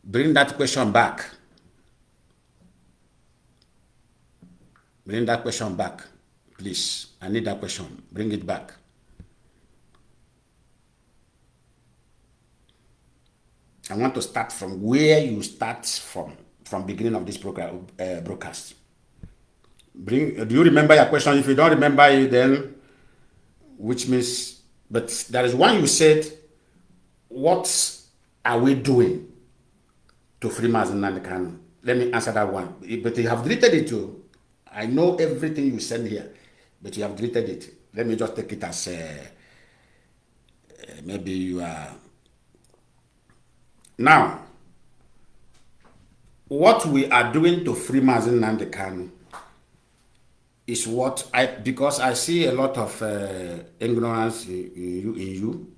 bring that question back. Bring that question back, please. I need that question. Bring it back. I want to start from where you start from beginning of this program broadcast. Do you remember your question? If you don't remember it, then which means, but there is one you said, what are we doing to free Mazi Nnamdi Kanu? Let me answer that one. But you have deleted it too. I know everything you send here, but you have deleted it. Let me just take it as maybe you are. Now, what we are doing to free Mazi Nnamdi Kanu is what because I see a lot of ignorance in you.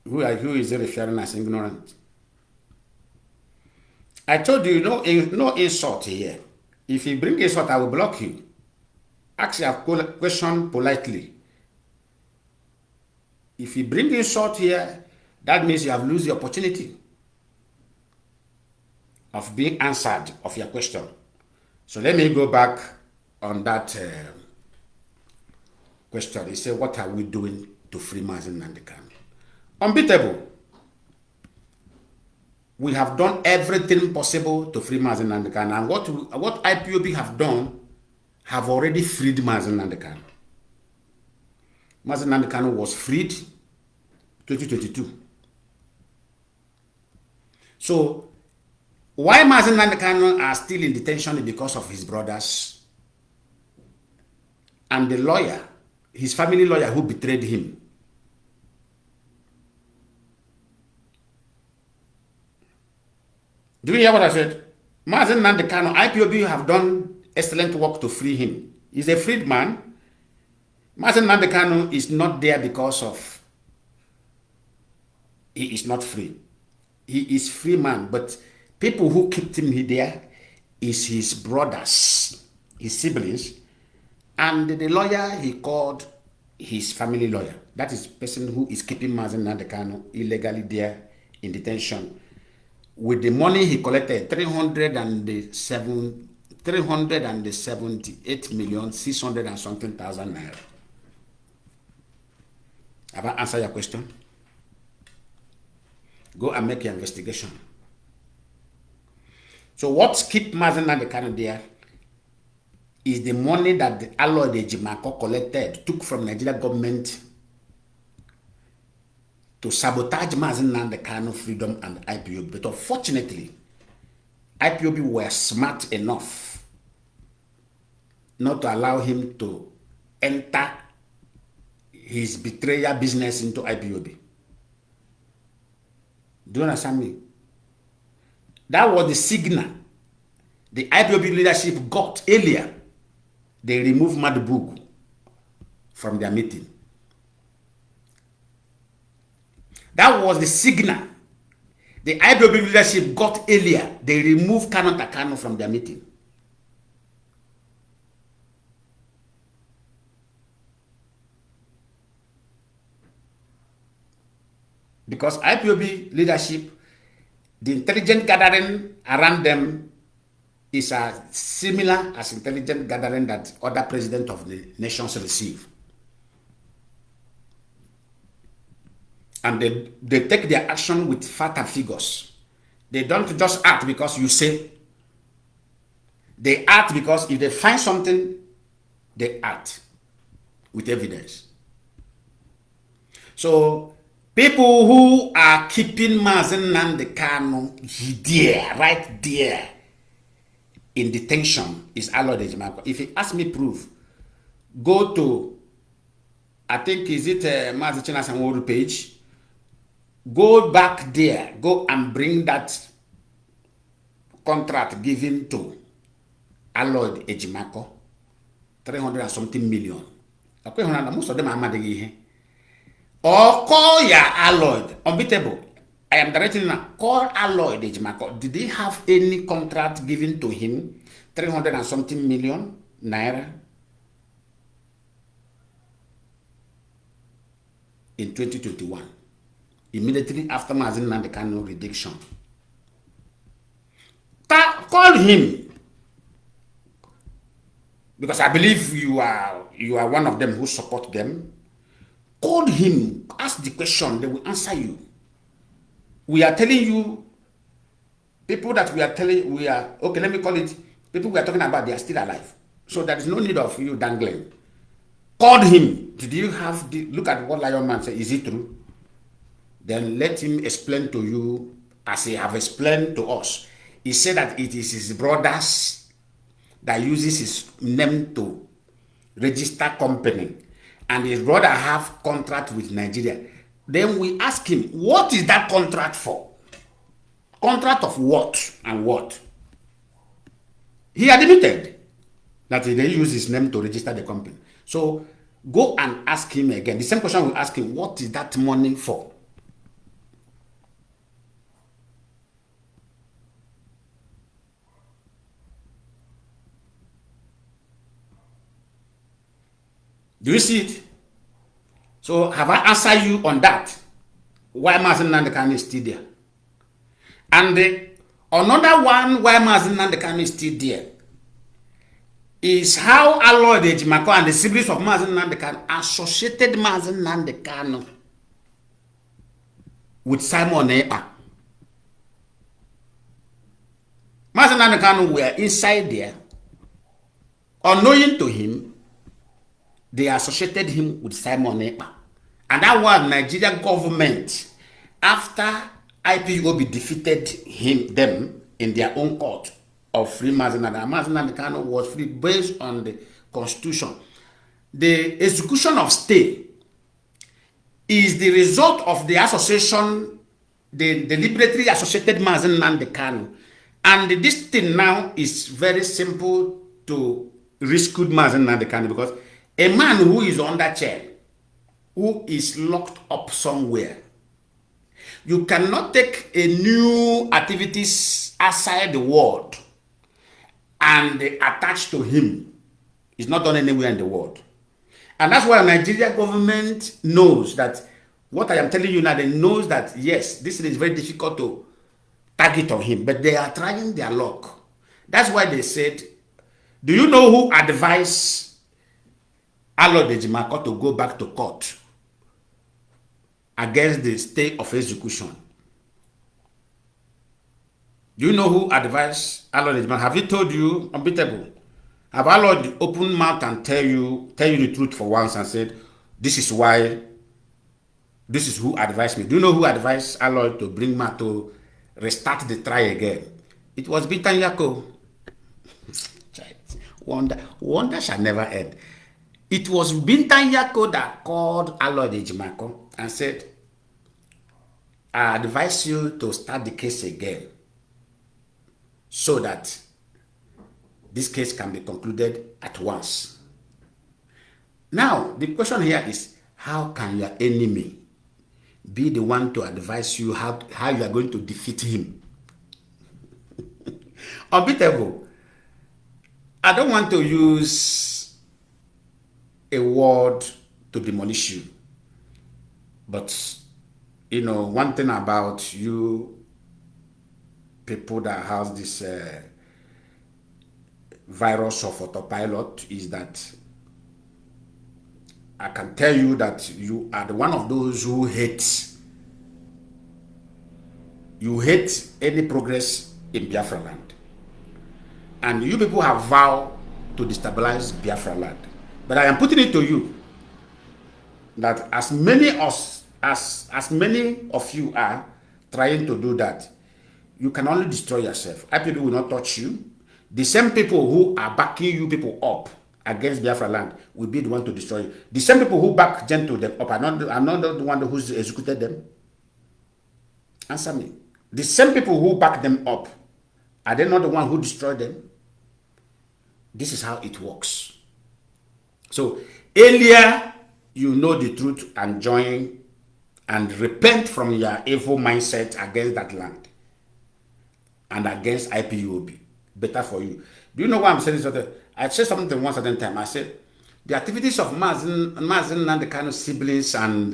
Who is referring as ignorant? I told you, no insult here. If you bring insult, I will block you. Ask your question politely. If you bring insult here, that means you have lost the opportunity of being answered of your question. So let me go back on that question. He said, what are we doing to free Mazi Nnamdi Kanu? Unbeatable. We have done everything possible to free Mazi Nnamdi Kanu. And what IPOB have done have already freed Mazi Nnamdi Kanu. Mazi Nnamdi Kanu was freed 2022. So why Mazi Nnamdi Kanu are still in detention is because of his brothers and the lawyer, his family lawyer who betrayed him. Do you hear what I said? Mazi Nnamdi Kanu, IPOB have done excellent work to free him. He's a freed man. Mazi Nnamdi Kanu is not there because of he is not free. He is free man, but people who kept him there is his brothers, his siblings, and the lawyer he called his family lawyer. That is the person who is keeping Mazi Nnamdi Kanu illegally there in detention. With the money he collected, 378,600,000 and something naira. Have I answered your question? Go and make your investigation. So what keep Mazi Nnamdi Kanu there is the money that the Alloy de Jimako collected, took from Nigeria government to sabotage Mazi Nnamdi Kanu freedom and IPOB. But unfortunately, IPOB were smart enough not to allow him to enter his betrayal business into IPOB. Do you understand me? That was the signal the IPOB leadership got earlier. They removed Madbugu from their meeting. That was the signal the IPOB leadership got earlier. They removed Kanu from their meeting. Because IPOB leadership, the intelligence gathering around them is similar as intelligence gathering that other presidents of the nations receive. And they take their action with fact and figures. They don't just act because you say. They act because if they find something, they act with evidence. So people who are keeping Mazi Nnamdi Kanu there, right there, in detention is Aloy Ejimako. If he asks me proof, go to, I think, is it Mazi Chinasanworu page? Go back there, go and bring that contract given to Aloy Ejimako, 300 and something million. Most of them are mad. Or call your Aloy, unbeatable. I am directing now. Call Aloy Ejimako. Did he have any contract given to him? 300 and something million naira in 2021, immediately after Mazi Nnamdi Kanu reduction. Call him, because I believe you are one of them who support them. Call him, ask the question, they will answer you. We are telling you, people that okay, let me call it, people we are talking about, they are still alive. So there is no need of you dangling. Call him. Did you have look at what Lion Man said? Is it true? Then let him explain to you as he have explained to us. He said that it is his brothers that uses his name to register company, and his brother have contract with Nigeria. Then we ask him, what is that contract for? Contract of what and what? He admitted that they use his name to register the company. So go and ask him again. The same question we ask him, what is that money for? Do you see it? So have I answered you on that? Why Mazi Nnamdi Kanu is still there? And another one why Mazi Nnamdi Kanu is still there is how Aloy Ejimako and the siblings of Mazi Nnamdi Kanu associated Mazi Nnamdi Kanu with Simon Ekpa. Mazi Nnamdi Kanu were inside there, unknowing to him. They associated him with Simon Ekpa. And that was Nigerian government, after IPOB defeated them in their own court of free Mazi Nnamdi. Mazi Nnamdi Kanu was free based on the constitution. The execution of stay is the result of the association, the deliberately associated Mazi Nnamdi Kanu. And this thing now is very simple to rescue Mazi Nnamdi Kanu, because a man who is under chair, who is locked up somewhere, you cannot take a new activities outside the world and attach to him. It's not done anywhere in the world. And that's why Nigeria government knows that what I am telling you now, they knows that yes, this is very difficult to target on him, but they are trying their luck. That's why they said, do you know who advised Aloy Ejimako to go back to court against the stay of execution? Do you know who advised Aloy Ejimako? Have he told you, unbeatable? Have Aloy opened mouth and tell you the truth for once and said, this is why, this is who advised me? Do you know who advised Aloy to bring Matt to restart the trial again? It was Bintan Yako. Wonder shall never end. It was Bintan Yako that called Aloy Ejimako and said, I advise you to start the case again so that this case can be concluded at once. Now, the question here is, how can your enemy be the one to advise you how you are going to defeat him? Unbeatable. I don't want to use a word to demolish you, but you know, one thing about you people that have this virus of autopilot is that I can tell you that you are one of those who hates You hate any progress in Biafra land. And you people have vowed to destabilize Biafra land. But I am putting it to you that as many of you are trying to do that, you can only destroy yourself. IPOB will not touch you. The same people who are backing you people up against Biafra land will be the one to destroy you. The same people who back Gentile them up, I'm not the one who's executed them. Answer me. The same people who back them up, are they not the one who destroyed them? This is how it works. So earlier you know the truth and join and repent from your evil mindset against that land and against IPOB. Better for you. Do you know why I'm saying this? I said something one certain time. I said the activities of Mazi and the Kanu siblings and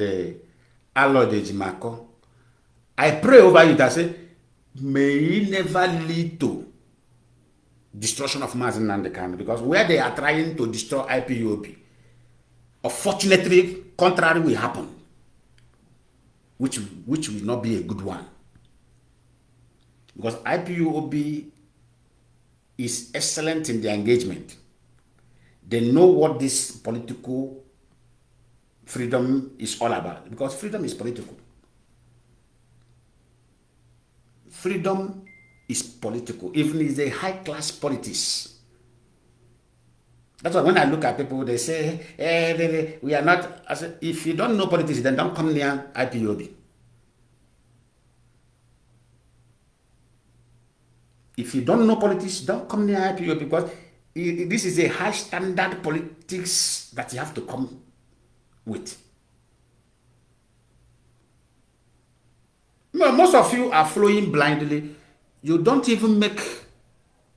Alod Ejimako, I pray over you that I say, may it never lead to destruction of Mazi and the Kanu, because where they are trying to destroy IPOB, unfortunately, contrary will happen, which will not be a good one. Because IPOB is excellent in their engagement. They know what this political freedom is all about, because freedom is political. Freedom is political, even if it's a high-class politics. That's why when I look at people, they say, we are not, I say, if you don't know politics, then don't come near IPOB. If you don't know politics, don't come near IPOB, because this is a high standard politics that you have to come with. Most of you are flowing blindly. You don't even make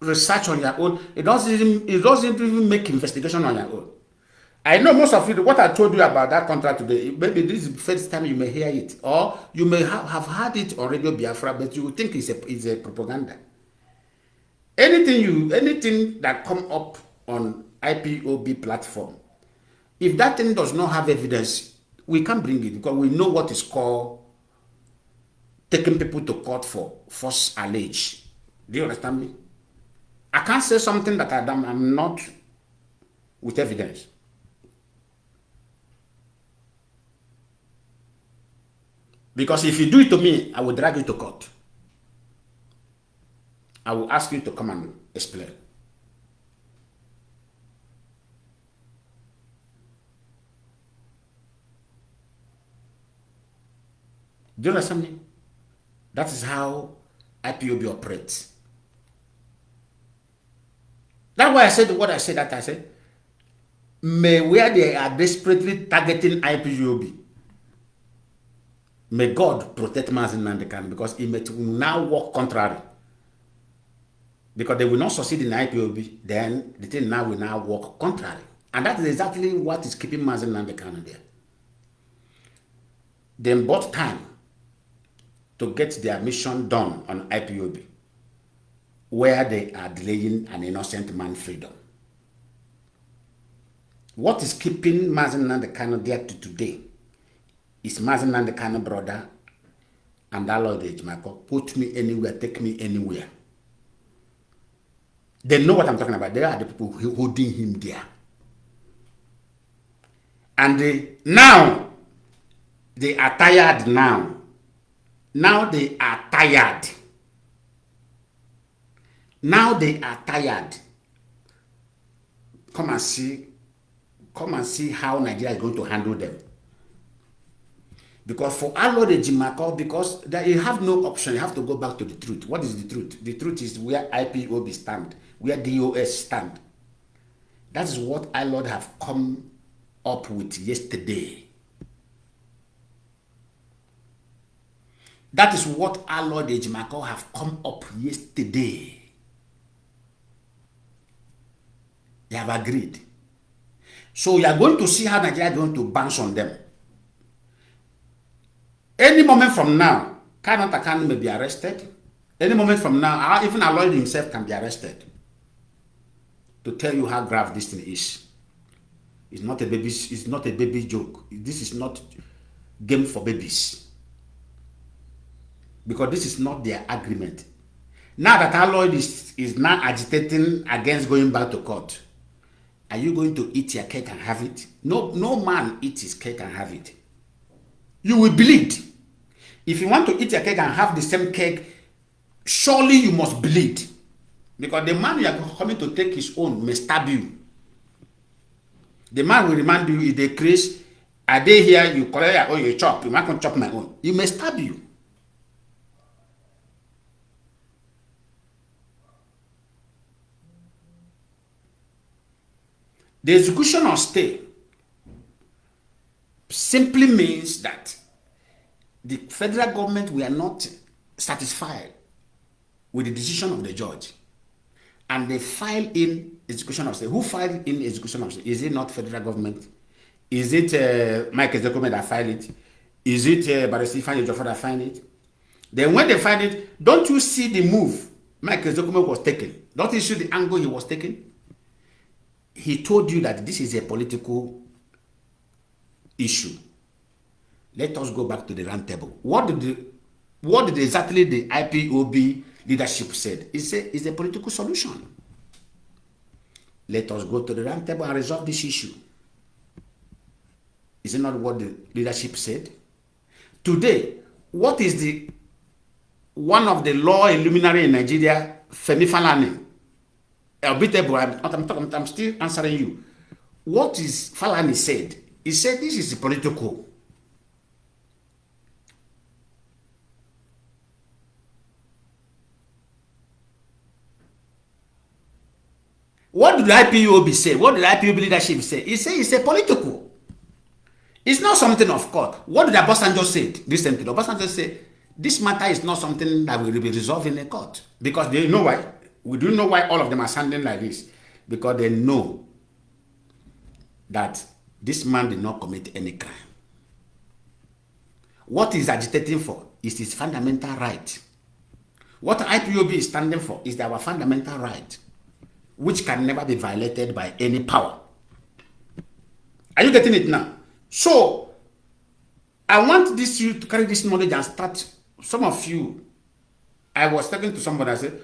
research on your own. It doesn't even make investigation on your own. I know most of you, what I told you about that contract today, maybe this is the first time you may hear it, or you may have heard it on Radio Biafra, but you think it's a propaganda. Anything that come up on IPOB platform, if that thing does not have evidence, we can't bring it, because we know what is called taking people to court for false allege. Do you understand me? I can't say something that I'm not with evidence. Because if you do it to me, I will drag you to court. I will ask you to come and explain. Do you understand me? That is how IPOB operates. That's why I said what I said, that I said, where they are desperately targeting IPOB, may God protect Mazi and Kanu, because it may now work contrary. Because they will not succeed in IPOB, then the thing now will now work contrary. And that is exactly what is keeping Mazi and Kanu there. They bought time to get their mission done on IPOB, where they are delaying an innocent man's freedom. What is keeping Mazi and Kanu there to today is Mazi and Kanu brother and Alod Ejimako. Put me anywhere, take me anywhere. They know what I'm talking about. They are the people holding him there. And now, they are tired now. Now they are tired. Now they are tired. Come and see how Nigeria is going to handle them. Because for Alod Ejimako, because you have no option, you have to go back to the truth. What is the truth? The truth is where IPOB stand, where DOS stand. That is what Alod have come up with yesterday. That is what Alod Ejimako have come up yesterday. They have agreed. So you are going to see how Nigeria is going to bounce on them. Any moment from now, Kanu may be arrested. Any moment from now, even Alod himself can be arrested. To tell you how grave this thing is. It's not a baby joke. This is not game for babies. because this is not their agreement. Now that our Lord is now agitating against going back to court, are you going to eat your cake and have it? No, no man eats his cake and have it. You will bleed. If you want to eat your cake and have the same cake, surely you must bleed. Because the man you are coming to take his own may stab you. The man will remind you, if they craze, are they here, you collect your own, you chop, you might not chop my own. You may stab you. The execution of stay simply means that the federal government were not satisfied with the decision of the judge, and they filed in execution of stay. Who filed in execution of stay? Is it not federal government? Is it Mike Ezekweme that filed it? Is it Barrister Ifeanyi Ejiofor that filed it? Then when they filed it, don't you see the move Mike Ezekweme was taking? Don't you see the angle he was taking? He told you that this is a political issue. Let us go back to the round table. What did exactly the IPOB leadership said? It said it's a political solution. Let us go to the round table and resolve this issue. Is it not what the leadership said? Today, what is the one of the law luminary in Nigeria, Femi Falana? I'm still answering you. What is Falana said? He said this is political. What did the IPOB say? What did the IPOB leadership say? He said it's a political. It's not something of court. What did Obasanjo say? Recently, Obasanjo said this matter is not something that will be resolved in a court, because they know why. We do know why all of them are sounding like this, because they know that this man did not commit any crime. What he's agitating for is his fundamental right. What IPOB is standing for is our fundamental right, which can never be violated by any power. Are you getting it now? So, I want you to carry this knowledge and start. Some of you, I was talking to somebody, I said,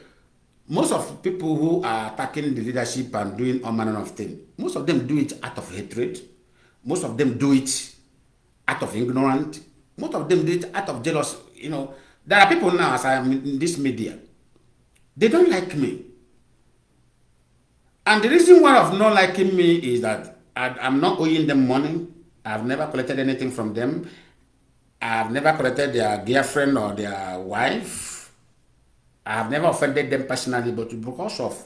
most of the people who are attacking the leadership and doing all manner of things, most of them do it out of hatred. Most of them do it out of ignorance. Most of them do it out of jealousy. You know, there are people now, as I am in this media, they don't like me. And the reason why of not liking me is that I'm not owing them money. I've never collected anything from them. I've never collected their girlfriend or their wife. I have never offended them personally, but because of,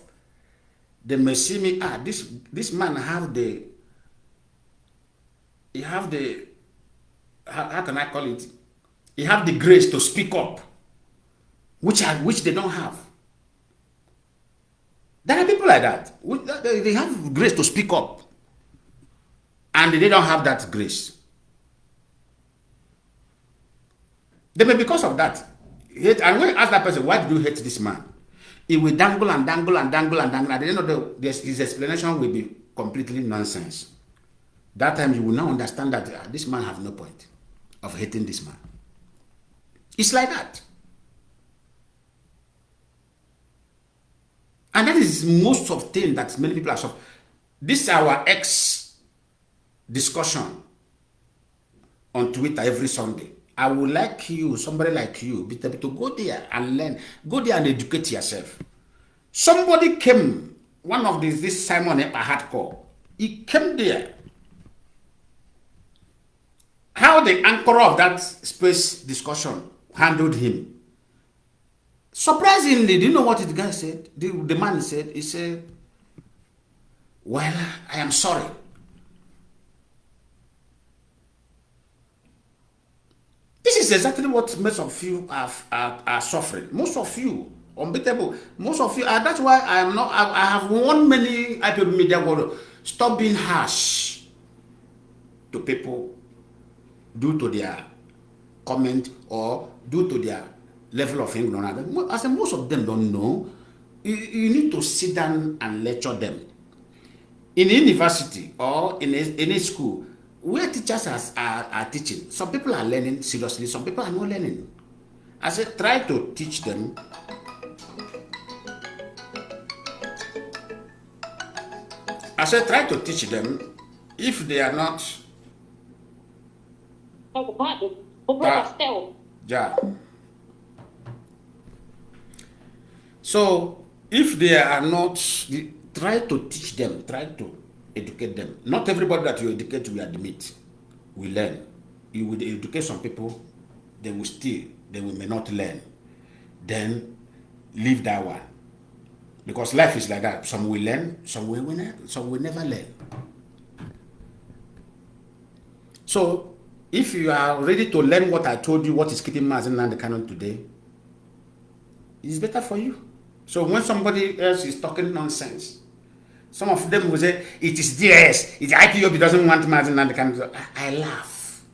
they may see me, this man have the, how can I call it? He have the grace to speak up, which they don't have. There are people like that. They have grace to speak up, and they don't have that grace. They may, because of that, hate. And when you ask that person, why did you hate this man? He will dangle and dangle and dangle and dangle. At the end of his explanation will be completely nonsense. That time you will now understand that this man have no point of hating this man. It's like that. And that is most of things that many people are suffering. This is our discussion on Twitter every Sunday. I would like you, somebody like you, to go there and learn. Go there and educate yourself. Somebody came, one of this Simon Epa hardcore, he came there. How the anchor of that space discussion handled him. Surprisingly, do you know what the guy said? The man said, he said, well, I am sorry. This is exactly what most of you are suffering. Most of you, unbeatable. Most of you, that's why I have warned many IPOB media world, stop being harsh to people due to their comment or due to their level of ignorance. As most of them don't know, you need to sit down and lecture them. In a university or in any school, where teachers are teaching, some people are learning seriously, some people are not learning. I said, try to teach them. I said, try to teach them if they are not. Yeah. So, if they are not, try to teach them, try to educate them. Not everybody that you educate will admit, will learn. You will educate some people, they will still, they may not learn. Then, leave that one. Because life is like that. Some will learn, some will never learn. So, if you are ready to learn what I told you, what is keeping Mazi Nnamdi Kanu today, it's better for you. So when somebody else is talking nonsense, some of them will say, it is DS, it's IPOB doesn't want Mazi Nnamdi Kanu. I laugh.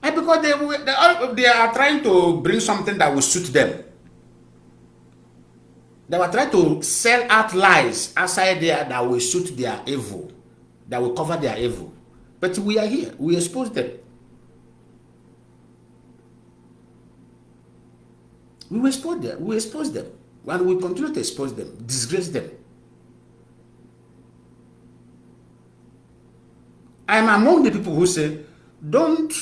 And because they are trying to bring something that will suit them. They were trying to sell out lies outside there that will suit their evil, that will cover their evil. But we are here, we expose them. We will expose them, and we continue to expose them, disgrace them. I am among the people who say, don't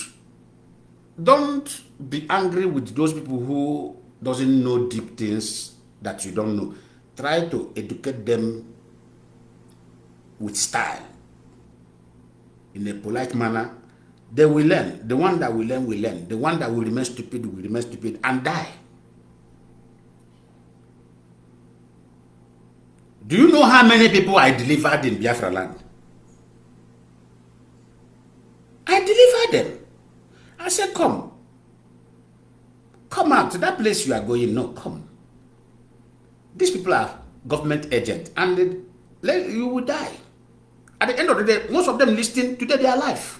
be angry with those people who doesn't know deep things that you don't know. Try to educate them with style, in a polite manner. They will learn. The one that will learn will learn. The one that will remain stupid and die. Do you know how many people I delivered in Biafra land? I delivered them. I said, come out to that place you are going. No, come. These people are government agents, and you will die. At the end of the day, most of them listening today, they are alive.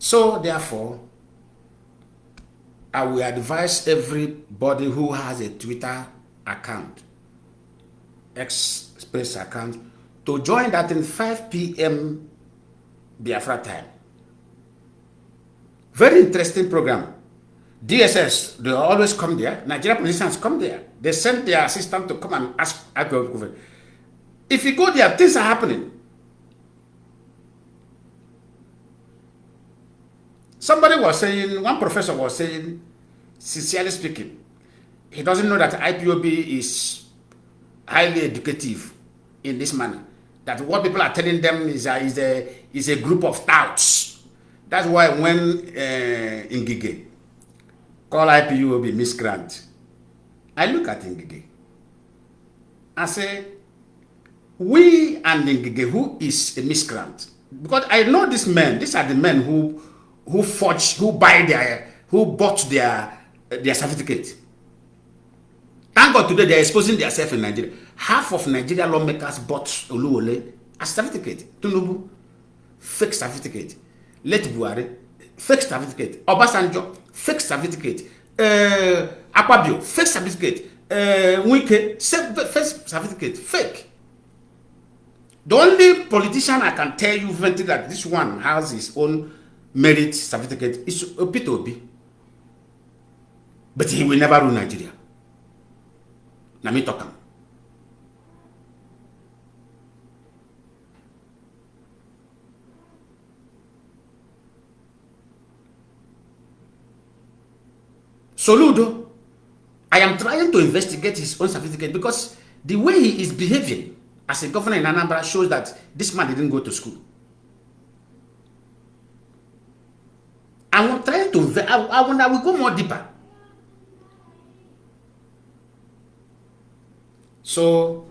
So therefore, I will advise everybody who has a Twitter account, Express account, to join that in 5 p.m. Biafra time. Very interesting program. DSS, they always come there. Nigerian politicians come there. They send their assistant to come and ask. If you go there, things are happening. Somebody was saying, one professor was saying, sincerely speaking, he doesn't know that IPOB is highly educative in this manner. That what people are telling them is a group of touts. That's why when Ngige call IPOB miscreant, I look at Ngige and say, we and Ngige, who is a miscreant? Because I know these men, these are the men who forge, who bought their certificate. Thank God today they are exposing themselves in Nigeria. Half of Nigeria lawmakers bought Oluwole a certificate. Tinubu, fake certificate. Let Buhari, fake certificate. Obasanjo, fake certificate. Akpabio, fake certificate. Wike, fake certificate. Fake. The only politician I can tell you that this one has his own merit certificate is Peter Obi. But he will never rule Nigeria. Now me talk. Soludo, I am trying to investigate his own certificate because the way he is behaving as a governor in Anambra shows that this man didn't go to school. I'm trying to, I will go more deeper. So,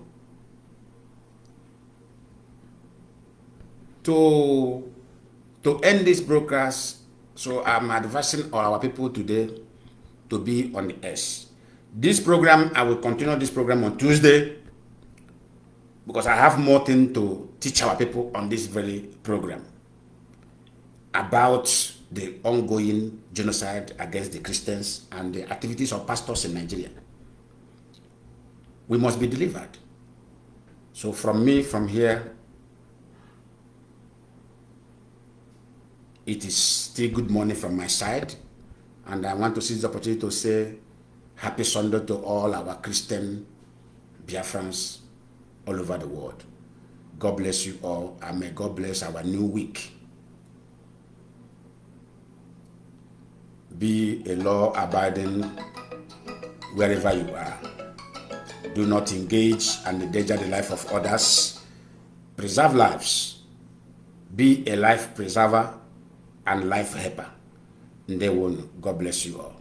to end this broadcast, so I'm advising all our people today to be on the S. This program, I will continue this program on Tuesday because I have more things to teach our people on this very program about the ongoing genocide against the Christians and the activities of pastors in Nigeria. We must be delivered. So from me, from here, it is still good morning from my side. And I want to seize the opportunity to say happy Sunday to all our Christian Biafrans all over the world. God bless you all, and may God bless our new week. Be a law-abiding wherever you are. Do not engage and endanger the life of others. Preserve lives. Be a life preserver and life helper. God bless you all.